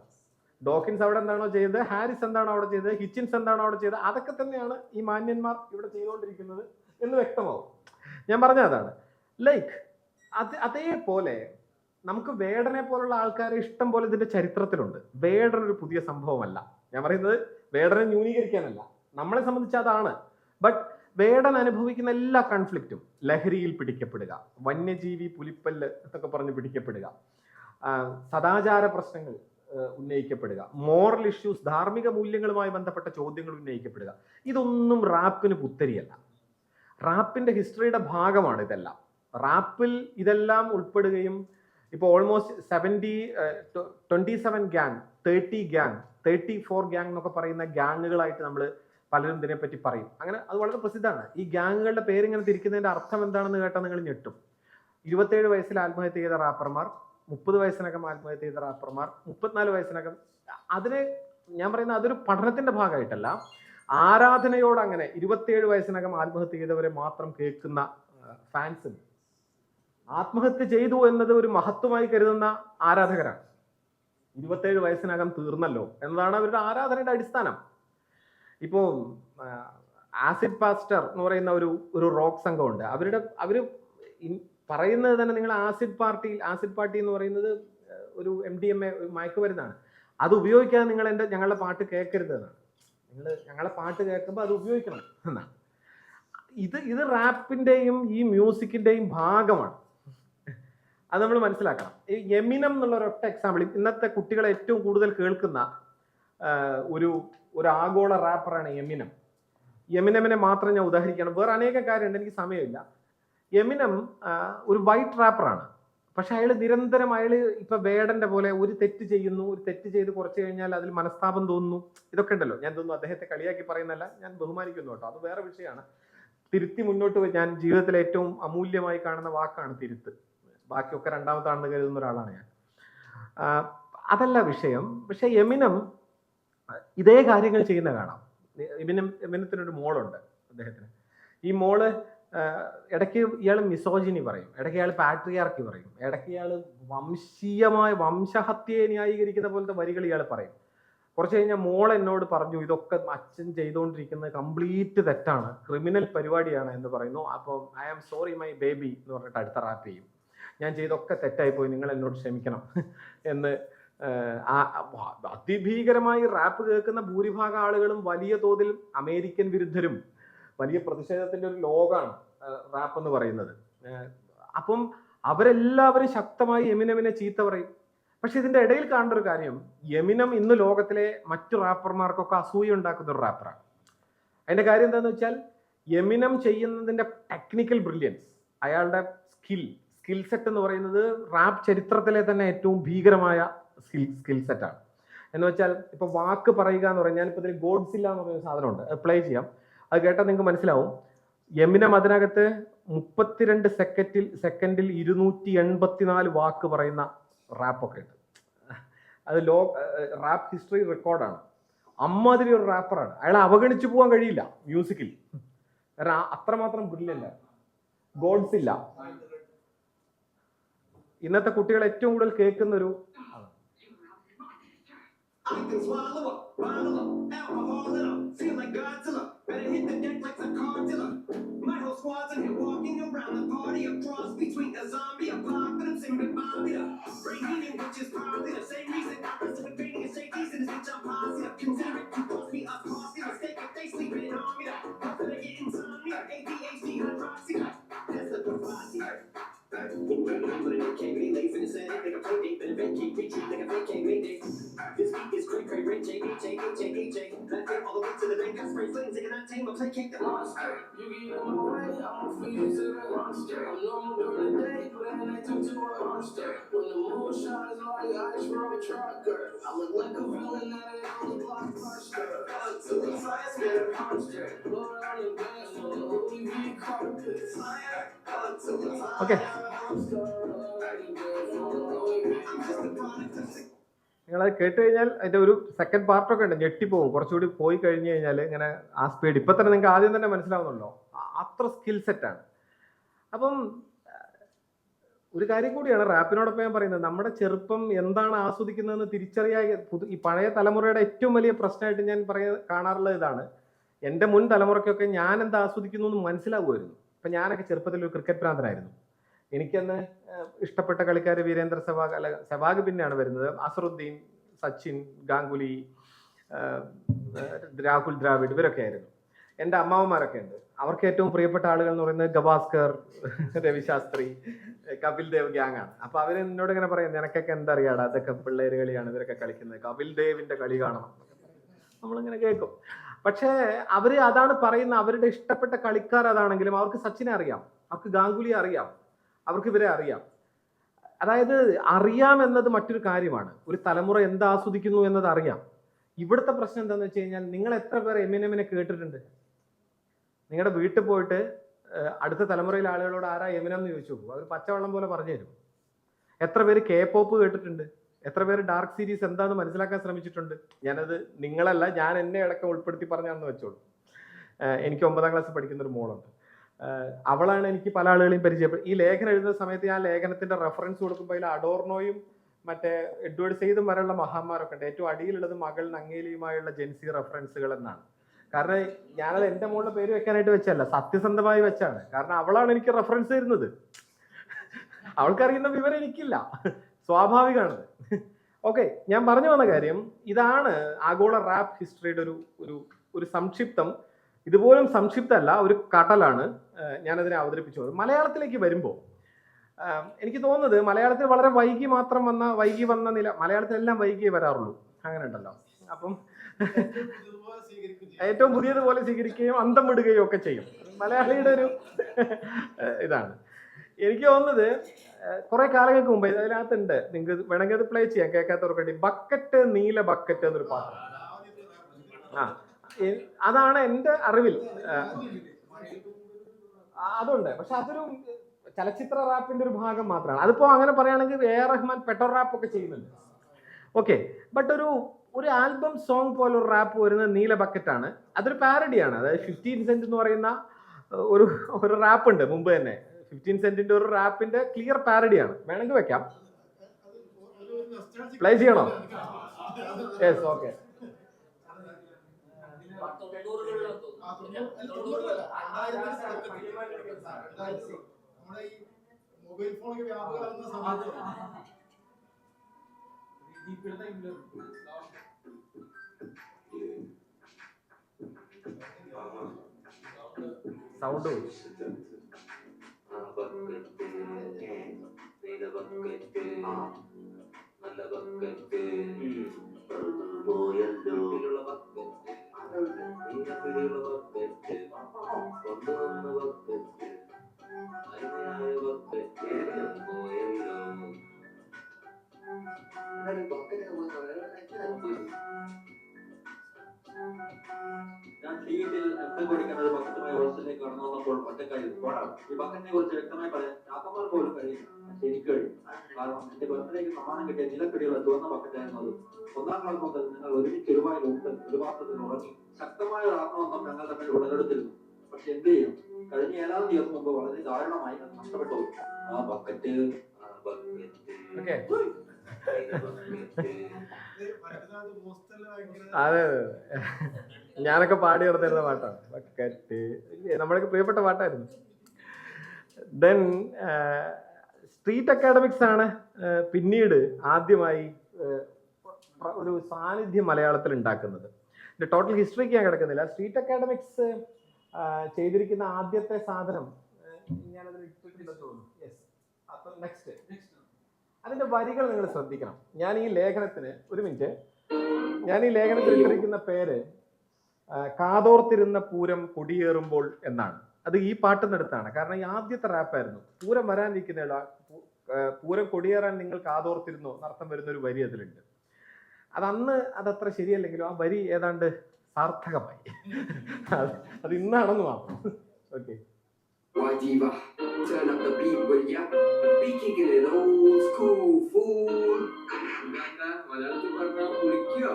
ഡോക്കിൻസ് അവിടെ എന്താണോ ചെയ്തത്, ഹാരിസ് എന്താണോ അവിടെ ചെയ്തത്, ഹിച്ചിൻസ് എന്താണോ അവിടെ ചെയ്തത്, അതൊക്കെ തന്നെയാണ് ഈ മാന്യന്മാർ ഇവിടെ ചെയ്തുകൊണ്ടിരിക്കുന്നത് എന്ന് വ്യക്തമാവും. ഞാൻ പറഞ്ഞ അതാണ്. ലൈക്ക് അതേപോലെ നമുക്ക് വേടനെ പോലുള്ള ആൾക്കാരെ ഇഷ്ടം പോലെ ഇതിന്റെ ചരിത്രത്തിലുണ്ട്. വേടൻ ഒരു പുതിയ സംഭവമല്ല. ഞാൻ പറയുന്നത് വേടനെ ന്യൂനീകരിക്കാനല്ല, നമ്മളെ സംബന്ധിച്ച് അതാണ്. ബട്ട് വേടൻ അനുഭവിക്കുന്ന എല്ലാ കോൺഫ്ലിക്റ്റും, ലഹരിയിൽ പിടിക്കപ്പെടുക, വന്യജീവി പുലിപ്പല്ല് എന്നൊക്കെ പറഞ്ഞ് പിടിക്കപ്പെടുക, സദാചാര പ്രശ്നങ്ങൾ ഉന്നയിക്കപ്പെടുക, മോറൽ ഇഷ്യൂസ്, ധാർമ്മിക മൂല്യങ്ങളുമായി ബന്ധപ്പെട്ട ചോദ്യങ്ങൾ ഉന്നയിക്കപ്പെടുക, ഇതൊന്നും റാപ്പിന് പുത്തരിയല്ല. റാപ്പിന്റെ ഹിസ്റ്ററിയുടെ ഭാഗമാണ് ഇതെല്ലാം. റാപ്പിൽ ഇതെല്ലാം ഉൾപ്പെടുകയും ഇപ്പോൾ ഓൾമോസ്റ്റ് 27 ഗ്യാങ്, 30 ഗ്യാങ്, 34 ഗ്യാങ് എന്നൊക്കെ പറയുന്ന ഗ്യാങ്ങുകളായിട്ട് നമ്മൾ പലരും ഇതിനെപ്പറ്റി പറയും. അങ്ങനെ അത് വളരെ പ്രസിദ്ധമാണ്. ഈ ഗ്യാങ്ങുകളുടെ പേരിങ്ങനെ തിരിക്കുന്നതിന്റെ അർത്ഥം എന്താണെന്ന് കേട്ടാൽ നിങ്ങൾ ഞെട്ടും. 27 വയസ്സിൽ ആത്മഹത്യ ചെയ്ത റാപ്പർമാർ, 30 വയസ്സിനകം ആത്മഹത്യ ചെയ്ത റാപ്പർമാർ, 34 വയസ്സിനകം. അതിനെ ഞാൻ പറയുന്നത് അതൊരു പഠനത്തിന്റെ ഭാഗമായിട്ടല്ല, ആരാധനയോട് അങ്ങനെ 27 വയസ്സിനകം ആത്മഹത്യ ചെയ്തവരെ മാത്രം കേൾക്കുന്ന ഫാൻസ്, ആത്മഹത്യ ചെയ്തു എന്നത് ഒരു മഹത്വമായി കരുതുന്ന ആരാധകരാണ്. 27 വയസ്സിനകം തീർന്നല്ലോ എന്നതാണ് അവരുടെ ആരാധനയുടെ അടിസ്ഥാനം. ഇപ്പോ ആസിഡ് പാസ്റ്റർ എന്ന് പറയുന്ന ഒരു റോക്ക് സംഘമുണ്ട്. അവര് പറയുന്നത് തന്നെ, നിങ്ങൾ ആസിഡ് പാർട്ടി എന്ന് പറയുന്നത് ഒരു MDMA മയക്കുമരുന്നാണ്, അത് ഉപയോഗിക്കാതെ നിങ്ങൾ ഞങ്ങളുടെ പാട്ട് കേൾക്കരുത് എന്നാണ്. നിങ്ങൾ ഞങ്ങളെ പാട്ട് കേൾക്കുമ്പോൾ അത് ഉപയോഗിക്കണം എന്നാണ്. ഇത് റാപ്പിന്റെയും ഈ മ്യൂസിക്കിന്റെയും ഭാഗമാണ്. അത് നമ്മൾ മനസ്സിലാക്കണം. ഈ എമിനം എന്നുള്ള ഒരൊറ്റ എക്സാമ്പിൾ, ഇന്നത്തെ കുട്ടികളെ ഏറ്റവും കൂടുതൽ കേൾക്കുന്ന ഒരു ആഗോള റാപ്പറാണ് എമിനം. എമിനമിനെ മാത്രം ഞാൻ ഉദാഹരിക്കണം, വേറെ അനേക കാര്യമുണ്ട്, എനിക്ക് സമയമില്ല. എമിനം ഒരു വൈറ്റ് റാപ്പറാണ്. പക്ഷെ അയാൾ നിരന്തരം ഇപ്പൊ വേടന്റെ പോലെ ഒരു തെറ്റ് ചെയ്ത് കുറച്ച് കഴിഞ്ഞാൽ അതിൽ മനസ്താപം തോന്നുന്നു, ഇതൊക്കെ ഉണ്ടല്ലോ. ഞാൻ തോന്നുന്നു അദ്ദേഹത്തെ കളിയാക്കി പറയുന്നല്ല, ഞാൻ ബഹുമാനിക്കുന്നു കേട്ടോ, അത് വേറെ വിഷയമാണ്. തിരുത്തി മുന്നോട്ട് ഞാൻ ജീവിതത്തിലെ ഏറ്റവും അമൂല്യമായി കാണുന്ന വാക്കാണ് തിരുത്ത്. ബാക്കിയൊക്കെ രണ്ടാമത്താണെന്ന് കരുതുന്ന ഒരാളാണ് ഞാൻ. അതല്ല വിഷയം. പക്ഷെ എമിനം ഇതേ കാര്യങ്ങൾ ചെയ്യുന്ന കാണാം. എമിനത്തിനൊരു മോളുണ്ട് അദ്ദേഹത്തിന്. ഈ മോള് ഇടയ്ക്ക് ഇയാൾ മിസോജിനി പറയും, ഇടയ്ക്ക് ഇയാൾ പാട്രിയാർക്കി പറയും, ഇടയ്ക്ക് ഇയാൾ വംശഹത്യയെ ന്യായീകരിക്കുന്ന പോലത്തെ വരികൾ ഇയാൾ പറയും. കുറച്ച് കഴിഞ്ഞാൽ മോൾ എന്നോട് പറഞ്ഞു, ഇതൊക്കെ അച്ഛൻ ചെയ്തുകൊണ്ടിരിക്കുന്നത് കംപ്ലീറ്റ് തെറ്റാണ്, ക്രിമിനൽ പരിപാടിയാണ് എന്ന് പറയുന്നു. അപ്പം I am sorry my baby എന്ന് പറഞ്ഞിട്ട് അടുത്ത റാപ്പ് ചെയ്യും, ഞാൻ ചെയ്തൊക്കെ തെറ്റായിപ്പോയി, നിങ്ങൾ എന്നോട് ക്ഷമിക്കണം എന്ന്. അതിഭീകരമായി റാപ്പ് കേൾക്കുന്ന ഭൂരിഭാഗം ആളുകളും വലിയ തോതിൽ അമേരിക്കൻ വിരുദ്ധരും, വലിയ പ്രതിഷേധത്തിന്റെ ഒരു ലോകമാണ് റാപ്പ് എന്ന് പറയുന്നത്. അപ്പം അവരെല്ലാവരും ശക്തമായി എമിനമിനെ ചീത്ത പറയും. പക്ഷെ ഇതിന്റെ ഇടയിൽ കാണേണ്ട ഒരു കാര്യം, എമിനം ഇന്ന് ലോകത്തിലെ മറ്റു റാപ്പർമാർക്കൊക്കെ അസൂയ ഉണ്ടാക്കുന്ന ഒരു റാപ്പറാണ്. അതിന്റെ കാര്യം എന്താണെന്ന് വെച്ചാൽ, എമിനം ചെയ്യുന്നതിന്റെ ടെക്നിക്കൽ ബ്രില്യൻസ്, അയാളുടെ സ്കിൽ സെറ്റ് എന്ന് പറയുന്നത് റാപ്പ് ചരിത്രത്തിലെ തന്നെ ഏറ്റവും ഭീകരമായ സ്കിൽ സെറ്റാണ്. എന്ന് വെച്ചാൽ ഇപ്പൊ വാക്ക് പറയുക എന്ന് പറഞ്ഞാൽ, ഞാനിപ്പോൾ ഇതിൽ ഗോഡ്സില്ല എന്ന് പറയുന്ന സാധനമുണ്ട്, അത് പ്ലേ ചെയ്യാം, അത് കേട്ടാൽ നിങ്ങൾക്ക് മനസ്സിലാവും. എമിനം അതിനകത്ത് 32 സെക്കൻഡിൽ 284 വാക്ക് പറയുന്ന റാപ്പൊക്കെ ഉണ്ട്. അത് റാപ്പ് ഹിസ്റ്ററി റെക്കോർഡാണ്. അമ്മാതിരി ഒരു റാപ്പറാണ്. അയാളെ അവഗണിച്ചു പോകാൻ കഴിയില്ല മ്യൂസിക്കിൽ. കാരണം അത്രമാത്രം ബ്രില്യൻ്റ്. ഗോഡ്സ് ഇല്ല. ഇന്നത്തെ കുട്ടികൾ ഏറ്റവും കൂടുതൽ കേൾക്കുന്ന ഒരു I can swallow up, bottle up, alcohol in 'em, feel like Godzilla. Better hit the deck like the cartilla. My whole squad's in here walking around the party, a cross between a zombie apocalypse and Bobby. Brain healing, which is probably the same reason I'm participating in safeties in this bitch I'm positive. Consider it to cost me a costly mistake if they sleeping on me. Hoping I get insomnia, ADHD, hydroxy. That's the prophecy. Can't be late, finna say it, nigga play deep in a vacate, retreat, nigga vacate, mayday. This beat is cray, Ray J, H, A, H, A, H, A. Left it all the way to the bank, got spray flames, nigga not tame, I play cake the monster. You get in my way, I'ma feed you to the monster. I know I'm doing the day, but at night turn to a monster. When the moon shines like ice road trucker, I look like a villain that ain't on the blockbuster. To the fire, spit a monster. Lord on the dance floor, Louis V carpet. Fire, to the fire. Okay. നിങ്ങളത് കേട്ട് കഴിഞ്ഞാൽ അതിന്റെ ഒരു സെക്കൻഡ് പാർട്ടൊക്കെ ഉണ്ട്, ഞെട്ടിപ്പോവും. കുറച്ചുകൂടി പോയി കഴിഞ്ഞു കഴിഞ്ഞാൽ ഇങ്ങനെ ആ സ്പീഡ് ഇപ്പൊ തന്നെ നിങ്ങൾക്ക് ആദ്യം തന്നെ മനസ്സിലാവുന്നുണ്ടോ, അത്ര സ്കിൽ സെറ്റാണ്. അപ്പം ഒരു കാര്യം കൂടിയാണ് റാപ്പിനോടൊപ്പം ഞാൻ പറയുന്നത്, നമ്മുടെ ചെറുപ്പം എന്താണ് ആസ്വദിക്കുന്നതെന്ന് തിരിച്ചറിയാൻ ഈ പഴയ തലമുറയുടെ ഏറ്റവും വലിയ പ്രശ്നമായിട്ട് ഞാൻ കാണാറുള്ളത് ഇതാണ്. എൻ്റെ മുൻ തലമുറയ്ക്കൊക്കെ ഞാൻ എന്താ ആസ്വദിക്കുന്നു എന്ന് മനസ്സിലാവുമായിരുന്നു. ഇപ്പം ഞാനൊക്കെ ചെറുപ്പത്തിൽ ഒരു ക്രിക്കറ്റ് ഭ്രാന്തനായിരുന്നു. എനിക്കന്ന് ഇഷ്ടപ്പെട്ട കളിക്കാർ വീരേന്ദ്ര സെവാഗ്, അല്ല സെവാഗ് പിന്നെയാണ് വരുന്നത്, അസറുദ്ദീൻ, സച്ചിൻ, ഗാംഗുലി, രാഹുൽ ദ്രാവിഡ്, ഇവരൊക്കെ ആയിരുന്നു. എൻ്റെ അമ്മാവന്മാരൊക്കെ ഉണ്ട്. അവർക്ക് ഏറ്റവും പ്രിയപ്പെട്ട ആളുകൾ എന്ന് പറയുന്നത് ഗവാസ്കർ, രവിശാസ്ത്രി, കപിൽ ദേവ് ഗ്യാങ് ആണ്. അപ്പൊ അവര് എന്നോട് ഇങ്ങനെ പറയും, നിനക്കൊക്കെ എന്താ അറിയാടാ, അതൊക്കെ പിള്ളേര് കളിയാണ്, ഇവരൊക്കെ കളിക്കുന്നത്, കപിൽ ദേവിന്റെ കളി കാണണം. നമ്മളിങ്ങനെ കേൾക്കും. പക്ഷേ അവര് അതാണ് പറയുന്ന, അവരുടെ ഇഷ്ടപ്പെട്ട കളിക്കാർ അതാണെങ്കിലും അവർക്ക് സച്ചിനെ അറിയാം, അവർക്ക് ഗാംഗുലിയെ അറിയാം, അവർക്ക് ഇവരെ അറിയാം. അതായത് അറിയാം എന്നത് മറ്റൊരു കാര്യമാണ്, ഒരു തലമുറ എന്താ ആസ്വദിക്കുന്നു എന്നത് അറിയാം. ഇവിടുത്തെ പ്രശ്നം എന്താണെന്ന് വെച്ച് കഴിഞ്ഞാൽ, നിങ്ങൾ എത്ര പേർ എമിനെമിനെ കേട്ടിട്ടുണ്ട്? നിങ്ങളുടെ വീട്ടിൽ പോയിട്ട് അടുത്ത തലമുറയിലെ ആളുകളോട് ആരാ എമിനം എന്ന് ചോദിച്ചു നോക്കൂ, അവർ പച്ചവെള്ളം പോലെ പറഞ്ഞു തരും. എത്ര പേര് കെ പോപ്പ് കേട്ടിട്ടുണ്ട്? എത്ര പേര് ഡാർക്ക് സീരീസ് എന്താണെന്ന് മനസ്സിലാക്കാൻ ശ്രമിച്ചിട്ടുണ്ട്? ഞാനത് നിങ്ങളല്ല, ഞാൻ എന്നെ അടക്കം ഉൾപ്പെടുത്തി പറഞ്ഞാണെന്ന് വെച്ചോളൂ. എനിക്ക് 9ാം ക്ലാസ്സിൽ പഠിക്കുന്ന ഒരു മോളുണ്ട്. അവളാണ് എനിക്ക് പല ആളുകളെയും പരിചയപ്പെട്ടു. ഈ ലേഖനം എഴുതുന്ന സമയത്ത് ഞാൻ ലേഖനത്തിന്റെ റെഫറൻസ് കൊടുക്കുമ്പോൾ അതിൽ അഡോർണോയും മറ്റേ എഡ്വേർഡ് സെയ്ദും വരെയുള്ള മഹാന്മാരൊക്കെ ഉണ്ട്. ഏറ്റവും അടിയിലുള്ളത് മകൾ നങ്ങേലിയുമായുള്ള ജെൻസി റെഫറൻസുകൾ എന്നാണ്. കാരണം ഞാനത് എൻ്റെ മോളുടെ പേര് വെക്കാനായിട്ട് വെച്ചല്ല, സത്യസന്ധമായി വെച്ചാണ്. കാരണം അവളാണ് എനിക്ക് റെഫറൻസ് തരുന്നത്. അവൾക്കറിയുന്ന വിവരം എനിക്കില്ല, സ്വാഭാവികമാണത്. ഓക്കെ, ഞാൻ പറഞ്ഞു വന്ന കാര്യം ഇതാണ്. ആഗോള റാപ്പ് ഹിസ്റ്ററിയുടെ ഒരു സംക്ഷിപ്തം. ഇതുപോലും സംക്ഷിപ്തമല്ല, ഒരു കടലാണ് ഞാനതിനെ അവതരിപ്പിച്ചത്. മലയാളത്തിലേക്ക് വരുമ്പോൾ എനിക്ക് തോന്നുന്നത് മലയാളത്തിൽ വളരെ വൈകി വന്ന നില, മലയാളത്തിലെല്ലാം വൈകിയേ വരാറുള്ളൂ, അങ്ങനെ ഉണ്ടല്ലോ. അപ്പം ഏറ്റവും പുതിയതുപോലെ സ്വീകരിക്കുകയും അന്തം വിടുകയും ഒക്കെ ചെയ്യും. മലയാളിയുടെ ഒരു ഇതാണ്. എനിക്ക് തോന്നുന്നത് കുറെ കാലങ്ങൾക്ക് മുമ്പ് അതിനകത്തുണ്ട്, നിങ്ങൾക്ക് വേണമെങ്കിൽ അത് പ്ലേ ചെയ്യാം കേൾക്കാത്തവർക്ക് വേണ്ടി. ബക്കറ്റ്, നീല ബക്കറ്റ് എന്നൊരു പാട്ട്. അതാണ് എൻ്റെ അറിവിൽ. അതുണ്ട്, പക്ഷെ അതൊരു ചലച്ചിത്ര റാപ്പിന്റെ ഒരു ഭാഗം മാത്രമാണ്. അതിപ്പോ അങ്ങനെ പറയുകയാണെങ്കിൽ A.R. റഹ്മാൻ പെട്രോൾ റാപ്പ് ഒക്കെ ചെയ്യുന്നുണ്ട്. ഓക്കെ, ബട്ട് ഒരു ആൽബം സോങ് പോലെ ഒരു റാപ്പ് വരുന്നത് നീല ബക്കറ്റാണ്. അതൊരു പാരഡിയാണ്. അതായത് 15 സെന്റ് എന്ന് പറയുന്ന ഒരു റാപ്പ് ഉണ്ട് മുമ്പ് തന്നെ. 15 സെന്റിന്റെ ഒരു റാപ്പിന്റെ ക്ലിയർ പാരഡിയാണ്. വേണമെങ്കിൽ വെക്കാം, പ്ലേ ചെയ്യണോ? Yes, okay. മൊബൈൽ ഫോണൊക്കെ വ്യാപകമാകുന്ന സമയത്ത് സൗണ്ട് ലീഡിൽ എം കുടിക്കുന്നത് ബക്കറ്റുമായി ഹോസ്റ്റലിലേക്ക് കടന്നു വന്നപ്പോൾ ഒറ്റക്കായി ഈ ബക്കറ്റിനെ കുറിച്ച് വ്യക്തമായി പറയാൻ ചാത്തമാർ പോലും കഴിയില്ല. പക്ഷെ എനിക്ക് കഴിയും. കാരണം എന്റെ ബർത്ത്ഡേക്ക് സമ്മാനം കിട്ടിയ നിലക്കടിയുള്ള ചുവന്ന ബക്കറ്റായിരുന്നു അത്. 1ാം ക്ലാസ് മുതൽ ഞങ്ങൾ ഒരുമിച്ച് ഒരുപാട് ഒരു പാത്രത്തിൽ ഉറങ്ങി. ശക്തമായ ഒരു ആത്മബന്ധം ഞങ്ങൾ തമ്മിൽ ഉടലെടുത്തിരുന്നു. പക്ഷെ എന്ത് ചെയ്യും, കഴിഞ്ഞ 7-ാം ദിവസം മുമ്പ് വളരെ ദാരുണമായി അത് നഷ്ടപ്പെട്ടു. ആ ബക്കറ്റ് ഓക്കെ ഹോസ്റ്റലിൽ ഭയങ്കര അതെ ഞാനൊക്കെ പാടി നടന്നിരുന്ന പാട്ടാണ് ബക്കറ്റ്. നമ്മുടെയൊക്കെ പ്രിയപ്പെട്ട പാട്ടായിരുന്നു. ദെൻ സ്ട്രീറ്റ് അക്കാഡമിക്സ് ആണ് പിന്നീട് ആദ്യമായി ഒരു സാന്നിധ്യം മലയാളത്തിൽ ഉണ്ടാക്കുന്നത്. ടോട്ടൽ ഹിസ്റ്ററിക്ക് ഞാൻ കിടക്കുന്നില്ല. സ്ട്രീറ്റ് അക്കാഡമിക്സ് ചെയ്തിരിക്കുന്ന ആദ്യത്തെ സാധനം ഞാനതിൽ ഇട്ടിട്ടുണ്ടെന്ന് തോന്നുന്നു. യെസ്. അപ്പം നെക്സ്റ്റ് അതിന്റെ വരികൾ നിങ്ങൾ ശ്രദ്ധിക്കണം. ഞാൻ ഈ ലേഖനത്തിന് ഇട്ടിരിക്കുന്ന പേര് കാതോർത്തിരുന്ന പൂരം കൊടിയേറുമ്പോൾ എന്നാണ്. അത് ഈ പാട്ടിനടുത്താണ്. കാരണം ഈ ആദ്യത്തെ റാപ്പായിരുന്നു. പൂരം വരാനിരിക്കുന്ന പൂരം കൊടിയേറാൻ നിങ്ങൾ കാതോർത്തിരുന്നോ എന്നർത്ഥം വരുന്ന ഒരു വരി അതിലുണ്ട്. അതന്ന് അതത്ര ശരിയല്ലെങ്കിലും ആ വരി ഏതാണ്ട് സാർത്ഥകമായി. അത് ഇന്നാണെന്ന് മാത്രം. Okay Turn up the beat, but yeah, be kicking it old school, fool. മലയാളത്തിൽ പറഞ്ഞാൽ കുളിക്കുക.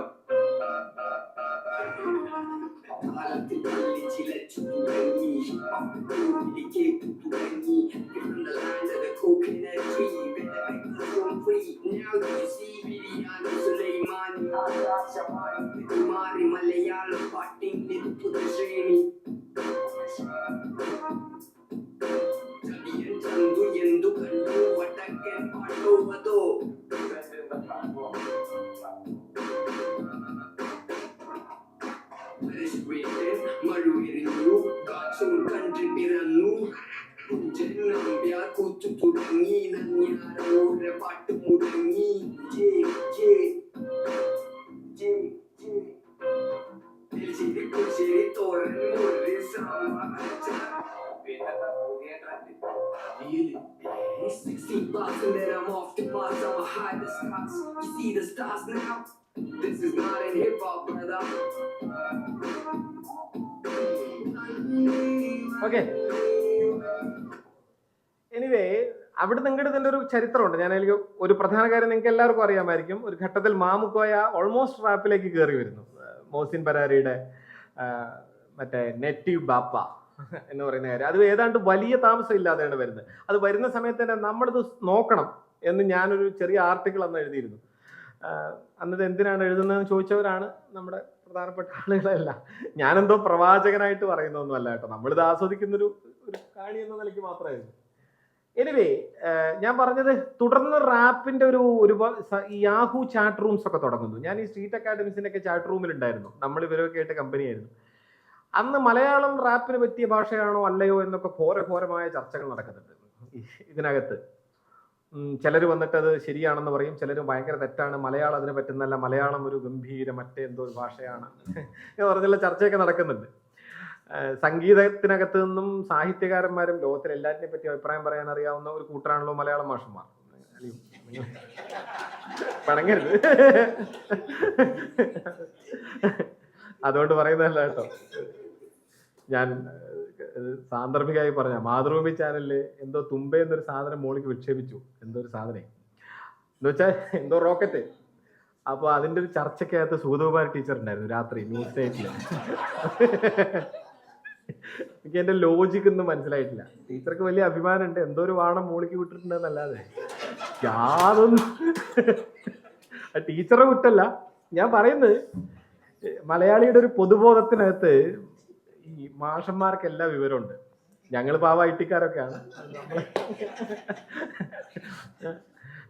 കാലത്തിൽ പള്ളി ചിലച്ചു തുടങ്ങി, അപ്പൂരിലേക്ക് തുടങ്ങി. From the land of the coconut tree, better make the home free. Now you see biryani sulaimani, Kumari Malayalam പാട്ടിന്റെ പുതു ശ്രേണി. ಎಂದು ಕಂಡು ಒಟ್ಟಕ್ಕೆ ಮಾಡುವುದು മഴുവിരിഞ്ഞു കാച്ചും കണ്ടിട്ടിരുന്നു ജന്മ കൂത്തു തുടങ്ങി നന്യാരോരെ പാട്ട് മുടങ്ങി. ശരി തോരൻ മുറി സമാചാര 16 blocks and then I'm off to Mars. I'ma hide the stars. You see the stars now? This is not in hip hop, brother. Okay anyway അവിടെ നിങ്ങളുടെ ഇതിൻ്റെ ഒരു ചരിത്രമുണ്ട്. ഞാൻ അതിൽ ഒരു പ്രധാന കാര്യം നിങ്ങൾക്ക് എല്ലാവർക്കും അറിയാമായിരിക്കും. ഒരു ഘട്ടത്തിൽ മാമുക്കോയ ഓൾമോസ്റ്റ് റാപ്പിലേക്ക് കയറി വരുന്നു. മോസിൻ പരാരിയുടെ മറ്റേ നെറ്റീവ് ബാപ്പ എന്ന് പറയുന്ന കാര്യം. അത് ഏതാണ്ട് വലിയ താമസം ഇല്ലാതെയാണ് വരുന്നത്. അത് വരുന്ന സമയത്ത് തന്നെ നമ്മളിത് നോക്കണം എന്ന് ഞാനൊരു ചെറിയ ആർട്ടിക്കിൾ അന്ന് എഴുതിയിരുന്നു. അന്നത് എന്തിനാണ് എഴുതുന്നതെന്ന് ചോദിച്ചവരാണ് നമ്മുടെ പ്രധാനപ്പെട്ട ആളുകളല്ല. ഞാനെന്തോ പ്രവാചകനായിട്ട് പറയുന്നൊന്നുമല്ല കേട്ടോ. നമ്മളിത് ആസ്വദിക്കുന്നൊരു കാണി എന്ന നിലയ്ക്ക് മാത്രമായിരുന്നു. എനിവേ ഞാൻ പറഞ്ഞത് തുടർന്ന് റാപ്പിന്റെ ഒരു യാഹൂ ചാറ്റ് റൂംസ് ഒക്കെ തുടങ്ങുന്നു. ഞാൻ ഈ സ്ട്രീറ്റ് അക്കാഡമിക്സിന്റെ ഒക്കെ ചാറ്റ് റൂമിലുണ്ടായിരുന്നു. നമ്മൾ ഇവരൊക്കെ ആയിട്ട് കമ്പനിയായിരുന്നു. അന്ന് മലയാളം റാപ്പിന് പറ്റിയ ഭാഷയാണോ അല്ലയോ എന്നൊക്കെ ഘോരമായ ചർച്ചകൾ നടക്കുന്നുണ്ട് ഇതിനകത്ത്. ചിലർ വന്നിട്ട് അത് ശരിയാണെന്ന് പറയും, ചിലർ ഭയങ്കര തെറ്റാണ്, മലയാളം അതിന് പറ്റുന്നല്ല, മലയാളം ഒരു ഗംഭീര മറ്റെന്തോ ഒരു ഭാഷയാണ് എന്ന് പറഞ്ഞുള്ള ചർച്ചയൊക്കെ നടക്കുന്നുണ്ട്. സംഗീതത്തിനകത്ത് നിന്നും സാഹിത്യകാരന്മാരും ലോകത്തിലെ എല്ലാറ്റിനെ പറ്റി അഭിപ്രായം പറയാൻ അറിയാവുന്ന ഒരു കൂട്ടരാണല്ലോ മലയാളം മാഷന്മാർ. പണങ്ങരുത്, അതുകൊണ്ട് പറയുന്നതല്ല കേട്ടോ. ഞാൻ സാന്ദർഭികമായി പറഞ്ഞ മാതൃഭൂമി ചാനലില് എന്തോ തുമ്പ എന്നൊരു സാധനം മോളിക്ക് വിക്ഷേപിച്ചു, എന്തോ ഒരു സാധനം എന്ന് വെച്ചാൽ എന്തോ റോക്കറ്റ്. അപ്പൊ അതിന്റെ ഒരു ചർച്ചയ്ക്കകത്ത് സുഗതകുമാരി ടീച്ചർ ഉണ്ടായിരുന്നു രാത്രി ന്യൂസ് നൈറ്റില്. എനിക്ക് എന്റെ ലോജിക് ഒന്നും മനസ്സിലായിട്ടില്ല. ടീച്ചർക്ക് വലിയ അഭിമാനമുണ്ട്, എന്തോ ഒരു വാണം മോളിക്ക് വിട്ടിട്ടുണ്ടെന്നല്ലാതെ യാതൊന്നും ടീച്ചറെ വിട്ടല്ല. ഞാൻ പറയുന്നത് മലയാളിയുടെ ഒരു പൊതുബോധത്തിനകത്ത് ഈ മാഷന്മാർക്ക് എല്ലാ വിവരമുണ്ട്. ഞങ്ങൾ പാവ ഐട്ടിക്കാരൊക്കെയാണ്.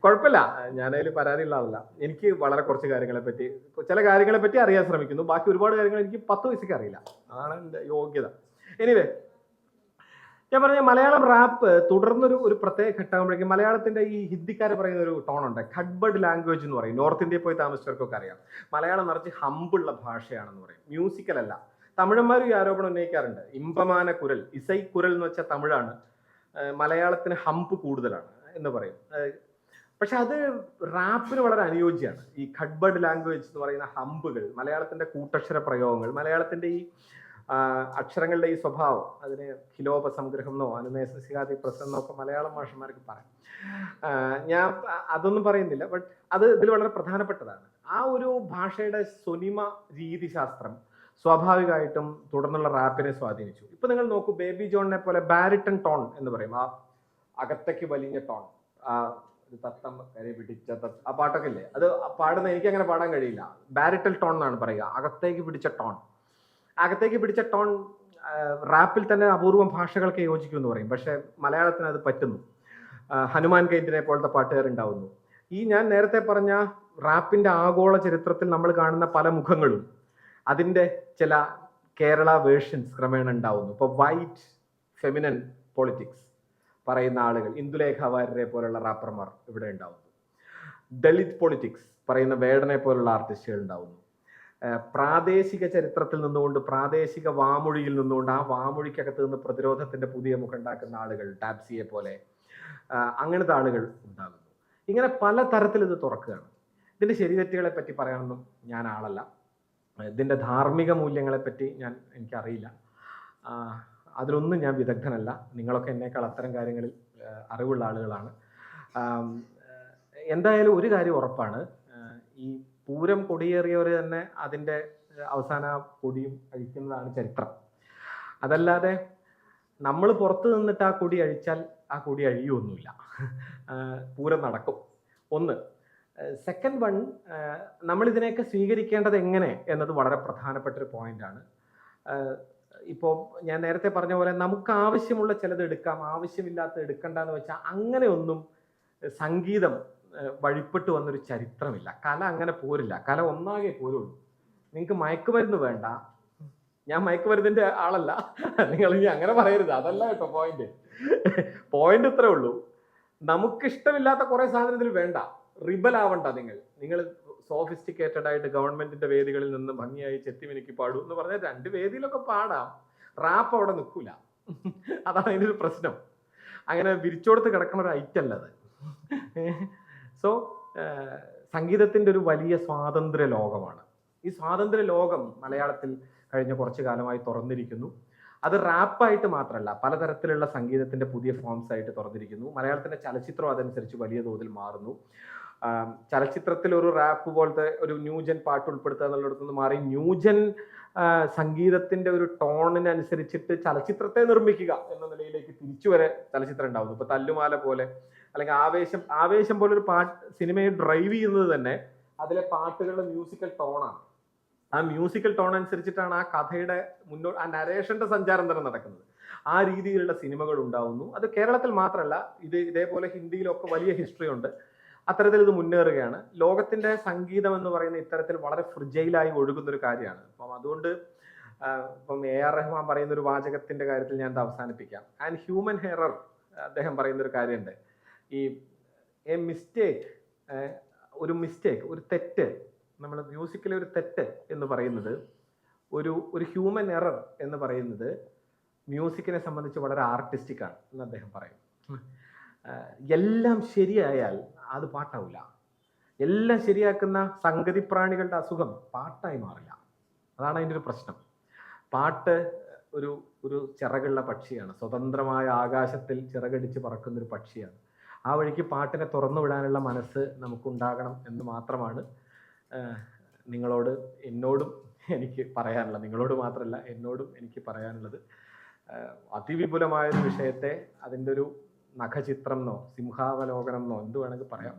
കുഴപ്പമില്ല, ഞാനതിൽ പരാതിയുള്ള ആളല്ല. എനിക്ക് വളരെ കുറച്ച് ചില കാര്യങ്ങളെ പറ്റി അറിയാൻ ശ്രമിക്കുന്നു. ബാക്കി ഒരുപാട് കാര്യങ്ങൾ എനിക്ക് 10 വയസ്സൊക്കെ അറിയില്ല. അതാണ് എൻ്റെ യോഗ്യത. എനിവേ ഞാൻ പറഞ്ഞ മലയാളം റാപ്പ് തുടർന്നൊരു പ്രത്യേക ഘട്ടമാകുമ്പോഴേക്കും മലയാളത്തിന്റെ ഈ ഹിന്ദിക്കാരെ പറയുന്ന ഒരു ടോണുണ്ട്, ഖഡ്ബഡ് ലാംഗ്വേജ് എന്ന് പറയും. നോർത്ത് ഇന്ത്യയിൽ പോയി താമസിച്ചവർക്കൊക്കെ അറിയാം. മലയാളം നിറച്ച് ഹമ്പുള്ള ഭാഷയാണെന്ന് പറയും, മ്യൂസിക്കലല്ല. തമിഴന്മാരും ഈ ആരോപണം ഉന്നയിക്കാറുണ്ട്. ഇമ്പമാന കുരൽ, ഇസൈ കുരൽ എന്ന് വെച്ചാൽ തമിഴാണ്, മലയാളത്തിന് ഹമ്പ് കൂടുതലാണ് എന്ന് പറയും. പക്ഷെ അത് റാപ്പിന് വളരെ അനുയോജ്യമാണ്. ഈ ഖഡ്ബഡ് ലാംഗ്വേജ് എന്ന് പറയുന്ന ഹമ്പുകൾ, മലയാളത്തിന്റെ കൂട്ടക്ഷര പ്രയോഗങ്ങൾ, മലയാളത്തിന്റെ ഈ അക്ഷരങ്ങളുടെ ഈ സ്വഭാവം, അതിന് ഖിലോപസംഗ്രഹം എന്നോ അനുനേസസികാതി പ്രസം എന്നൊക്കെ മലയാളം ഭാഷമാർക്ക് പറയാം. ഞാൻ അതൊന്നും പറയുന്നില്ല, ബട്ട് അത് ഇതിൽ വളരെ പ്രധാനപ്പെട്ടതാണ്. ആ ഒരു ഭാഷയുടെ സ്വനിമ രീതിശാസ്ത്രം സ്വാഭാവികമായിട്ടും തുടർന്നുള്ള റാപ്പിനെ സ്വാധീനിച്ചു. ഇപ്പൊ നിങ്ങൾ നോക്കൂ, ബേബി ജോണിനെ പോലെ ബാരിട്ടൺ ടോൺ എന്ന് പറയും, ആ അകത്തേക്ക് വലിഞ്ഞ ടോൺ, ആ ഒരു തത്തം കരി പിടിച്ച ആ പാട്ടൊക്കെ ഇല്ലേ, അത് പാടുന്ന എനിക്ക് അങ്ങനെ പാടാൻ കഴിയില്ല. ബാരിട്ടൽ ടോൺ എന്നാണ് പറയുക, അകത്തേക്ക് പിടിച്ച ടോൺ. അകത്തേക്ക് പിടിച്ച ടോൺ റാപ്പിൽ തന്നെ അപൂർവം ഭാഷകൾക്ക് യോജിക്കും എന്ന് പറയും, പക്ഷെ മലയാളത്തിന് അത് പറ്റുന്നു. ഹനുമാൻ കൈൻഡിനെ പോലത്തെ പാട്ടുകാർ ഉണ്ടാവുന്നു. ഈ ഞാൻ നേരത്തെ പറഞ്ഞ റാപ്പിന്റെ ആഗോള ചരിത്രത്തിൽ നമ്മൾ കാണുന്ന പല മുഖങ്ങളും അതിൻ്റെ ചില കേരള വേർഷൻസ് ക്രമേണ ഉണ്ടാവുന്നു. ഇപ്പോൾ വൈറ്റ് ഫെമിനൻ പൊളിറ്റിക്സ് പറയുന്ന ആളുകൾ, ഇന്ദുലേഖ വാര്യരെ പോലുള്ള റാപ്പർമാർ ഇവിടെ ഉണ്ടാവുന്നു. ദളിത് പൊളിറ്റിക്സ് പറയുന്ന വേടനെ പോലുള്ള ആർട്ടിസ്റ്റുകൾ ഉണ്ടാവുന്നു. പ്രാദേശിക ചരിത്രത്തിൽ നിന്നുകൊണ്ട്, പ്രാദേശിക വാമൊഴിയിൽ നിന്നുകൊണ്ട് ആ വാമൊഴിക്കകത്ത് നിന്ന് പ്രതിരോധത്തിന്റെ പുതിയ മുഖം ഉണ്ടാക്കുന്ന ആളുകൾ, ടാപ്സിയെ പോലെ അങ്ങനത്തെ ആളുകൾ ഉണ്ടാകുന്നു. ഇങ്ങനെ പല തരത്തിൽ ഇത് തുറക്കുകയാണ്. ഇതിന്റെ ശരിതെറ്റുകളെ പറ്റി പറയാനൊന്നും ഞാൻ ആളല്ല, ഇതിന്റെ ധാർമ്മിക മൂല്യങ്ങളെ പറ്റി എനിക്കറിയില്ല, അതിലൊന്നും ഞാൻ വിദഗ്ധനല്ല. നിങ്ങളൊക്കെ എന്നേക്കാൾ അത്തരം കാര്യങ്ങളിൽ അറിവുള്ള ആളുകളാണ്. എന്തായാലും ഒരു കാര്യം ഉറപ്പാണ്, ഈ പൂരം കൊടിയേറിയവർ തന്നെ അതിൻ്റെ അവസാന കൊടിയും അഴിക്കുന്നതാണ് ചരിത്രം. അതല്ലാതെ നമ്മൾ പുറത്ത് നിന്നിട്ട് ആ കൊടി അഴിച്ചാൽ ആ കൊടി അഴിയൊന്നുമില്ല, പൂരം നടക്കും. ഒന്ന്. സെക്കൻഡ് വൺ, നമ്മളിതിനെയൊക്കെ സ്വീകരിക്കേണ്ടത് എങ്ങനെ എന്നത് വളരെ പ്രധാനപ്പെട്ട ഒരു പോയിന്റാണ്. ഇപ്പോൾ ഞാൻ നേരത്തെ പറഞ്ഞ പോലെ നമുക്ക് ആവശ്യമുള്ള ചിലത് എടുക്കാം, ആവശ്യമില്ലാത്ത എടുക്കണ്ടെന്ന് വെച്ചാൽ അങ്ങനെയൊന്നും സംഗീതം വഴിപ്പെട്ട് വന്നൊരു ചരിത്രമില്ല. കല അങ്ങനെ പോരില്ല, കല ഒന്നാകെ പോരുള്ളൂ. നിങ്ങൾക്ക് മയക്കുമരുന്ന് വേണ്ട, ഞാൻ മയക്കുമരുന്നിന്റെ ആളല്ല, നിങ്ങൾ ഇനി അങ്ങനെ പറയരുത്, അതല്ല കേട്ടോ പോയിന്റ് ഇത്രേ ഉള്ളൂ. നമുക്കിഷ്ടമില്ലാത്ത കുറെ സാധനത്തിൽ വേണ്ട, റിബൽ ആവണ്ട. നിങ്ങൾ സോഫിസ്റ്റിക്കേറ്റഡ് ആയിട്ട് ഗവൺമെന്റിന്റെ വേദികളിൽ നിന്ന് ഭംഗിയായി ചെത്തിമിനുക്കി പാടൂ എന്ന് പറഞ്ഞാൽ 2 വേദിയിലൊക്കെ പാടാം, റാപ്പ് അവിടെ നിൽക്കൂല. അതാണ് അതിൻ്റെ ഒരു പ്രശ്നം. അങ്ങനെ വിരിച്ചോടുത്ത് കിടക്കുന്ന ഒരു ഐറ്റം അല്ല അത്. സോ സംഗീതത്തിന്റെ ഒരു വലിയ സ്വാതന്ത്ര്യ ലോകമാണ്. ഈ സ്വാതന്ത്ര്യ ലോകം മലയാളത്തിൽ കഴിഞ്ഞ കുറച്ചു കാലമായി തുറന്നിരിക്കുന്നു. അത് റാപ്പായിട്ട് മാത്രമല്ല, പലതരത്തിലുള്ള സംഗീതത്തിന്റെ പുതിയ ഫോംസ് ആയിട്ട് തുറന്നിരിക്കുന്നു. മലയാളത്തിന്റെ ചലച്ചിത്രം അതനുസരിച്ച് വലിയ തോതിൽ മാറുന്നു. ചലച്ചിത്രത്തിൽ ഒരു റാപ്പ് പോലത്തെ ഒരു ന്യൂജൻ പാട്ട് ഉൾപ്പെടുത്തുക എന്നുള്ളിടത്തു നിന്ന് മാറി ന്യൂജൻ സംഗീതത്തിന്റെ ഒരു ടോണിനനുസരിച്ചിട്ട് ചലച്ചിത്രത്തെ നിർമ്മിക്കുക എന്ന നിലയിലേക്ക് തിരിച്ചു വരെ ചലച്ചിത്രം ഉണ്ടാവുന്നു. ഇപ്പൊ തല്ലുമാല പോലെ, അല്ലെങ്കിൽ ആവേശം പോലെ ഒരു സിനിമയെ ഡ്രൈവ് ചെയ്യുന്നത് തന്നെ അതിലെ പാട്ടുകളുടെ മ്യൂസിക്കൽ ടോണാണ്. ആ മ്യൂസിക്കൽ ടോൺ അനുസരിച്ചിട്ടാണ് ആ കഥയുടെ ആ നരേഷന്റെ സഞ്ചാരം തന്നെ നടക്കുന്നത്. ആ രീതിയിലുള്ള സിനിമകൾ ഉണ്ടാവുന്നു. അത് കേരളത്തിൽ മാത്രമല്ല, ഇതേപോലെ ഹിന്ദിയിലൊക്കെ വലിയ ഹിസ്റ്ററി ഉണ്ട്. അത്തരത്തിൽ ഇത് മുന്നേറുകയാണ്. ലോകത്തിന്റെ സംഗീതം എന്ന് പറയുന്ന ഇത്തരത്തിൽ വളരെ ഫ്രിജൈലായി ഒഴുകുന്ന ഒരു കാര്യമാണ്. അപ്പം അതുകൊണ്ട് ഇപ്പം AR റഹ്മാൻ പറയുന്ന ഒരു വാചകത്തിന്റെ കാര്യത്തിൽ ഞാൻ അവസാനിപ്പിക്കാം. ആൻഡ് ഹ്യൂമൻ എറർ, അദ്ദേഹം പറയുന്ന ഒരു കാര്യമുണ്ട്. ഈ മിസ്റ്റേക്ക്, ഒരു തെറ്റ്, നമ്മൾ മ്യൂസിക്കിലെ ഒരു തെറ്റ് എന്ന് പറയുന്നത്, ഒരു ഹ്യൂമൻ എറർ എന്ന് പറയുന്നത് മ്യൂസിക്കിനെ സംബന്ധിച്ച് വളരെ ആർട്ടിസ്റ്റിക് ആണ് എന്ന് അദ്ദേഹം പറയും. എല്ലാം ശരിയായാൽ അത് പാട്ടാവില്ല. എല്ലാം ശരിയാക്കുന്ന സംഗതിപ്രാണികളുടെ അസുഖം പാട്ടായി മാറില്ല. അതാണ് അതിൻ്റെ ഒരു പ്രശ്നം. പാട്ട് ഒരു ചിറകുള്ള പക്ഷിയാണ്, സ്വതന്ത്രമായ ആകാശത്തിൽ ചിറകടിച്ച് പറക്കുന്ന ഒരു പക്ഷിയാണ്. ആ വഴിക്ക് പാട്ടിനെ തുറന്നു വിടാനുള്ള മനസ്സ് നമുക്കുണ്ടാകണം എന്ന് മാത്രമാണ് എന്നോടും എനിക്ക് പറയാനുള്ളത്. നിങ്ങളോട് മാത്രമല്ല, എന്നോടും എനിക്ക് പറയാനുള്ളത്. അതിവിപുലമായൊരു വിഷയത്തെ അതിൻ്റെ ഒരു നഖചിത്രം എന്നോ സിംഹാവലോകനം എന്നോ എന്ത് വേണമെങ്കിൽ പറയാം,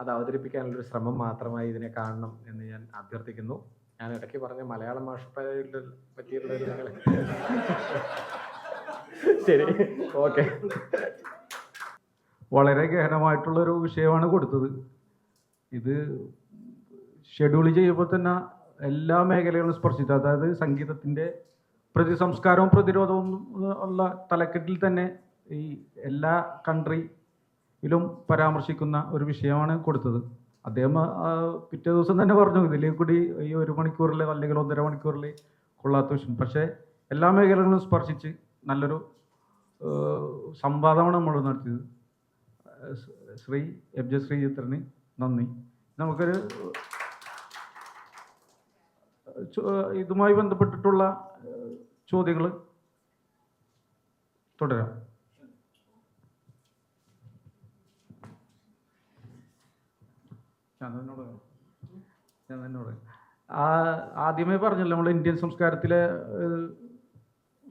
അത് അവതരിപ്പിക്കാനുള്ളൊരു ശ്രമം മാത്രമായി ഇതിനെ കാണണം എന്ന് ഞാൻ അഭ്യർത്ഥിക്കുന്നു. ഞാൻ ഇടയ്ക്ക് പറഞ്ഞ മലയാളം ഭാഷ പറ്റിയുള്ള ശരി, ഓക്കെ. വളരെ ഗഹനമായിട്ടുള്ളൊരു വിഷയമാണ് കൊടുത്തത്. ഇത് ഷെഡ്യൂൾ ചെയ്യുമ്പോൾ തന്നെ എല്ലാ മേഖലകളും സ്പർശിച്ചു. അതായത് സംഗീതത്തിൻ്റെ പ്രതിസംസ്കാരവും പ്രതിരോധവും ഉള്ള തലക്കെട്ടിൽ തന്നെ ഈ എല്ലാ കൺട്രിയിലും പരാമർശിക്കുന്ന ഒരു വിഷയമാണ് കൊടുത്തത്. അദ്ദേഹം പിറ്റേ ദിവസം തന്നെ പറഞ്ഞു, ഇതിലേക്ക് കൂടി ഈ 1 മണിക്കൂറിൽ അല്ലെങ്കിൽ 1.5 മണിക്കൂറിൽ കൊള്ളാത്ത വിഷയം. പക്ഷേ എല്ലാ മേഖലകളും സ്പർശിച്ച് നല്ലൊരു സംവാദമാണ് നമ്മൾ നടത്തിയത്. ശ്രീ FJ ശ്രീചിത്രന് നന്ദി. നമുക്കൊരു ഇതുമായി ബന്ധപ്പെട്ടിട്ടുള്ള ചോദ്യങ്ങൾ തുടരാം. ഞാൻ തന്നോട് ആദ്യമേ പറഞ്ഞല്ലോ, നമ്മൾ ഇന്ത്യൻ സംസ്കാരത്തിലെ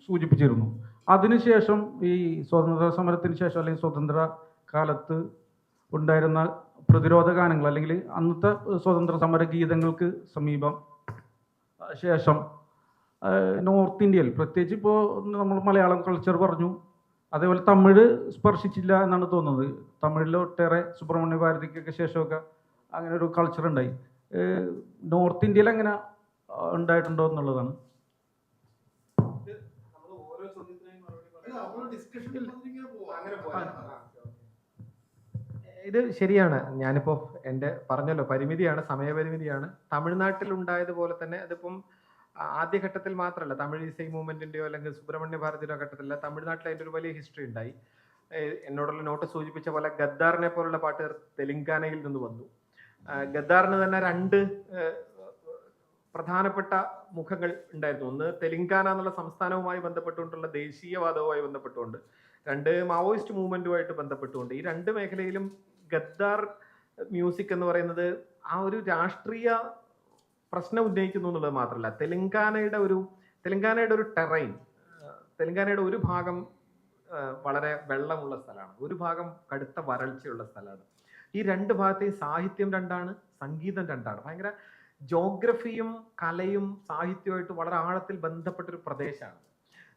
സൂചിപ്പിച്ചിരുന്നു. അതിനുശേഷം ഈ സ്വാതന്ത്ര്യ സമരത്തിന് ശേഷം അല്ലെങ്കിൽ സ്വതന്ത്ര കാലത്ത് ഉണ്ടായിരുന്ന പ്രതിരോധ ഗാനങ്ങൾ അല്ലെങ്കിൽ അന്നത്തെ സ്വതന്ത്ര സമര ഗീതങ്ങൾക്ക് സമീപം ശേഷം നോർത്ത് ഇന്ത്യയിൽ, പ്രത്യേകിച്ച് ഇപ്പോൾ നമ്മൾ മലയാളം കൾച്ചർ പറഞ്ഞു, അതേപോലെ തമിഴ് സ്പർശിച്ചില്ല എന്നാണ് തോന്നുന്നത്. തമിഴിൽ ഒട്ടേറെ സുബ്രഹ്മണ്യ ഭാരതിക്കൊക്കെ ശേഷമൊക്കെ അങ്ങനെ ഒരു കൾച്ചർ ഉണ്ടായി. നോർത്ത് ഇന്ത്യയിൽ എങ്ങനെ ഉണ്ടായിട്ടുണ്ടോ എന്നുള്ളതാണ്. ഇത് ശരിയാണ്. ഞാനിപ്പോൾ എൻ്റെ പറഞ്ഞല്ലോ, പരിമിതിയാണ്, സമയപരിമിതിയാണ്. തമിഴ്നാട്ടിൽ ഉണ്ടായതുപോലെ തന്നെ അതിപ്പം ആദ്യഘട്ടത്തിൽ മാത്രമല്ല, തമിഴ് ഇസൈ മൂവ്മെന്റിന്റെയോ അല്ലെങ്കിൽ സുബ്രഹ്മണ്യ ഭാരതിയുടെ ഘട്ടത്തിലല്ല, തമിഴ്നാട്ടിൽ അതിൻ്റെ ഒരു വലിയ ഹിസ്റ്ററി ഉണ്ടായി. എന്നോടുള്ള നോട്ട് സൂചിപ്പിച്ച പോലെ ഗദ്ദാറിനെ പോലുള്ള പാട്ടുകാർ തെലങ്കാനയിൽ നിന്ന് വന്നു. ഗദ്ദാറിന് തന്നെ രണ്ട് പ്രധാനപ്പെട്ട മുഖങ്ങൾ ഉണ്ടായിരുന്നു. ഒന്ന് തെലങ്കാന എന്നുള്ള സംസ്ഥാനവുമായി ബന്ധപ്പെട്ടുകൊണ്ടുള്ള ദേശീയവാദവുമായി ബന്ധപ്പെട്ടുകൊണ്ട്, രണ്ട് മാവോയിസ്റ്റ് മൂവ്മെന്റുമായിട്ട് ബന്ധപ്പെട്ടുകൊണ്ട്. ഈ രണ്ട് മേഖലയിലും ഗദ്ദാർ മ്യൂസിക് എന്ന് പറയുന്നത് ആ ഒരു രാഷ്ട്രീയ പ്രശ്നം ഉന്നയിക്കുന്നു എന്നുള്ളത് മാത്രമല്ല, തെലങ്കാനയുടെ ഒരു ടെറൈൻ, തെലങ്കാനയുടെ ഒരു ഭാഗം വളരെ വെള്ളമുള്ള സ്ഥലമാണ്, ഒരു ഭാഗം കടുത്ത വരൾച്ചയുള്ള സ്ഥലമാണ്. ഈ രണ്ട് ഭാഗത്തെയും സാഹിത്യം രണ്ടാണ്, സംഗീതം രണ്ടാണ്. ഭയങ്കര ജോഗ്രഫിയും കലയും സാഹിത്യവുമായിട്ട് വളരെ ആഴത്തിൽ ബന്ധപ്പെട്ടൊരു പ്രദേശമാണ്.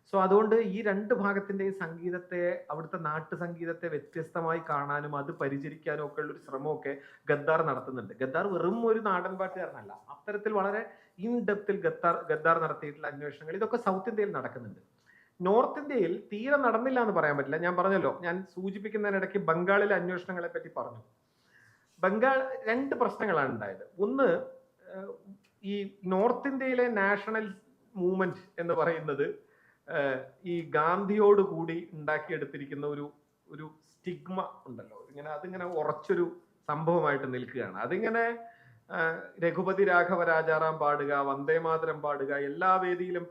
സോ അതുകൊണ്ട് ഈ രണ്ട് ഭാഗത്തിൻ്റെയും സംഗീതത്തെ, അവിടുത്തെ നാട്ടു സംഗീതത്തെ വ്യത്യസ്തമായി കാണാനും അത് പരിചരിക്കാനും ഒക്കെ ഉള്ളൊരു ശ്രമമൊക്കെ ഗദ്ദാർ നടത്തുന്നുണ്ട്. ഗദ്ദാർ വെറും ഒരു നാടൻ പാട്ടുകാരനല്ല, അത്തരത്തിൽ വളരെ ഇൻ ഡെപ്തിൽ ഗദ്ദാർ നടത്തിയിട്ടുള്ള അന്വേഷണങ്ങൾ ഇതൊക്കെ സൗത്ത് ഇന്ത്യയിൽ നടക്കുന്നുണ്ട്. നോർത്ത് ഇന്ത്യയിൽ തീരെ നടന്നില്ല എന്ന് പറയാൻ പറ്റില്ല. ഞാൻ പറഞ്ഞല്ലോ, ഞാൻ സൂചിപ്പിക്കുന്നതിനിടയ്ക്ക് ബംഗാളിലെ അന്വേഷണങ്ങളെ പറ്റി പറഞ്ഞു. ബംഗാൾ രണ്ട് പ്രശ്നങ്ങളാണ് ഉണ്ടായത്. ഒന്ന്, ഈ നോർത്ത് ഇന്ത്യയിലെ നാഷണൽ മൂവ്മെന്റ് എന്ന് പറയുന്നത് ഈ ഗാന്ധിയോട് കൂടി ഉണ്ടാക്കിയെടുത്തിരിക്കുന്ന ഒരു സ്റ്റിഗ്മ ഉണ്ടല്ലോ, അതിങ്ങനെ ഉറച്ചൊരു സംഭവമായിട്ട് നിൽക്കുകയാണ്. അതിങ്ങനെ രഘുപതി രാഘവ രാജാറാം പാടുക, വന്ദേമാതരം പാടുക, എല്ലാ വേദിയിലും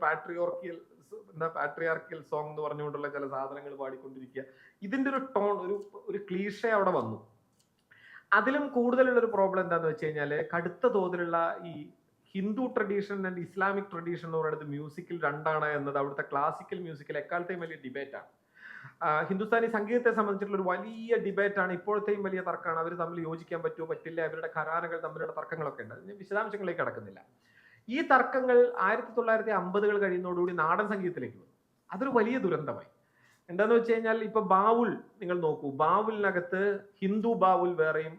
പാട്രിയാർക്കിയൽ സോങ് എന്ന് പറഞ്ഞുകൊണ്ടുള്ള ചില സാധനങ്ങൾ പാടിക്കൊണ്ടിരിക്കുക. ഇതിന്റെ ഒരു ടോൺ, ഒരു ക്ലീഷ അവിടെ വന്നു. അതിലും കൂടുതലുള്ള ഒരു പ്രോബ്ലം എന്താന്ന് വെച്ച് കഴിഞ്ഞാല്, കടുത്ത തോതിലുള്ള ഈ Hindu tradition and Islamic tradition എന്ന് പറയുന്നത് മ്യൂസിക്കിൽ രണ്ടാണ് എന്നത് അവിടുത്തെ ക്ലാസിക്കൽ മ്യൂസിക്കിൽ എക്കാലത്തെയും വലിയ ഡിബേറ്റാണ്. ഹിന്ദുസ്ഥാനി സംഗീതത്തെ സംബന്ധിച്ചിട്ടുള്ള ഒരു വലിയ ഡിബേറ്റാണ്, ഇപ്പോഴത്തെയും വലിയ തർക്കമാണ്. അവർ തമ്മിൽ യോജിക്കാൻ പറ്റുമോ പറ്റില്ല, അവരുടെ ഘരാനകൾ തമ്മിലുള്ള തർക്കങ്ങളൊക്കെ ഉണ്ട്. ഞാൻ വിശദാംശങ്ങളിലേക്ക് കടക്കുന്നില്ല. ഈ തർക്കങ്ങൾ 1950 കഴിയുന്നതോടുകൂടി നാടൻ സംഗീതത്തിലേക്ക് വന്നു. അതൊരു വലിയ ദുരന്തമായി. എന്താന്ന് വെച്ച് കഴിഞ്ഞാൽ, ഇപ്പൊ ബാവുൽ നിങ്ങൾ നോക്കൂ, ബാവുലിനകത്ത് ഹിന്ദു ബാവുൽ വേറെയും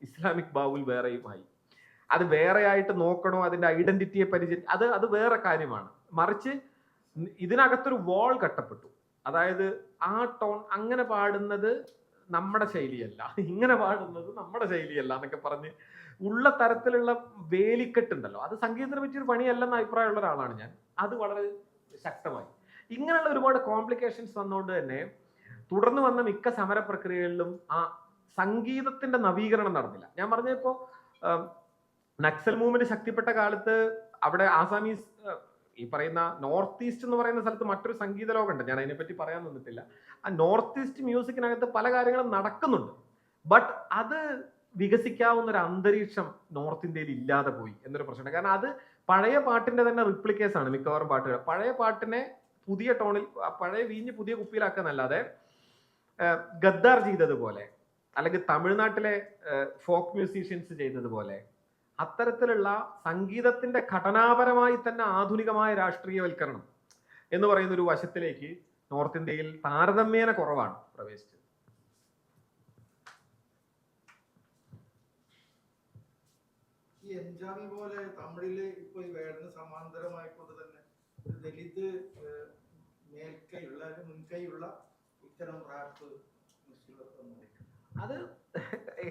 ഇസ്ലാമിക് ബാവുൽ വേറെയുമായി. അത് വേറെ ആയിട്ട് നോക്കണോ, അതിന്റെ ഐഡന്റിറ്റിയെ അത് വേറെ കാര്യമാണ്. മറിച്ച് ഇതിനകത്തൊരു വാൾ കട്ടപ്പെട്ടു. അതായത് ആ ടോൺ അങ്ങനെ പാടുന്നത് നമ്മുടെ ശൈലിയല്ല, ഇങ്ങനെ പാടുന്നത് നമ്മുടെ ശൈലിയല്ല എന്നൊക്കെ പറഞ്ഞ് ഉള്ള തരത്തിലുള്ള വേലിക്കെട്ടുണ്ടല്ലോ, അത് സംഗീതത്തിനെ പറ്റിയൊരു പണിയല്ലെന്ന അഭിപ്രായമുള്ള ഒരാളാണ് ഞാൻ. അത് വളരെ ശക്തമായി. ഇങ്ങനെയുള്ള ഒരുപാട് കോംപ്ലിക്കേഷൻസ് വന്നുകൊണ്ട് തന്നെ തുടർന്ന് വന്ന മിക്ക സമര പ്രക്രിയകളിലും ആ സംഗീതത്തിന്റെ നവീകരണം നടന്നില്ല. ഞാൻ പറഞ്ഞപ്പോ നക്സൽ മൂവ്മെന്റ് ശക്തിപ്പെട്ട കാലത്ത് അവിടെ ആസാമീസ്, ഈ പറയുന്ന നോർത്ത് ഈസ്റ്റ് എന്ന് പറയുന്ന സ്ഥലത്ത് മറ്റൊരു സംഗീത ലോകമുണ്ട്, ഞാൻ അതിനെപ്പറ്റി പറയാൻ നിന്നിട്ടില്ല. ആ നോർത്ത് ഈസ്റ്റ് മ്യൂസിക്കിനകത്ത് പല കാര്യങ്ങളും നടക്കുന്നുണ്ട്, ബട്ട് അത് വികസിക്കാവുന്ന ഒരു അന്തരീക്ഷം നോർത്ത് ഇന്ത്യയിൽ ഇല്ലാതെ പോയി എന്നൊരു പ്രശ്നമുണ്ട്. കാരണം അത് പഴയ പാട്ടിന്റെ തന്നെ റിപ്ലിക്കേസ് ആണ് മിക്കവാറും പാട്ടുകൾ. പഴയ പാട്ടിനെ പുതിയ ടോണിൽ, പഴയ വീഞ്ഞ് പുതിയ കുപ്പിയിലാക്കുന്നല്ലാതെ ഗദ്ദാർ ചെയ്തതുപോലെ അല്ലെങ്കിൽ തമിഴ്നാട്ടിലെ ഫോക്ക് മ്യൂസീഷ്യൻസ് ചെയ്തതുപോലെ അത്തരത്തിലുള്ള സംഗീതത്തിന്റെ ഘടനാപരമായി തന്നെ ആധുനികമായ രാഷ്ട്രീയവൽക്കരണം എന്ന് പറയുന്ന ഒരു വശത്തിലേക്ക് നോർത്ത് ഇന്ത്യയിൽ താരതമ്യേന കുറവാണ് പ്രവേശിച്ചത്. ഈ എൻജാമി പോലെ തമിഴില് ഇപ്പൊ ഈ വേടന് സമാന്തരമായിക്കൊണ്ട് തന്നെ ദലിത് മുൻകൈയുള്ള ഇത്തരം റാപ്പ് അത്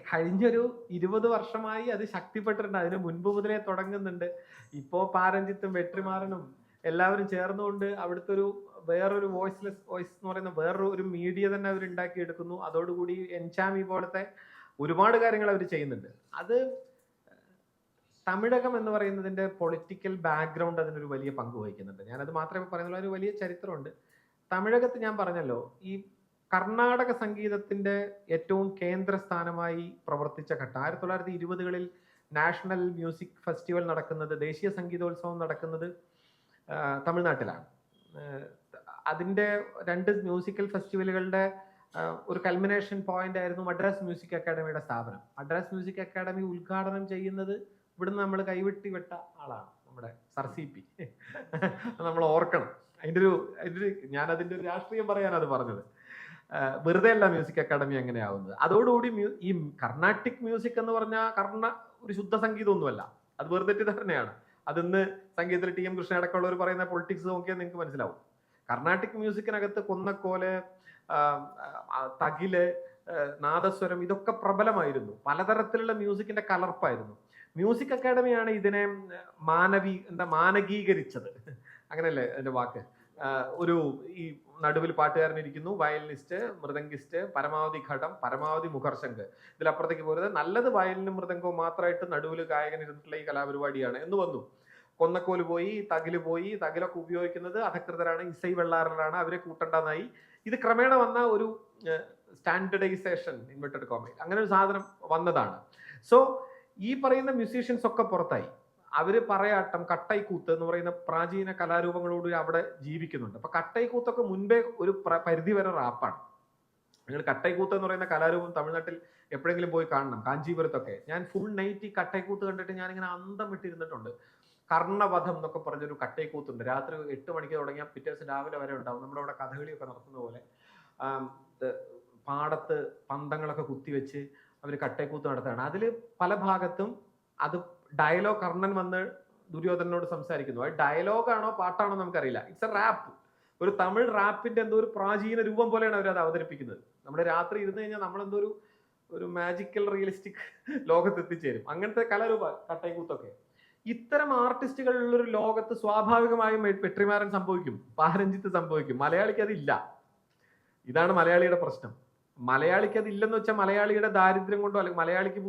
കഴിഞ്ഞൊരു 20 വർഷമായി അത് ശക്തിപ്പെട്ടിട്ടുണ്ട്. അതിന് മുൻപ് മുതലേ തുടങ്ങുന്നുണ്ട്. ഇപ്പോ പാരഞ്ജിത്തും വെട്രിമാറനും എല്ലാവരും ചേർന്നുകൊണ്ട് അവിടുത്തെ വേറൊരു വോയിസ് എന്ന് പറയുന്ന വേറൊരു മീഡിയ തന്നെ അവർ ഉണ്ടാക്കിയെടുക്കുന്നു. അതോടുകൂടി എൻചാമി പോലത്തെ ഒരുപാട് കാര്യങ്ങൾ അവർ ചെയ്യുന്നുണ്ട്. അത് തമിഴകം എന്ന് പറയുന്നതിന്റെ പൊളിറ്റിക്കൽ ബാക്ക്ഗ്രൗണ്ട് അതിനൊരു വലിയ പങ്ക് വഹിക്കുന്നുണ്ട്. ഞാനത് മാത്രമേ പറയുന്നുള്ളൂ, ഒരു വലിയ ചരിത്രമുണ്ട്. തമിഴകത്ത് ഞാൻ പറഞ്ഞല്ലോ, ഈ കർണാടക സംഗീതത്തിന്റെ ഏറ്റവും കേന്ദ്രസ്ഥാനമായി പ്രവർത്തിച്ച ഘട്ടം 1920കളിൽ നാഷണൽ മ്യൂസിക് ഫെസ്റ്റിവൽ നടക്കുന്നത്, ദേശീയ സംഗീതോത്സവം നടക്കുന്നത് തമിഴ്നാട്ടിലാണ്. അതിന്റെ 2 മ്യൂസിക്കൽ ഫെസ്റ്റിവലുകളുടെ ഒരു കൾമിനേഷൻ പോയിന്റ് ആയിരുന്നു മദ്രാസ് മ്യൂസിക് അക്കാഡമിയുടെ സ്ഥാപനം. മദ്രാസ് മ്യൂസിക് അക്കാഡമി ഉദ്ഘാടനം ചെയ്യുന്നത് ഇവിടുന്ന് നമ്മൾ കൈവിട്ടി വിട്ട ആളാണ്, നമ്മുടെ സർ CP. നമ്മൾ ഓർക്കണം. അതിൻ്റെ ഒരു ഞാൻ അതിൻ്റെ ഒരു രാഷ്ട്രീയം പറയാൻ അത് പറഞ്ഞത്. വെറുതെ അല്ല മ്യൂസിക് അക്കാഡമി അങ്ങനെയാവുന്നത്. അതോടുകൂടി ഈ കർണാട്ടിക് മ്യൂസിക് എന്ന് പറഞ്ഞാൽ ഒരു ശുദ്ധ സംഗീതമൊന്നുമല്ല, അത് വെറുതെ തെറ്റിദ്ധാരണയാണ്. അതിന്ന് സംഗീതത്തിൽ TM കൃഷ്ണ അടക്കമുള്ളവർ പറയുന്ന പൊളിറ്റിക്സ് നോക്കിയാൽ നിങ്ങൾക്ക് മനസ്സിലാവും. കർണാട്ടിക് മ്യൂസിക്കിനകത്ത് കൊന്നക്കോല്, തകില്, നാദസ്വരം ഇതൊക്കെ പ്രബലമായിരുന്നു. പലതരത്തിലുള്ള മ്യൂസിക്കിന്റെ കലർപ്പായിരുന്നു. മ്യൂസിക് അക്കാഡമിയാണ് ഇതിനെ മാനകീകരിച്ചത്. അങ്ങനെയല്ലേ അതിന്റെ വാക്ക്? ഒരു ഈ നടുവിൽ പാട്ടുകാരൻ ഇരിക്കുന്നു, വയലിനിസ്റ്റ്, മൃദംഗിസ്റ്റ്, പരമാവധി ഘടം, പരമാവധി മുഖർശങ്ക്. ഇതിലപ്പുറത്തേക്ക് പോരുത്. നല്ലത് വയലിനും മൃദംഗവും മാത്രമായിട്ട് നടുവിൽ ഗായകൻ ഇരുന്നിട്ടുള്ള ഈ കലാപരിപാടിയാണ് എന്ന് വന്നു. കൊന്നക്കോല് പോയി, തകില് പോയി. തകിലൊക്കെ ഉപയോഗിക്കുന്നത് അധകൃതരാണ്, ഇസൈ വെള്ളാറിലാണ്, അവരെ കൂട്ടണ്ടെന്നായി. ഇത് ക്രമേണ വന്ന ഒരു സ്റ്റാൻഡർഡൈസേഷൻ, ഇൻവെർട്ടഡ് കോമയിൽ, അങ്ങനെ ഒരു സാധനം വന്നതാണ്. സോ ഈ പറയുന്ന മ്യൂസീഷ്യൻസ് ഒക്കെ പുറത്തായി. അവര് പറയാട്ടം, കട്ടൈക്കൂത്ത് എന്ന് പറയുന്ന പ്രാചീന കലാരൂപങ്ങളോട് അവിടെ ജീവിക്കുന്നുണ്ട്. അപ്പൊ കട്ടൈക്കൂത്തൊക്കെ മുൻപേ ഒരു പരിധി വരെ റാപ്പാണ്. നിങ്ങൾ കട്ടൈക്കൂത്ത് എന്ന് പറയുന്ന കലാരൂപം തമിഴ്നാട്ടിൽ എപ്പോഴെങ്കിലും പോയി കാണണം. കാഞ്ചീപുരത്തൊക്കെ ഞാൻ ഫുൾ നൈറ്റ് ഈ കട്ടൈക്കൂത്ത് കണ്ടിട്ട് ഞാനിങ്ങനെ അന്തം വിട്ടിരുന്നിട്ടുണ്ട്. കർണവധം എന്നൊക്കെ പറഞ്ഞൊരു കട്ടൈക്കൂത്തുണ്ട്. രാത്രി 8 മണിക്ക് തുടങ്ങിയാൽ പിറ്റേ ദിവസം രാവിലെ വരെ ഉണ്ടാവും. നമ്മുടെ അവിടെ കഥകളിയൊക്കെ നടത്തുന്ന പോലെ പാടത്ത് പന്തങ്ങളൊക്കെ കുത്തിവെച്ച് അവർ കട്ടൈക്കൂത്ത് നടത്തുകയാണ്. അതിൽ പല ഭാഗത്തും അത് ഡയലോഗ്, കർണൻ വന്ന് ദുര്യോധനോട് സംസാരിക്കുന്നു. അത് ഡയലോഗാണോ പാട്ടാണോ നമുക്കറിയില്ല. It's a rap. ഒരു തമിഴ് റാപ്പിന്റെ എന്തോ ഒരു പ്രാചീന രൂപം പോലെയാണ് അവർ അത് അവതരിപ്പിക്കുന്നത്. നമ്മുടെ രാത്രി ഇരുന്ന് കഴിഞ്ഞാൽ നമ്മളെന്തോ ഒരു മാജിക്കൽ റിയലിസ്റ്റിക് ലോകത്ത് എത്തിച്ചേരും. അങ്ങനത്തെ കലാരൂപ കട്ടൈക്കൂത്തൊക്കെ. ഇത്തരം ആർട്ടിസ്റ്റുകളുള്ളൊരു ലോകത്ത് സ്വാഭാവികമായും വെട്രിമാരൻ സംഭവിക്കും, പാരഞ്ജിത്ത് സംഭവിക്കും. മലയാളിക്ക് അതില്ല. ഇതാണ് മലയാളിയുടെ പ്രശ്നം. മലയാളിക്ക് അതില്ലെന്ന് വെച്ചാൽ മലയാളിയുടെ ദാരിദ്ര്യം കൊണ്ടോ അല്ലെങ്കിൽ മലയാളിക്ക്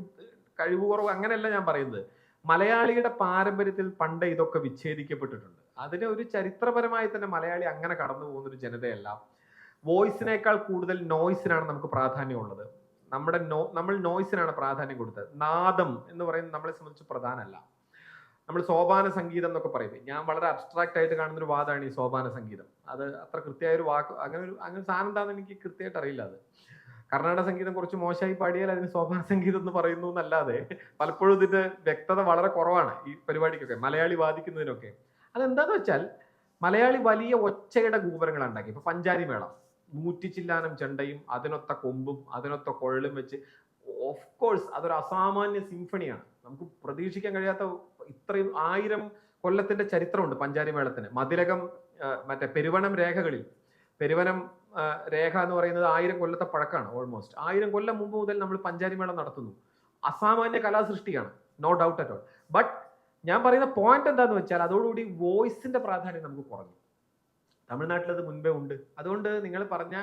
കഴിവ് കുറവ് അങ്ങനെയല്ല ഞാൻ പറയുന്നത്. മലയാളിയുടെ പാരമ്പര്യത്തിൽ പണ്ട് ഇതൊക്കെ വിച്ഛേദിക്കപ്പെട്ടിട്ടുണ്ട്. അതിന് ഒരു ചരിത്രപരമായി തന്നെ മലയാളി അങ്ങനെ കടന്നു പോകുന്ന ഒരു ജനതയല്ല. വോയിസിനേക്കാൾ കൂടുതൽ നോയ്സിനാണ് നമുക്ക് പ്രാധാന്യമുള്ളത്. നമ്മൾ നോയ്സിനാണ് പ്രാധാന്യം കൊടുത്തത്. നാദം എന്ന് പറയുന്നത് നമ്മളെ സംബന്ധിച്ച് പ്രധാനമല്ല. നമ്മൾ സോപാന സംഗീതം എന്നൊക്കെ പറയും. ഞാൻ വളരെ അബ്സ്ട്രാക്റ്റ് ആയിട്ട് കാണുന്ന ഒരു വാദമാണ് ഈ സോപാന സംഗീതം. അത് അത്ര കൃത്യമായ ഒരു വാക്ക്, അങ്ങനെ സാധനം എന്താണെന്ന് എനിക്ക് കൃത്യമായിട്ട് അറിയില്ല. അത് കർണാടക സംഗീതം കുറച്ച് മോശമായി പാടിയാൽ അതിന് സോപാന സംഗീതം എന്ന് പറയുന്നു എന്നല്ലാതെ പലപ്പോഴും ഇതിന്റെ വ്യക്തത വളരെ കുറവാണ് ഈ പരിപാടിക്കൊക്കെ, മലയാളി വാദിക്കുന്നതിനൊക്കെ. അതെന്താന്ന് വെച്ചാൽ മലയാളി വലിയ ഒച്ചയുടെ ഗോപുരങ്ങളാണ് ഉണ്ടാക്കി. ഇപ്പൊ പഞ്ചാരി മേളം, 100 ചില്ലാനം ചെണ്ടയും അതിനൊത്ത കൊമ്പും അതിനൊത്ത കുഴലും വെച്ച്, ഓഫ് കോഴ്സ് അതൊരു അസാമാന്യ സിംഫണിയാണ്. നമുക്ക് പ്രതീക്ഷിക്കാൻ കഴിയാത്ത ഇത്രയും 1000 കൊല്ലത്തിന്റെ ചരിത്രമുണ്ട് പഞ്ചാരി മേളത്തിന്. മതിലകം മറ്റേ പെരുവനം രേഖകളിൽ, പെരുവനം രേഖ എന്ന് പറയുന്നത് 1000 കൊല്ലത്തെ പഴക്കമാണ്. ഓൾമോസ്റ്റ് 1000 കൊല്ലം മുമ്പ് മുതൽ നമ്മൾ പഞ്ചാരി മേളം നടത്തുന്നു. അസാമാന്യ കലാസൃഷ്ടിയാണ്, no doubt at all. But ഞാൻ പറയുന്ന പോയിന്റ് എന്താന്ന് വെച്ചാൽ അതോടുകൂടി വോയിസിന്റെ പ്രാധാന്യം നമുക്ക് കുറഞ്ഞു. തമിഴ്നാട്ടിലത് മുൻപേ ഉണ്ട്. അതുകൊണ്ട് നിങ്ങൾ പറഞ്ഞ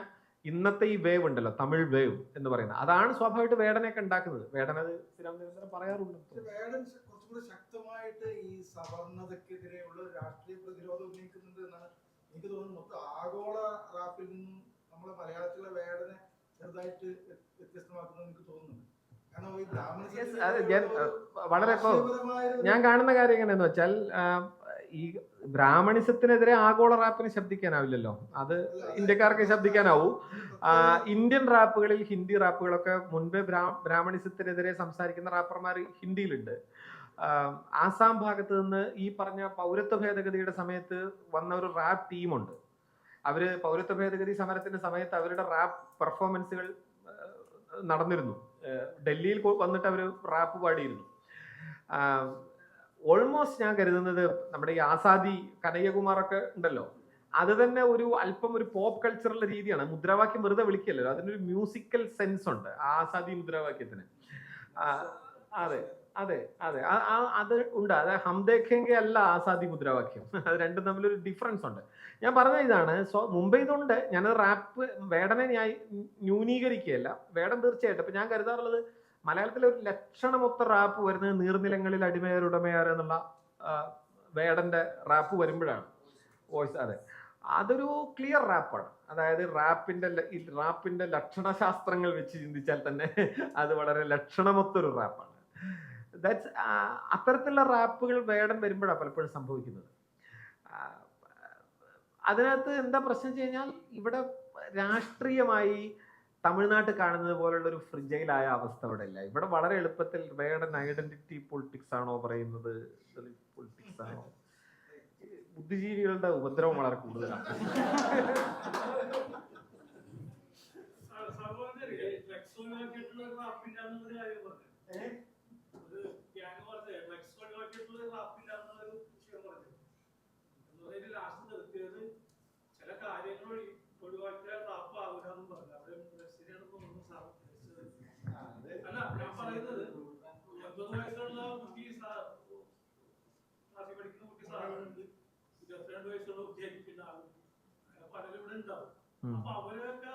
ഇന്നത്തെ ഈ വേവ് ഉണ്ടല്ലോ, തമിഴ് വേവ് എന്ന് പറയുന്നത്, അതാണ് സ്വാഭാവികമായിട്ട് വേടനെയൊക്കെ ഉണ്ടാക്കുന്നത്. വേടനത് നിരന്തരം പറയാറുണ്ട്. വേടൻ കുറച്ചുകൂടി ശക്തമായിട്ട് ഈ സവർണതക്കെതിരെയുള്ള രാഷ്ട്രീയ പ്രതിരോധം ഉന്നയിക്കുന്നുണ്ട് എന്നാണ് എനിക്ക് തോന്നുന്നു. മൊത്തം ആഗോള റാപ്പിൽ നിന്നും നമ്മളെ മലയാളത്തിലെ വേടനെ ചെറുതായിട്ട് വ്യത്യസ്തമാക്കുന്നത് എനിക്ക് തോന്നുന്നുണ്ട്. വളരെ ഞാൻ കാണുന്ന കാര്യം എങ്ങനെയാന്ന് വെച്ചാൽ, ഈ ബ്രാഹ്മണിസത്തിനെതിരെ ആഗോള റാപ്പിന് ശബ്ദിക്കാനാവില്ലല്ലോ. അത് ഇന്ത്യക്കാർക്ക് ശബ്ദിക്കാനാവൂ. ഇന്ത്യൻ റാപ്പുകളിൽ, ഹിന്ദി റാപ്പുകളൊക്കെ മുൻപേ ബ്രാഹ്മണിസത്തിനെതിരെ സംസാരിക്കുന്ന റാപ്പർമാർ ഹിന്ദിയിലുണ്ട്. ആസാം ഭാഗത്ത് നിന്ന് ഈ പറഞ്ഞ പൗരത്വ ഭേദഗതിയുടെ സമയത്ത് വന്ന ഒരു റാപ്പ് ടീമുണ്ട്. അവര് പൗരത്വ ഭേദഗതി സമരത്തിന്റെ സമയത്ത് അവരുടെ റാപ്പ് പെർഫോമൻസുകൾ നടന്നിരുന്നു. ഡൽഹിയിൽ വന്നിട്ട് അവർ റാപ്പ് പാടിയിരുന്നു. ഓൾമോസ്റ്റ് ഞാൻ കരുതുന്നത് നമ്മുടെ ഈ ആസാദി കനയ്യകുമാറൊക്കെ ഉണ്ടല്ലോ, അത് തന്നെ ഒരു അല്പം ഒരു പോപ്പ് കൾച്ചറുള്ള രീതിയാണ്. മുദ്രാവാക്യം വെറുതെ വിളിക്കല്ലോ, അതിനൊരു മ്യൂസിക്കൽ സെൻസ് ഉണ്ട് ആസാദി മുദ്രാവാക്യത്തിന്. അതെ അതെ അതെ അത് ഉണ്ട്. അത് ഹം ദേഖേംഗെ അല്ല ആസാദി മുദ്രാവാക്യം. അത് രണ്ടും തമ്മിലൊരു ഡിഫറൻസ് ഉണ്ട്. ഞാൻ പറഞ്ഞ ഇതാണ്. മുമ്പേ ഇതുണ്ട്. ഞാനത് റാപ്പ് വേടനെ ന്യൂനീകരിക്കുകയല്ല. വേടൻ തീർച്ചയായിട്ടും ഇപ്പൊ ഞാൻ കരുതാറുള്ളത് മലയാളത്തിലെ ഒരു ലക്ഷണമൊത്ത റാപ്പ് വരുന്നത് നീർനിലങ്ങളിൽ അടിമയാർ ഉടമയാർ എന്നുള്ള വേടന്റെ റാപ്പ് വരുമ്പോഴാണ് വോയിസ്. അതെ, അതൊരു ക്ലിയർ റാപ്പാണ്. അതായത് റാപ്പിന്റെ ലക്ഷണശാസ്ത്രങ്ങൾ വെച്ച് ചിന്തിച്ചാൽ തന്നെ അത് വളരെ ലക്ഷണമൊത്തൊരു റാപ്പാണ്. ദാറ്റ്സ് അത്തരത്തിലുള്ള റാപ്പുകൾ വേടൻ വരുമ്പോഴാണ് പലപ്പോഴും സംഭവിക്കുന്നത്. അതിനകത്ത് എന്താ പ്രശ്നം വെച്ച് കഴിഞ്ഞാൽ ഇവിടെ രാഷ്ട്രീയമായി തമിഴ്നാട്ടിൽ കാണുന്നത് പോലുള്ള ഒരു ഫ്രിജൈലായ അവസ്ഥ ഇവിടെ ഇല്ല. ഇവിടെ വളരെ എളുപ്പത്തിൽ വേടൻ ഐഡന്റിറ്റി പൊളിറ്റിക്സ് ആണോ പറയുന്നത്, പൊളിറ്റിക്സ് ആണോ, ബുദ്ധിജീവികളുടെ ഉപദ്രവം വളരെ കൂടുതലാണ്. ചില കാര്യങ്ങൾ ഒഴിവാക്കിയാൽ റാപ്പാവൂലെന്നും പറഞ്ഞു. അല്ല, ഞാൻ പറയുന്നത് 9 വയസ്സുള്ള കുട്ടി ക്ലാസ്സിൽ പഠിക്കുന്ന കുട്ടി സാറുണ്ട്, 22 വയസ്സുള്ള കുട്ടിയാക്കി പിന്നെ പലരും ഇവിടെ ഉണ്ടാവും. അപ്പൊ അവരെയൊക്കെ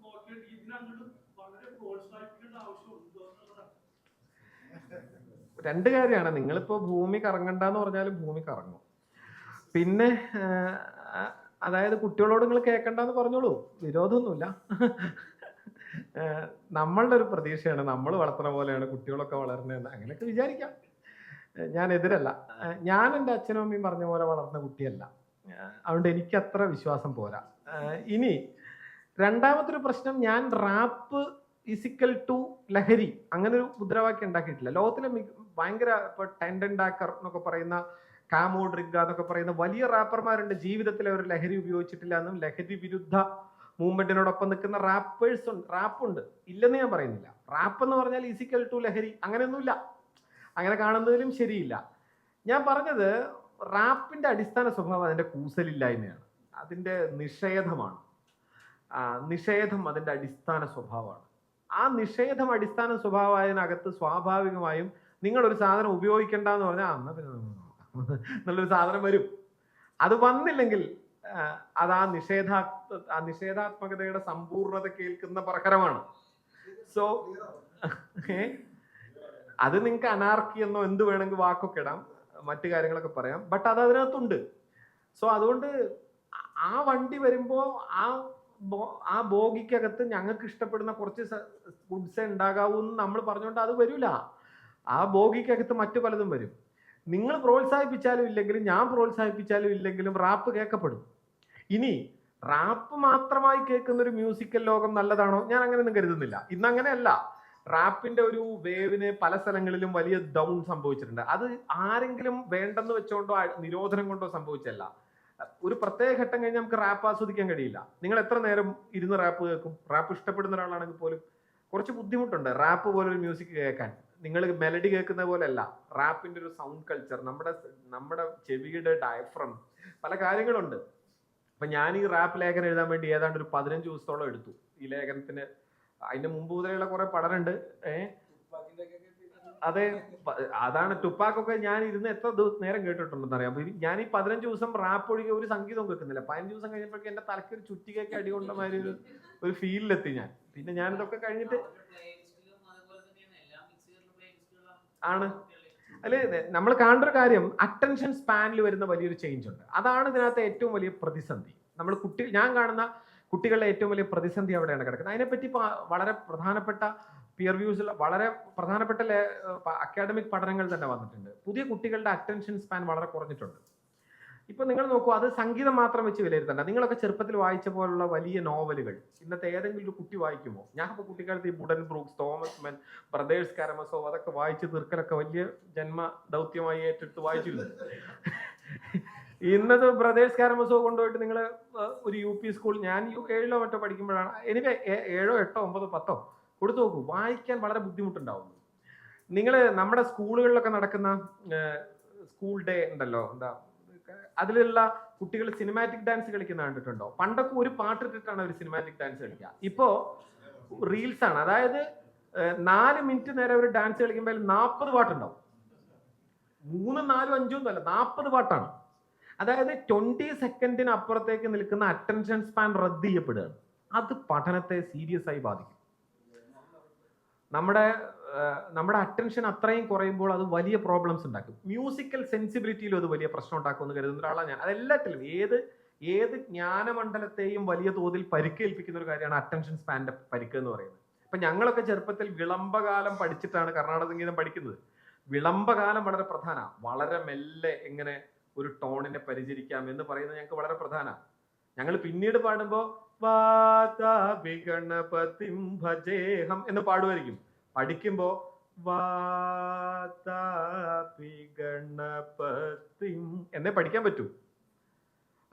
നോക്കിയിട്ട് ഇതിനങ്ങോട്ട് വളരെ പ്രോത്സാഹിപ്പിക്കേണ്ട ആവശ്യമുണ്ടോ എന്നുള്ളതാണ്. രണ്ട് കാര്യമാണ്. നിങ്ങളിപ്പോ ഭൂമി കറങ്ങണ്ടെന്ന് പറഞ്ഞാലും ഭൂമി കറങ്ങും. പിന്നെ അതായത് കുട്ടികളോട് നിങ്ങൾ കേൾക്കണ്ടെന്ന് പറഞ്ഞോളൂ, വിരോധമൊന്നുമില്ല. നമ്മളുടെ ഒരു പ്രതീക്ഷയാണ് നമ്മൾ വളർത്തുന്ന പോലെയാണ് കുട്ടികളൊക്കെ വളരുന്നതെന്ന്, അങ്ങനെയൊക്കെ വിചാരിക്കാം. ഞാൻ എതിരല്ല. ഞാൻ എൻ്റെ അച്ഛനും അമ്മയും പറഞ്ഞ പോലെ വളർന്ന കുട്ടിയല്ല, അതുകൊണ്ട് എനിക്ക് അത്ര വിശ്വാസം പോരാ. ഇനി രണ്ടാമത്തെ ഒരു പ്രശ്നം, ഞാൻ റാപ്പ് ഇസിക്കൽ ടു ലഹരി അങ്ങനെ ഒരു മുദ്രാവാക്യം ഉണ്ടാക്കിയിട്ടില്ല. ലോകത്തിലെ ഭയങ്കര ഇപ്പൊ ടെൻഡൻ ഡാക്കർ എന്നൊക്കെ പറയുന്ന, കാമോ ഡ്രിഗ എന്നൊക്കെ പറയുന്ന വലിയ റാപ്പർമാരുണ്ട്. ജീവിതത്തിൽ അവർ ലഹരി ഉപയോഗിച്ചിട്ടില്ല എന്നും ലഹരി വിരുദ്ധ മൂവ്മെന്റിനോടൊപ്പം നിൽക്കുന്ന റാപ്പുണ്ട്, ഇല്ലെന്ന് ഞാൻ പറയുന്നില്ല. റാപ്പ് എന്ന് പറഞ്ഞാൽ ഇസിക്കൽ ടു ലഹരി അങ്ങനെയൊന്നുമില്ല, അങ്ങനെ കാണുന്നതിലും ശരിയില്ല. ഞാൻ പറഞ്ഞത് റാപ്പിന്റെ അടിസ്ഥാന സ്വഭാവം അതിന്റെ കൂസലില്ലായ്മയാണ്, അതിന്റെ നിഷേധമാണ്. നിഷേധം അതിന്റെ അടിസ്ഥാന സ്വഭാവമാണ്. ആ നിഷേധം അടിസ്ഥാന സ്വഭാവത്തിനകത്ത് സ്വാഭാവികമായും നിങ്ങളൊരു സാധനം ഉപയോഗിക്കണ്ട എന്ന് പറഞ്ഞാൽ നല്ലൊരു സാധനം വരും. അത് വന്നില്ലെങ്കിൽ അത് ആ നിഷേധാത്മകതയുടെ സമ്പൂർണത കേൾക്കുന്ന പ്രഹരമാണ്. സോ അത് നിങ്ങൾക്ക് അനാർക്കി എന്നോ എന്ത് വേണമെങ്കിൽ വാക്കൊക്കെ ഇടാം, മറ്റു കാര്യങ്ങളൊക്കെ പറയാം, ബട്ട് അത് അതിനകത്തുണ്ട്. സോ അതുകൊണ്ട് ആ വണ്ടി വരുമ്പോ ആ ബോഗിക്കകത്ത് ഞങ്ങൾക്ക് ഇഷ്ടപ്പെടുന്ന കുറച്ച് ഗുഡ്സേ ഉണ്ടാകാവൂ എന്ന് നമ്മൾ പറഞ്ഞുകൊണ്ട് അത് വരില്ല. ആ ബോഗിക്കകത്ത് മറ്റു പലതും വരും. നിങ്ങൾ പ്രോത്സാഹിപ്പിച്ചാലും ഇല്ലെങ്കിലും ഞാൻ പ്രോത്സാഹിപ്പിച്ചാലും ഇല്ലെങ്കിലും റാപ്പ് കേൾക്കപ്പെടും. ഇനി റാപ്പ് മാത്രമായി കേൾക്കുന്ന ഒരു മ്യൂസിക്കൽ ലോകം നല്ലതാണോ? ഞാൻ അങ്ങനെയൊന്നും കരുതുന്നില്ല. ഇന്നങ്ങനെയല്ല. റാപ്പിന്റെ ഒരു വേവിന് പല സ്ഥലങ്ങളിലും വലിയ ഡൗൺ സംഭവിച്ചിട്ടുണ്ട്. അത് ആരെങ്കിലും വേണ്ടെന്ന് വെച്ചോണ്ടോ നിരോധനം കൊണ്ടോ സംഭവിച്ചല്ല. ഒരു പ്രത്യേക ഘട്ടം കഴിഞ്ഞ് നമുക്ക് റാപ്പ് ആസ്വദിക്കാൻ കഴിയില്ല. നിങ്ങൾ എത്ര നേരം ഇരുന്ന് റാപ്പ് കേൾക്കും? റാപ്പ് ഇഷ്ടപ്പെടുന്ന ഒരാളാണെങ്കിൽ പോലും കുറച്ച് ബുദ്ധിമുട്ടുണ്ട് റാപ്പ് പോലൊരു മ്യൂസിക് കേൾക്കാൻ. നിങ്ങൾ മെലഡി കേൾക്കുന്ന പോലെയല്ല റാപ്പിന്റെ ഒരു സൗണ്ട് കൾച്ചർ, നമ്മുടെ ചെവിയുടെ ഡയഫ്രം, പല കാര്യങ്ങളുണ്ട്. അപ്പൊ ഞാൻ ഈ റാപ്പ് ലേഖനം എഴുതാൻ വേണ്ടി ഏതാണ്ട് ഒരു 15 ദിവസത്തോളം എടുത്തു. ഈ ലേഖനത്തിന് അതിന്റെ മുമ്പ് മുതലുള്ള കുറെ പഠനമുണ്ട്. അതെ, അതാണ് ടുപ്പാക്കൊക്കെ ഞാൻ ഇരുന്ന് എത്ര നേരം കേട്ടിട്ടുണ്ടെന്ന് അറിയാം. ഞാൻ ഈ 15 ദിവസം റാപ്പ് ഒഴികെ ഒരു സംഗീതവും കേൾക്കുന്നില്ല. 15 ദിവസം കഴിഞ്ഞപ്പോഴേക്കും എന്റെ തലയ്ക്ക് ഒരു ചുറ്റികയൊക്കെ അടികൊണ്ട മാതിരി ഒരു ഫീലിലെത്തി ഞാൻ. പിന്നെ ഞാനിതൊക്കെ കഴിഞ്ഞിട്ട് ആണ് അല്ലെ, നമ്മൾ കാണേണ്ട ഒരു കാര്യം അറ്റൻഷൻ സ്പാനിൽ വരുന്ന വലിയൊരു ചേഞ്ച് ഉണ്ട്. അതാണ് ഇതിനകത്ത് ഏറ്റവും വലിയ പ്രതിസന്ധി. ഞാൻ കാണുന്ന കുട്ടികളുടെ ഏറ്റവും വലിയ പ്രതിസന്ധി അവിടെയാണ് കിടക്കുന്നത്. അതിനെപ്പറ്റി വളരെ പ്രധാനപ്പെട്ട പിയർ വ്യൂസിൽ വളരെ പ്രധാനപ്പെട്ട അക്കാഡമിക് പഠനങ്ങൾ തന്നെ വന്നിട്ടുണ്ട്. പുതിയ കുട്ടികളുടെ അറ്റൻഷൻ സ്പാൻ വളരെ കുറഞ്ഞിട്ടുണ്ട്. ഇപ്പൊ നിങ്ങൾ നോക്കൂ, അത് സംഗീതം മാത്രം വെച്ച് വിലയിരുത്തണ്ട. നിങ്ങളൊക്കെ ചെറുപ്പത്തിൽ വായിച്ച പോലുള്ള വലിയ നോവലുകൾ ഇന്നത്തെ ഏതെങ്കിലും ഒരു കുട്ടി വായിക്കുമോ? ഞാൻ ഇപ്പോൾ കുട്ടിക്കാലത്ത് ഈ ബുഡൻ ബ്രൂക്സ്, തോമസ് മെൻ, ബ്രദേഴ്സ് കാരമസോവ് അതൊക്കെ വായിച്ച് തീർക്കലൊക്കെ വലിയ ജന്മ ദൗത്യമായി ഏറ്റെടുത്ത് വായിച്ചിരുന്നു. ഇന്നത്തെ ബ്രദേഴ്സ് കാരമസോവ് കൊണ്ടുപോയിട്ട് നിങ്ങൾ ഒരു UP സ്കൂൾ, ഞാൻ 7ലോ മറ്റോ പഠിക്കുമ്പോഴാണ്, എനിക്ക് 7, 8, 9, 10 കൊടുത്തു നോക്കൂ, വായിക്കാൻ വളരെ ബുദ്ധിമുട്ടുണ്ടാവുന്നു. നിങ്ങൾ നമ്മുടെ സ്കൂളുകളിലൊക്കെ നടക്കുന്ന സ്കൂൾ ഡേ ഉണ്ടല്ലോ, എന്താ അതിലുള്ള കുട്ടികൾ സിനിമാറ്റിക് ഡാൻസ് കളിക്കുന്ന കണ്ടിട്ടുണ്ടോ? പണ്ടൊക്കെ ഒരു പാട്ടിട്ടിട്ടാണ് അവർ സിനിമാറ്റിക് ഡാൻസ് കളിക്കുക. ഇപ്പോ റീൽസ് ആണ്. അതായത് 4 മിനിറ്റ് നേരം ഒരു ഡാൻസ് കളിക്കുമ്പോൾ 40 പാട്ടുണ്ടാവും. 3, 4, 5 ഒന്നും അല്ല, 40 പാട്ടാണ്. അതായത് 20 സെക്കൻഡിന് അപ്പുറത്തേക്ക് നിൽക്കുന്ന അറ്റൻഷൻ സ്പാൻ റദ്ദ് ചെയ്യപ്പെടുകയാണ്. അത് പഠനത്തെ സീരിയസ് ആയി ബാധിക്കും. നമ്മുടെ നമ്മുടെ അറ്റൻഷൻ അത്രയും കുറയുമ്പോൾ അത് വലിയ പ്രോബ്ലംസ് ഉണ്ടാക്കും. മ്യൂസിക്കൽ സെൻസിബിലിറ്റിയിലും അത് വലിയ പ്രശ്നം ഉണ്ടാക്കുമെന്ന് കരുതുന്ന ഒരാളാണ് ഞാൻ. അതെല്ലാറ്റിലും ഏത് ജ്ഞാനമണ്ഡലത്തെയും വലിയ തോതിൽ പരിക്കേൽപ്പിക്കുന്ന ഒരു കാര്യമാണ് അറ്റൻഷൻ സ്പാൻ്റെ പരിക്ക് എന്ന് പറയുന്നത്. ഇപ്പൊ ഞങ്ങളൊക്കെ ചെറുപ്പത്തിൽ വിളംബകാലം പഠിച്ചിട്ടാണ് കർണാടക സംഗീതം പഠിക്കുന്നത്. വിളംബകാലം വളരെ പ്രധാന. വളരെ മെല്ലെ എങ്ങനെ ഒരു ടോണിനെ പരിചരിക്കാം എന്ന് പറയുന്നത് ഞങ്ങൾക്ക് വളരെ പ്രധാന. ഞങ്ങൾ പിന്നീട് പാടുമ്പോൾ ഗണപതിം ഭജേഹം എന്ന് പാടുമായിരിക്കും. പഠിക്കുമ്പോ ഗണപതിം എന്നേ പഠിക്കാൻ പറ്റൂ.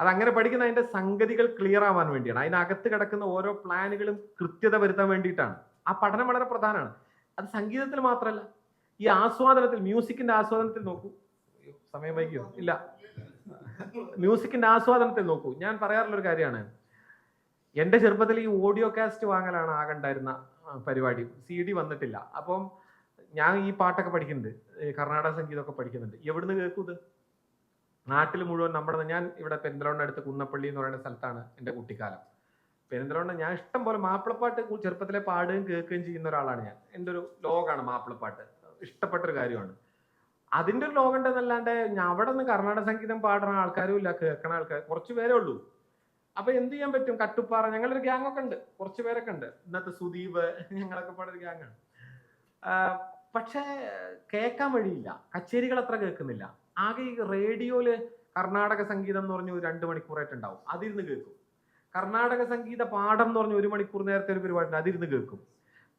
അതങ്ങനെ പഠിക്കുന്ന അതിന്റെ സംഗതികൾ ക്ലിയർ ആവാൻ വേണ്ടിയാണ്. അതിനകത്ത് കിടക്കുന്ന ഓരോ പ്ലാനുകളും കൃത്യത വരുത്താൻ വേണ്ടിയിട്ടാണ്. ആ പഠനം വളരെ പ്രധാനമാണ്. അത് സംഗീതത്തിൽ മാത്രമല്ല, ഈ ആസ്വാദനത്തിൽ, മ്യൂസിക്കിന്റെ ആസ്വാദനത്തിൽ നോക്കൂ. സമയം വൈകിയോ? ഇല്ല. മ്യൂസിക്കിന്റെ ആസ്വാദനത്തിൽ നോക്കൂ. ഞാൻ പറയാറുള്ളൊരു കാര്യമാണ്, എൻ്റെ ചെറുപ്പത്തിൽ ഈ ഓഡിയോ കാസ്റ്റ് വാങ്ങലാണ് ആകെ ഉണ്ടായിരുന്ന പരിപാടി. CD വന്നിട്ടില്ല. അപ്പം ഞാൻ ഈ പാട്ടൊക്കെ പഠിക്കുന്നുണ്ട്, കർണാടക സംഗീതമൊക്കെ പഠിക്കുന്നുണ്ട്. എവിടുന്ന് കേൾക്കും ഇത്? നാട്ടിൽ മുഴുവൻ ഞാൻ ഇവിടെ പെരിന്തൽമണ്ണ അടുത്ത് കുന്നപ്പള്ളി എന്ന് പറയുന്ന സ്ഥലത്താണ് എൻ്റെ കുട്ടിക്കാലം. പെരിന്തൽമണ്ണ ഞാൻ ഇഷ്ടം പോലെ മാപ്പിളപ്പാട്ട് ചെറുപ്പത്തിലെ പാടുകയും കേൾക്കുകയും ചെയ്യുന്ന ഒരാളാണ് ഞാൻ. എൻ്റെ ഒരു ലോകമാണ് മാപ്പിളപ്പാട്ട്. ഇഷ്ടപ്പെട്ടൊരു കാര്യമാണ്. അതിൻ്റെ ഒരു ലോകം ഉണ്ടെന്നല്ലാണ്ട് അവിടെ നിന്ന് കർണാടക സംഗീതം പാടുന്ന ആൾക്കാരും ഇല്ല, കേൾക്കണ ആൾക്കാർ കുറച്ച് പേരേ ഉള്ളൂ. അപ്പൊ എന്ത് ചെയ്യാൻ പറ്റും? കട്ടുപ്പാറ, ഞങ്ങളൊരു ഗ്യാങ് ഒക്കെ ഉണ്ട്, കുറച്ച് പേരൊക്കെ ഉണ്ട്. ഇന്നത്തെ സുദീപ്, ഞങ്ങളൊക്കെ പാടൊരു ഗ്യാങ്ങാണ്. പക്ഷേ കേൾക്കാൻ വഴിയില്ല, കച്ചേരികൾ അത്ര കേൾക്കുന്നില്ല. ആകെ ഈ റേഡിയോയില് കർണാടക സംഗീതം എന്ന് പറഞ്ഞ് 2 മണിക്കൂറായിട്ടുണ്ടാവും, അതിരുന്ന് കേൾക്കും. കർണാടക സംഗീത പാഠം എന്ന് പറഞ്ഞ 1 മണിക്കൂർ നേരത്തെ ഒരു പരിപാടി ഉണ്ട്, അതിരുന്ന് കേൾക്കും.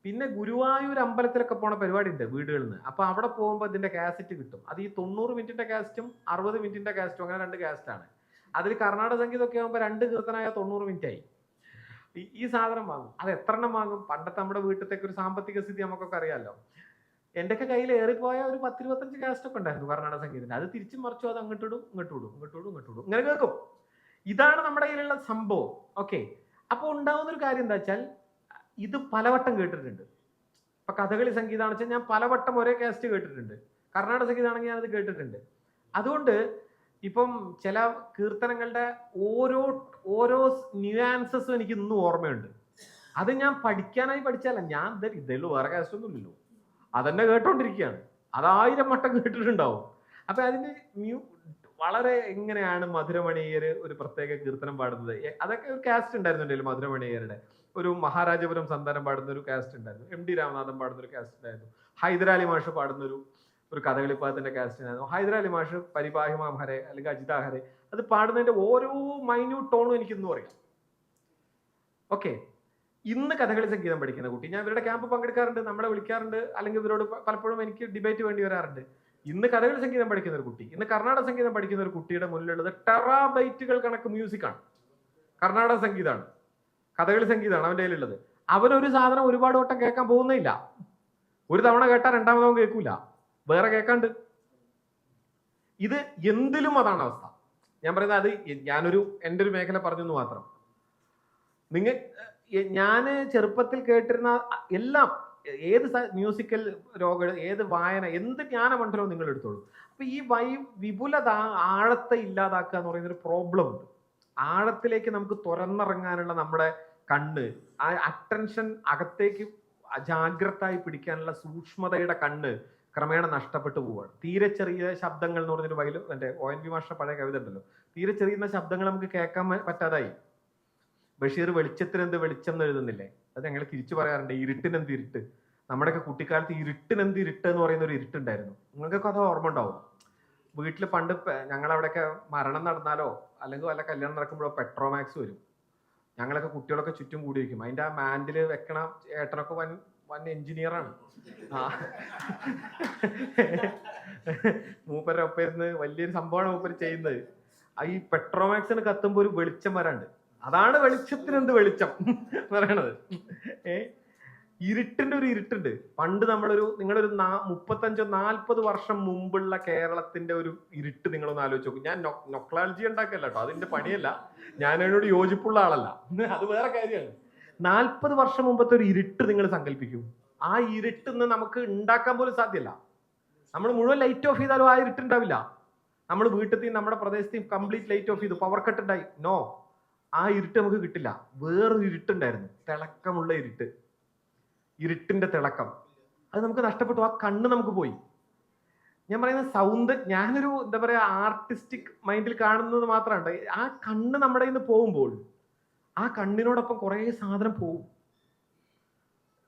പിന്നെ ഗുരുവായൂർ അമ്പലത്തിലൊക്കെ പോണ പരിപാടി ഉണ്ട് വീടുകളിൽ നിന്ന്. അപ്പൊ അവിടെ പോകുമ്പോൾ ഇതിന്റെ കാസറ്റ് കിട്ടും. അത് ഈ 90 മിനിറ്റിന്റെ കാസറ്റും 60 മിനിറ്റിന്റെ കാസറ്റും, അങ്ങനെ 2 കാസറ്റാണ്. അതിൽ കർണാടക സംഗീതമൊക്കെ ആകുമ്പോൾ 2 കീർത്തനായ 90 മിനിറ്റ് ആയി. ഈ സാധനം വാങ്ങും. അത് എത്ര എണ്ണം വാങ്ങും? പണ്ടത്തെ നമ്മുടെ വീട്ടിലത്തേക്ക് ഒരു സാമ്പത്തിക സ്ഥിതി നമുക്കൊക്കെ അറിയാമല്ലോ. എന്റെയൊക്കെ കയ്യിൽ ഏറിപ്പോയ ഒരു 10-25 കാസറ്റ് ഒക്കെ ഉണ്ടായിരുന്നു കർണാടക സംഗീതത്തിന്റെ. അത് തിരിച്ചും മറിച്ചും അത് അങ്ങോട്ടിടും ഇങ്ങോട്ടിടും ഇങ്ങനെ കേൾക്കും. ഇതാണ് നമ്മുടെ കയ്യിലുള്ള സംഭവം. ഓക്കെ, അപ്പൊ ഉണ്ടാവുന്ന ഒരു കാര്യം എന്താ വെച്ചാൽ, ഇത് പലവട്ടം കേട്ടിട്ടുണ്ട്. ഇപ്പൊ കഥകളി സംഗീതമാണെന്ന് വെച്ചാൽ ഞാൻ പലവട്ടം ഒരേ കാസറ്റ് കേട്ടിട്ടുണ്ട്. കർണാടക സംഗീതമാണെങ്കിൽ ഞാനത് കേട്ടിട്ടുണ്ട്. അതുകൊണ്ട് ഇപ്പം ചില കീർത്തനങ്ങളുടെ ഓരോ ന്യൂയാൻസസും എനിക്ക് ഇന്നും ഓർമ്മയുണ്ട്. അത് ഞാൻ പഠിക്കാനായി പഠിച്ചാലല്ല, ഞാൻ ഇതേയുള്ളൂ, വേറെ കാസറ്റ് ഒന്നും ഇല്ലല്ലോ, അതെന്നെ കേട്ടോണ്ടിരിക്കുകയാണ്. അത് 1000 വട്ടം കേട്ടിട്ടുണ്ടാവും. അപ്പൊ അതിന്റെ വളരെ എങ്ങനെയാണ് മധുരമണിയർ ഒരു പ്രത്യേക കീർത്തനം പാടുന്നത്, അതൊക്കെ ഒരു കാസ്റ്റ് ഉണ്ടായിരുന്നു. മധുരമണിയരുടെ ഒരു മഹാരാജപുരം സന്താനം പാടുന്ന ഒരു കാസ്റ്റ് ഉണ്ടായിരുന്നു. MD രാമനാഥൻ പാടുന്ന ഒരു കാസ്റ്റ് ഉണ്ടായിരുന്നു. ഹൈദരാലി മാഷ് പാടുന്ന ഒരു കഥകളിപ്പാത്തിന്റെ കാസ്റ്റ് ഉണ്ടായിരുന്നു. ഹൈദരാലി മാഷ് പരിപാഹിമാം ഹരെ അല്ലെങ്കിൽ അജിതാ ഹരെ, അത് പാടുന്നതിന്റെ ഓരോ മൈന്യൂട്ട് ടോണും എനിക്ക് ഇന്നും അറിയാം. ഓക്കെ, ഇന്ന് കഥകളി സംഗീതം പഠിക്കുന്ന കുട്ടി, ഞാൻ ഇവരുടെ ക്യാമ്പ് പങ്കെടുക്കാറുണ്ട്, നമ്മളെ വിളിക്കാറുണ്ട്, അല്ലെങ്കിൽ ഇവരോട് പലപ്പോഴും എനിക്ക് ഡിബേറ്റ് വേണ്ടി വരാറുണ്ട്. ഇന്ന് കഥകളി സംഗീതം പഠിക്കുന്ന ഒരു കുട്ടി, ഇന്ന് കർണാടക സംഗീതം പഠിക്കുന്ന ഒരു കുട്ടിയുടെ മുന്നിലുള്ളത് ടെറാബൈറ്റുകൾ കണക്ക് മ്യൂസിക്കാണ്. കർണാടക സംഗീതമാണ്, കഥകളി സംഗീതമാണ് അവൻ്റെ കയ്യിലുള്ളത്. അവനൊരു സാധനം ഒരുപാട് വട്ടം കേൾക്കാൻ പോകുന്നില്ല. ഒരു തവണ കേട്ടാൽ 2ാമതവൻ കേൾക്കൂല, വേറെ കേൾക്കാണ്ട്. ഇത് എന്തിലും അതാണ് അവസ്ഥ. ഞാൻ പറയുന്നത്, അത് എൻ്റെ ഒരു മേഖല പറഞ്ഞെന്ന് മാത്രം. ഞാൻ ചെറുപ്പത്തിൽ കേട്ടിരുന്ന എല്ലാം, ഏത് മ്യൂസിക്കൽ ഏത് വായന, എന്ത് ജ്ഞാനമണ്ഡലവും നിങ്ങൾ എടുത്തോളൂ. അപ്പൊ ഈ വിപുലത, ആഴത്തെ ഇല്ലാതാക്കുക എന്ന് പറയുന്നൊരു പ്രോബ്ലം ഉണ്ട്. ആഴത്തിലേക്ക് നമുക്ക് തുറന്നിറങ്ങാനുള്ള നമ്മുടെ കണ്ണ്, ആ അറ്റൻഷൻ അകത്തേക്ക് ജാഗ്രതായി പിടിക്കാനുള്ള സൂക്ഷ്മതയുടെ കണ്ണ് ക്രമേണ നഷ്ടപ്പെട്ടു പോവുകയാണ്. തീരെ ചെറിയ ശബ്ദങ്ങൾ എന്ന് പറഞ്ഞൊരു എൻ്റെ ONV മാസ്റ്റർ പഴയ കവിത ഉണ്ടല്ലോ, തീരെ ചെറിയ ശബ്ദങ്ങൾ നമുക്ക് കേൾക്കാൻ പറ്റാതായി. ബഷീർ വെളിച്ചത്തിനെന്ത് വെളിച്ചം എന്ന് എഴുതുന്നില്ലേ, അത് ഞങ്ങൾ തിരിച്ചു പറയാറുണ്ട്, ഇരുട്ടിനെന്ത് ഇരുട്ട്. നമ്മുടെയൊക്കെ കുട്ടിക്കാലത്ത് ഇരുട്ടിനെന്ത് ഇരുട്ട് എന്ന് പറയുന്ന ഒരു ഇരുട്ടുണ്ടായിരുന്നു. നിങ്ങൾക്കൊക്കെ അത് ഓർമ്മ ഉണ്ടാവും. വീട്ടിൽ പണ്ട് ഞങ്ങളവിടെയൊക്കെ മരണം നടന്നാലോ അല്ലെങ്കിൽ വല്ല കല്യാണം നടക്കുമ്പോഴോ പെട്രോമാക്സ് വരും. ഞങ്ങളൊക്കെ കുട്ടികളൊക്കെ ചുറ്റും കൂടിയിരിക്കും. അതിന്റെ ആ മാൻഡിൽ വെക്കണ ഏട്ടനൊക്കെ വൻ എഞ്ചിനീയറാണ്. മൂപ്പരുടെ ഒപ്പം ഇരുന്ന് വലിയൊരു സംഭവമാണ് മൂപ്പര് ചെയ്യുന്നത്. ഈ പെട്രോമാക്സിന് കത്തുമ്പോ ഒരു വെളിച്ചം വരാണ്ട്, അതാണ് വെളിച്ചത്തിനെന്ത് വെളിച്ചം പറയണത്. ഇരുട്ടിന്റെ ഒരു ഇരുട്ടുണ്ട്. പണ്ട് നിങ്ങളൊരു 35-40 വർഷം മുമ്പുള്ള കേരളത്തിന്റെ ഒരു ഇരുട്ട് നിങ്ങളൊന്ന് ആലോചിച്ച് നോക്കും. ഞാൻ നൊക്ലാലജി ഉണ്ടാക്കല്ല കേട്ടോ, അതിന്റെ പണിയല്ല, ഞാൻ അതിനോട് യോജിപ്പുള്ള ആളല്ല, അത് വേറെ കാര്യമാണ്. 40 വർഷം മുമ്പത്തെ ഒരു ഇരുട്ട് നിങ്ങൾ സങ്കല്പിക്കും. ആ ഇരുട്ടിന്ന് നമുക്ക് ഉണ്ടാക്കാൻ പോലും സാധ്യമല്ല. നമ്മൾ മുഴുവൻ ലൈറ്റ് ഓഫ് ചെയ്താലും ആ ഇരുട്ടുണ്ടാവില്ല. നമ്മൾ വീട്ടിൽ നമ്മുടെ പ്രദേശത്തെയും കംപ്ലീറ്റ് ലൈറ്റ് ഓഫ് ചെയ്തു, പവർ കട്ട് ഉണ്ടായി, നോ, ആ ഇരുട്ട് നമുക്ക് കിട്ടില്ല. വേറൊരു ഇരുട്ടുണ്ടായിരുന്നു, തിളക്കമുള്ള ഇരുട്ടിന്റെ തിളക്കം. അത് നമുക്ക് നഷ്ടപ്പെട്ടു. ആ കണ്ണ് നമുക്ക് പോയി. ഞാൻ പറയുന്ന ഞാനൊരു എന്താ പറയാ ആർട്ടിസ്റ്റിക് മൈൻഡിൽ കാണുന്നത് മാത്രമാണ്. ആ കണ്ണ് നമ്മുടെ കയ്യിൽ നിന്ന് പോകുമ്പോൾ ആ കണ്ണിനോടൊപ്പം കുറേ സാധനം പോകും.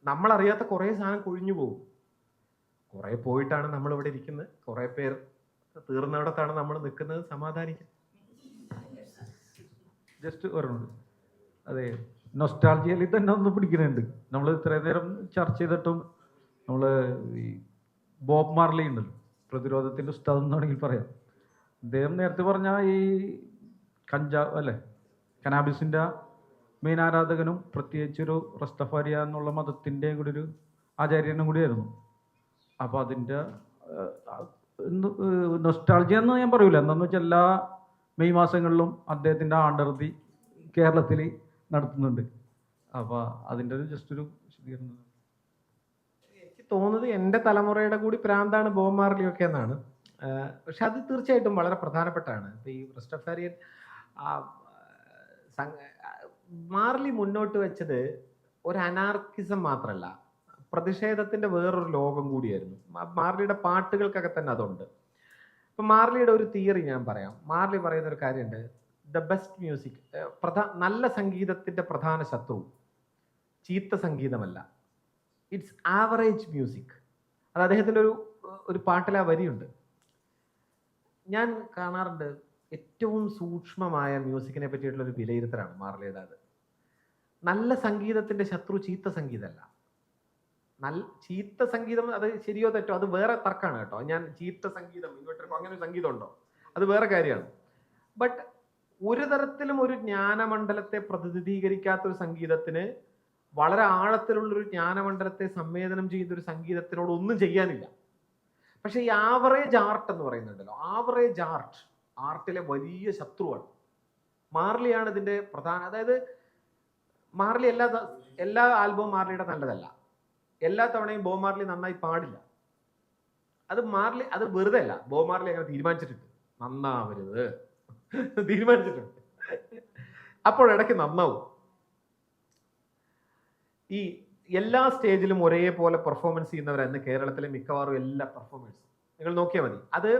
നമ്മളറിയാത്ത കുറേ സാധനം കൊഴിഞ്ഞു പോകും. കുറെ പോയിട്ടാണ് നമ്മൾ ഇവിടെ ഇരിക്കുന്നത്. കുറെ പേർ തീർന്നിടത്താണ് നമ്മൾ നിൽക്കുന്നത്. സമാധാനിക്കും. ജസ്റ്റ് ഒരെണ്ണം, അതെ, നൊസ്റ്റാൾജിയയിൽ തന്നെ ഒന്ന് പിടിക്കുന്നുണ്ട്. നമ്മൾ ഇത്രയും നേരം ചർച്ച ചെയ്തിട്ടും നമ്മൾ ഈ ബോബ് മാർലി ഉണ്ടല്ലോ, പ്രതിരോധത്തിൻ്റെ ഉസ്താദ് എന്ന് വേണമെങ്കിൽ പറയാം. അദ്ദേഹം നേരത്തെ പറഞ്ഞ ഈ കഞ്ചാവ് അല്ലേ, കനാബിസിൻ്റെ മെയിൻ ആരാധകനും പ്രത്യേകിച്ചൊരു റസ്റ്റഫാരിയ എന്നുള്ള മതത്തിൻ്റെയും കൂടി ഒരു ആചാര്യനും കൂടിയായിരുന്നു. അപ്പോൾ അതിൻ്റെ നൊസ്റ്റാൾജിയ എന്ന് ഞാൻ പറയൂല. എന്താണെന്ന് വെച്ചാൽ എല്ലാ മെയ് മാസങ്ങളിലും അദ്ദേഹത്തിൻ്റെ ആണ്ടർതി കേരളത്തിൽ നടത്തുന്നുണ്ട്. അപ്പോൾ അതിൻ്റെ ഒരു ജസ്റ്റ് ഒരു വിശദീകരണം. എനിക്ക് തോന്നുന്നത് എൻ്റെ തലമുറയുടെ കൂടി പ്രാന്താണ് ബോബ് മാർലി ഒക്കെ എന്നാണ്. പക്ഷെ അത് തീർച്ചയായിട്ടും വളരെ പ്രധാനപ്പെട്ടാണ്. ഇപ്പം ഈ റസ്റ്റഫാരിയൻ മാർലി മുന്നോട്ട് വെച്ചത് ഒരു അനാർക്കിസം മാത്രമല്ല, പ്രതിഷേധത്തിന്റെ വേറൊരു ലോകം കൂടിയായിരുന്നു. മാർലിയുടെ പാട്ടുകൾക്കൊക്കെ തന്നെ അതുണ്ട്. ഇപ്പം മാർലിയുടെ ഒരു തിയറി ഞാൻ പറയാം. മാർലി പറയുന്ന ഒരു കാര്യമുണ്ട്, ദ ബെസ്റ്റ് മ്യൂസിക്, നല്ല സംഗീതത്തിന്റെ പ്രധാന ശത്രു ചീത്ത സംഗീതമല്ല, ഇറ്റ്സ് ആവറേജ് മ്യൂസിക്. അത് അദ്ദേഹത്തിൻ്റെ ഒരു പാട്ടിലെ ആ വരിയുണ്ട്. ഞാൻ കാണാറുണ്ട്, ഏറ്റവും സൂക്ഷ്മമായ മ്യൂസിക്കിനെ പറ്റിയിട്ടുള്ള ഒരു വിലയിരുത്തലാണ് മാർലിയുടെ. അത് നല്ല സംഗീതത്തിന്റെ ശത്രു ചീത്ത സംഗീതമല്ല. ചീത്ത സംഗീതം അത് ശരിയോ തെറ്റോ അത് വേറെ തർക്കമാണ് കേട്ടോ. ഞാൻ ചീത്ത സംഗീതം ഇങ്ങോട്ട് അങ്ങനെ ഒരു സംഗീതം ഉണ്ടോ അത് വേറെ കാര്യമാണ്. ബട്ട് ഒരു തരത്തിലും ഒരു ജ്ഞാനമണ്ഡലത്തെ പ്രതിനിധീകരിക്കാത്ത ഒരു സംഗീതത്തിന്, വളരെ ആഴത്തിലുള്ളൊരു ജ്ഞാനമണ്ഡലത്തെ സംവേദനം ചെയ്യുന്ന ഒരു സംഗീതത്തിനോട് ഒന്നും ചെയ്യാനില്ല. പക്ഷെ ഈ ആവറേജ് ആർട്ട് എന്ന് പറയുന്നുണ്ടല്ലോ, ആവറേജ് ആർട്ടിലെ വലിയ ശത്രുവാണ്. മാർലിയാണ് ഇതിന്റെ പ്രധാന. അതായത് മാർലി എല്ലാ ആൽബവും മാർലിയുടെ നല്ലതല്ല. എല്ലാ തവണയും ബോബ് മാർലി നന്നായി പാടില്ല. അത് വെറുതെ അല്ല, ബോബ് മാർലി അങ്ങനെ തീരുമാനിച്ചിട്ടുണ്ട് നന്നാവരുത്, തീരുമാനിച്ചിട്ടുണ്ട്. അപ്പോൾ ഇടയ്ക്ക് നന്നാവും. ഈ എല്ലാ സ്റ്റേജിലും ഒരേപോലെ പെർഫോമൻസ് ചെയ്യുന്നവരായിരുന്നു കേരളത്തിലെ മിക്കവാറും എല്ലാ പെർഫോമൻസും. നിങ്ങൾ നോക്കിയാൽ മതി. അത്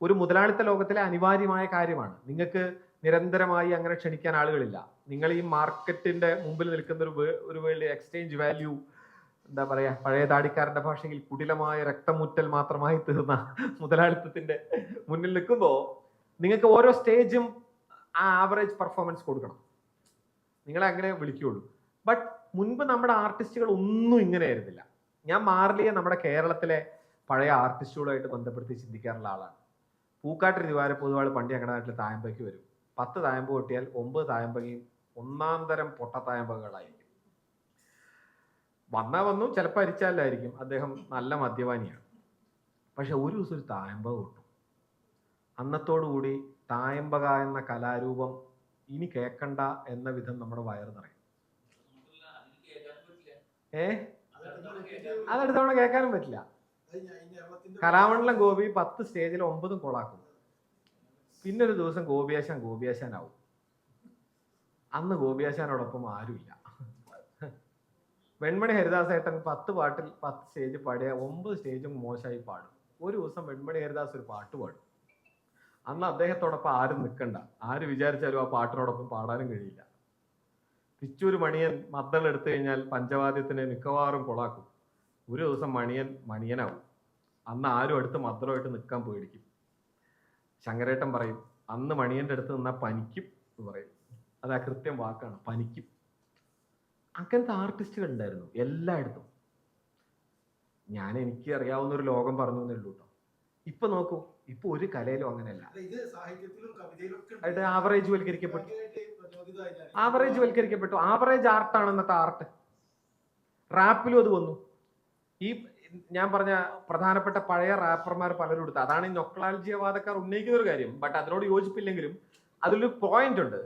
ഒരു മുതലാളിത്ത ലോകത്തിലെ അനിവാര്യമായ കാര്യമാണ്. നിങ്ങൾക്ക് നിരന്തരമായി അങ്ങനെ ക്ഷണിക്കാൻ ആളുകളില്ല. നിങ്ങൾ ഈ മാർക്കറ്റിന്റെ മുമ്പിൽ നിൽക്കുന്ന ഒരു വേൾഡ് എക്സ്ചേഞ്ച് വാല്യൂ, എന്താ പറയാ, പഴയ താടിക്കാരന്റെ ഭാഷയിൽ കുടിലമായ രക്തമുറ്റൽ മാത്രമായി തീർന്ന മുതലാളിത്തത്തിന്റെ മുന്നിൽ നിൽക്കുമ്പോൾ നിങ്ങൾക്ക് ഓരോ സ്റ്റേജും ആ ആവറേജ് പെർഫോമൻസ് കൊടുക്കണം. നിങ്ങളെ അങ്ങനെ വിളിക്കുകയുള്ളൂ. ബട്ട് മുൻപ് നമ്മുടെ ആർട്ടിസ്റ്റുകൾ ഒന്നും ഇങ്ങനെ ആയിരുന്നില്ല. ഞാൻ മാർലിയെ നമ്മുടെ കേരളത്തിലെ പഴയ ആർട്ടിസ്റ്റുകളുമായിട്ട് ബന്ധപ്പെടുത്തി ചിന്തിക്കാറുള്ള ആളാണ്. പൂക്കാട്ടിൽ ദിവാര പൊതുവാൾ പണ്ടി ഞങ്ങളുടെ നാട്ടിൽ തായമ്പയ്ക്ക് വരും. 10 തായമ്പ് കൊട്ടിയാൽ 9 തായമ്പകയും ഒന്നാം തരം പൊട്ട തായമ്പകകളായിരിക്കും. വന്നു ചിലപ്പോൾ അരിച്ചാലായിരിക്കും. അദ്ദേഹം നല്ല മദ്യപാനിയാണ്. പക്ഷെ ഒരു ദിവസം ഒരു തായമ്പക കൊട്ടും. അന്നത്തോടുകൂടി തായമ്പക എന്ന കലാരൂപം ഇനി കേൾക്കണ്ട എന്ന വിധം നമ്മുടെ വയറ് നിറയും. അതടുത്ത തവണ കേൾക്കാനും പറ്റില്ല. കലാമണ്ഡലം ഗോപി 10 സ്റ്റേജിൽ 9 കൊളാക്കും. പിന്നൊരു ദിവസം ഗോപിയാശാനാവും. അന്ന് ഗോപിയാശാനോടൊപ്പം ആരുമില്ല. വെൺമണി ഹരിദാസേട്ടൻ 10 പാട്ടിൽ 10 സ്റ്റേജ് പാടിയ 9 സ്റ്റേജും മോശമായി പാടും. ഒരു ദിവസം വെൺമണി ഹരിദാസ് ഒരു പാട്ട് പാടും. അന്ന് അദ്ദേഹത്തോടൊപ്പം ആരും നിൽക്കണ്ട. ആര് വിചാരിച്ചാലും ആ പാട്ടിനോടൊപ്പം പാടാനും കഴിയില്ല. തിച്ചൂർ മണിയൻ മദ്ദളം എടുത്തു കഴിഞ്ഞാൽ പഞ്ചവാദ്യത്തിന് മിക്കവാറും കൊളാക്കും. ഒരു ദിവസം മണിയനാവും. അന്ന് ആരും അടുത്ത് മദ്ദളമായിട്ട് നിൽക്കാൻ പേടിക്കും. ശങ്കരേട്ടൻ പറയും, അന്ന് മണിയൻ്റെ അടുത്ത് നിന്നാൽ പനിക്കും എന്ന് പറയും. അത് ആ കൃത്യം വാക്കാണ്, പനിക്കും. അങ്ങനത്തെ ആർട്ടിസ്റ്റുകൾ ഉണ്ടായിരുന്നു എല്ലായിടത്തും. എനിക്ക് അറിയാവുന്ന ഒരു ലോകം പറഞ്ഞു എന്നേ ഉള്ളൂ കേട്ടോ. ഇപ്പൊ നോക്കൂ, ഇപ്പൊ ഒരു കലയിലും അങ്ങനെയല്ല. ആവറേജ് വൽക്കരിക്കപ്പെട്ടു. ആവറേജ് ആർട്ടാണ് ഇന്നത്തെ ആർട്ട്. റാപ്പിലും അത് വന്നു. ഈ ഞാൻ പറഞ്ഞ പ്രധാനപ്പെട്ട പഴയ റാപ്പർമാർ പലരും എടുത്ത്, അതാണ് ഈ നൊക്ലാൾജിയവാദക്കാർ ഉന്നയിക്കുന്ന ഒരു കാര്യം. ബട്ട് അതിനോട് യോജിപ്പില്ലെങ്കിലും അതിലൊരു പോയിന്റ് ഉണ്ട്.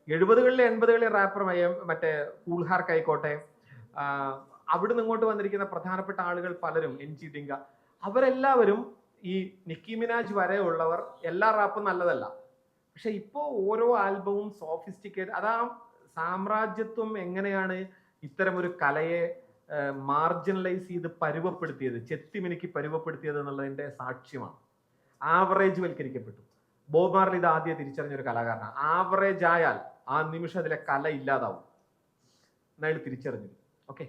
70കളിലെ 80കളിലെ റാപ്പർ, മറ്റേ കൂൾഹാർക്ക് ആയിക്കോട്ടെ, അവിടുന്ന് ഇങ്ങോട്ട് വന്നിരിക്കുന്ന പ്രധാനപ്പെട്ട ആളുകൾ പലരും, NG ഡിങ്ക, അവരെല്ലാവരും ഈ നിക്കി മിനാജ് വരെ ഉള്ളവർ എല്ലാ റാപ്പും നല്ലതല്ല. പക്ഷെ ഇപ്പോൾ ഓരോ ആൽബവും സോഫിസ്റ്റിക്കേറ്റ്. അതാ സാമ്രാജ്യത്വം എങ്ങനെയാണ് ഇത്തരം ഒരു കലയെ മാർജിനലൈസ് ചെയ്ത് പരുവപ്പെടുത്തിയത്, ചെത്തിമിനുക്കി പരുവപ്പെടുത്തിയത് എന്നുള്ളതിന്റെ സാക്ഷ്യമാണ്. ആവറേജ് വൽക്കരിക്കപ്പെട്ടു. ബോബ് മാർലി ഇത് ആദ്യം തിരിച്ചറിഞ്ഞൊരു കലാകാരനാണ്. ആവറേജ് ആയാൽ ആ നിമിഷം അതിലെ കല ഇല്ലാതാവും എന്നയാൾ തിരിച്ചറിഞ്ഞു. ഓക്കെ.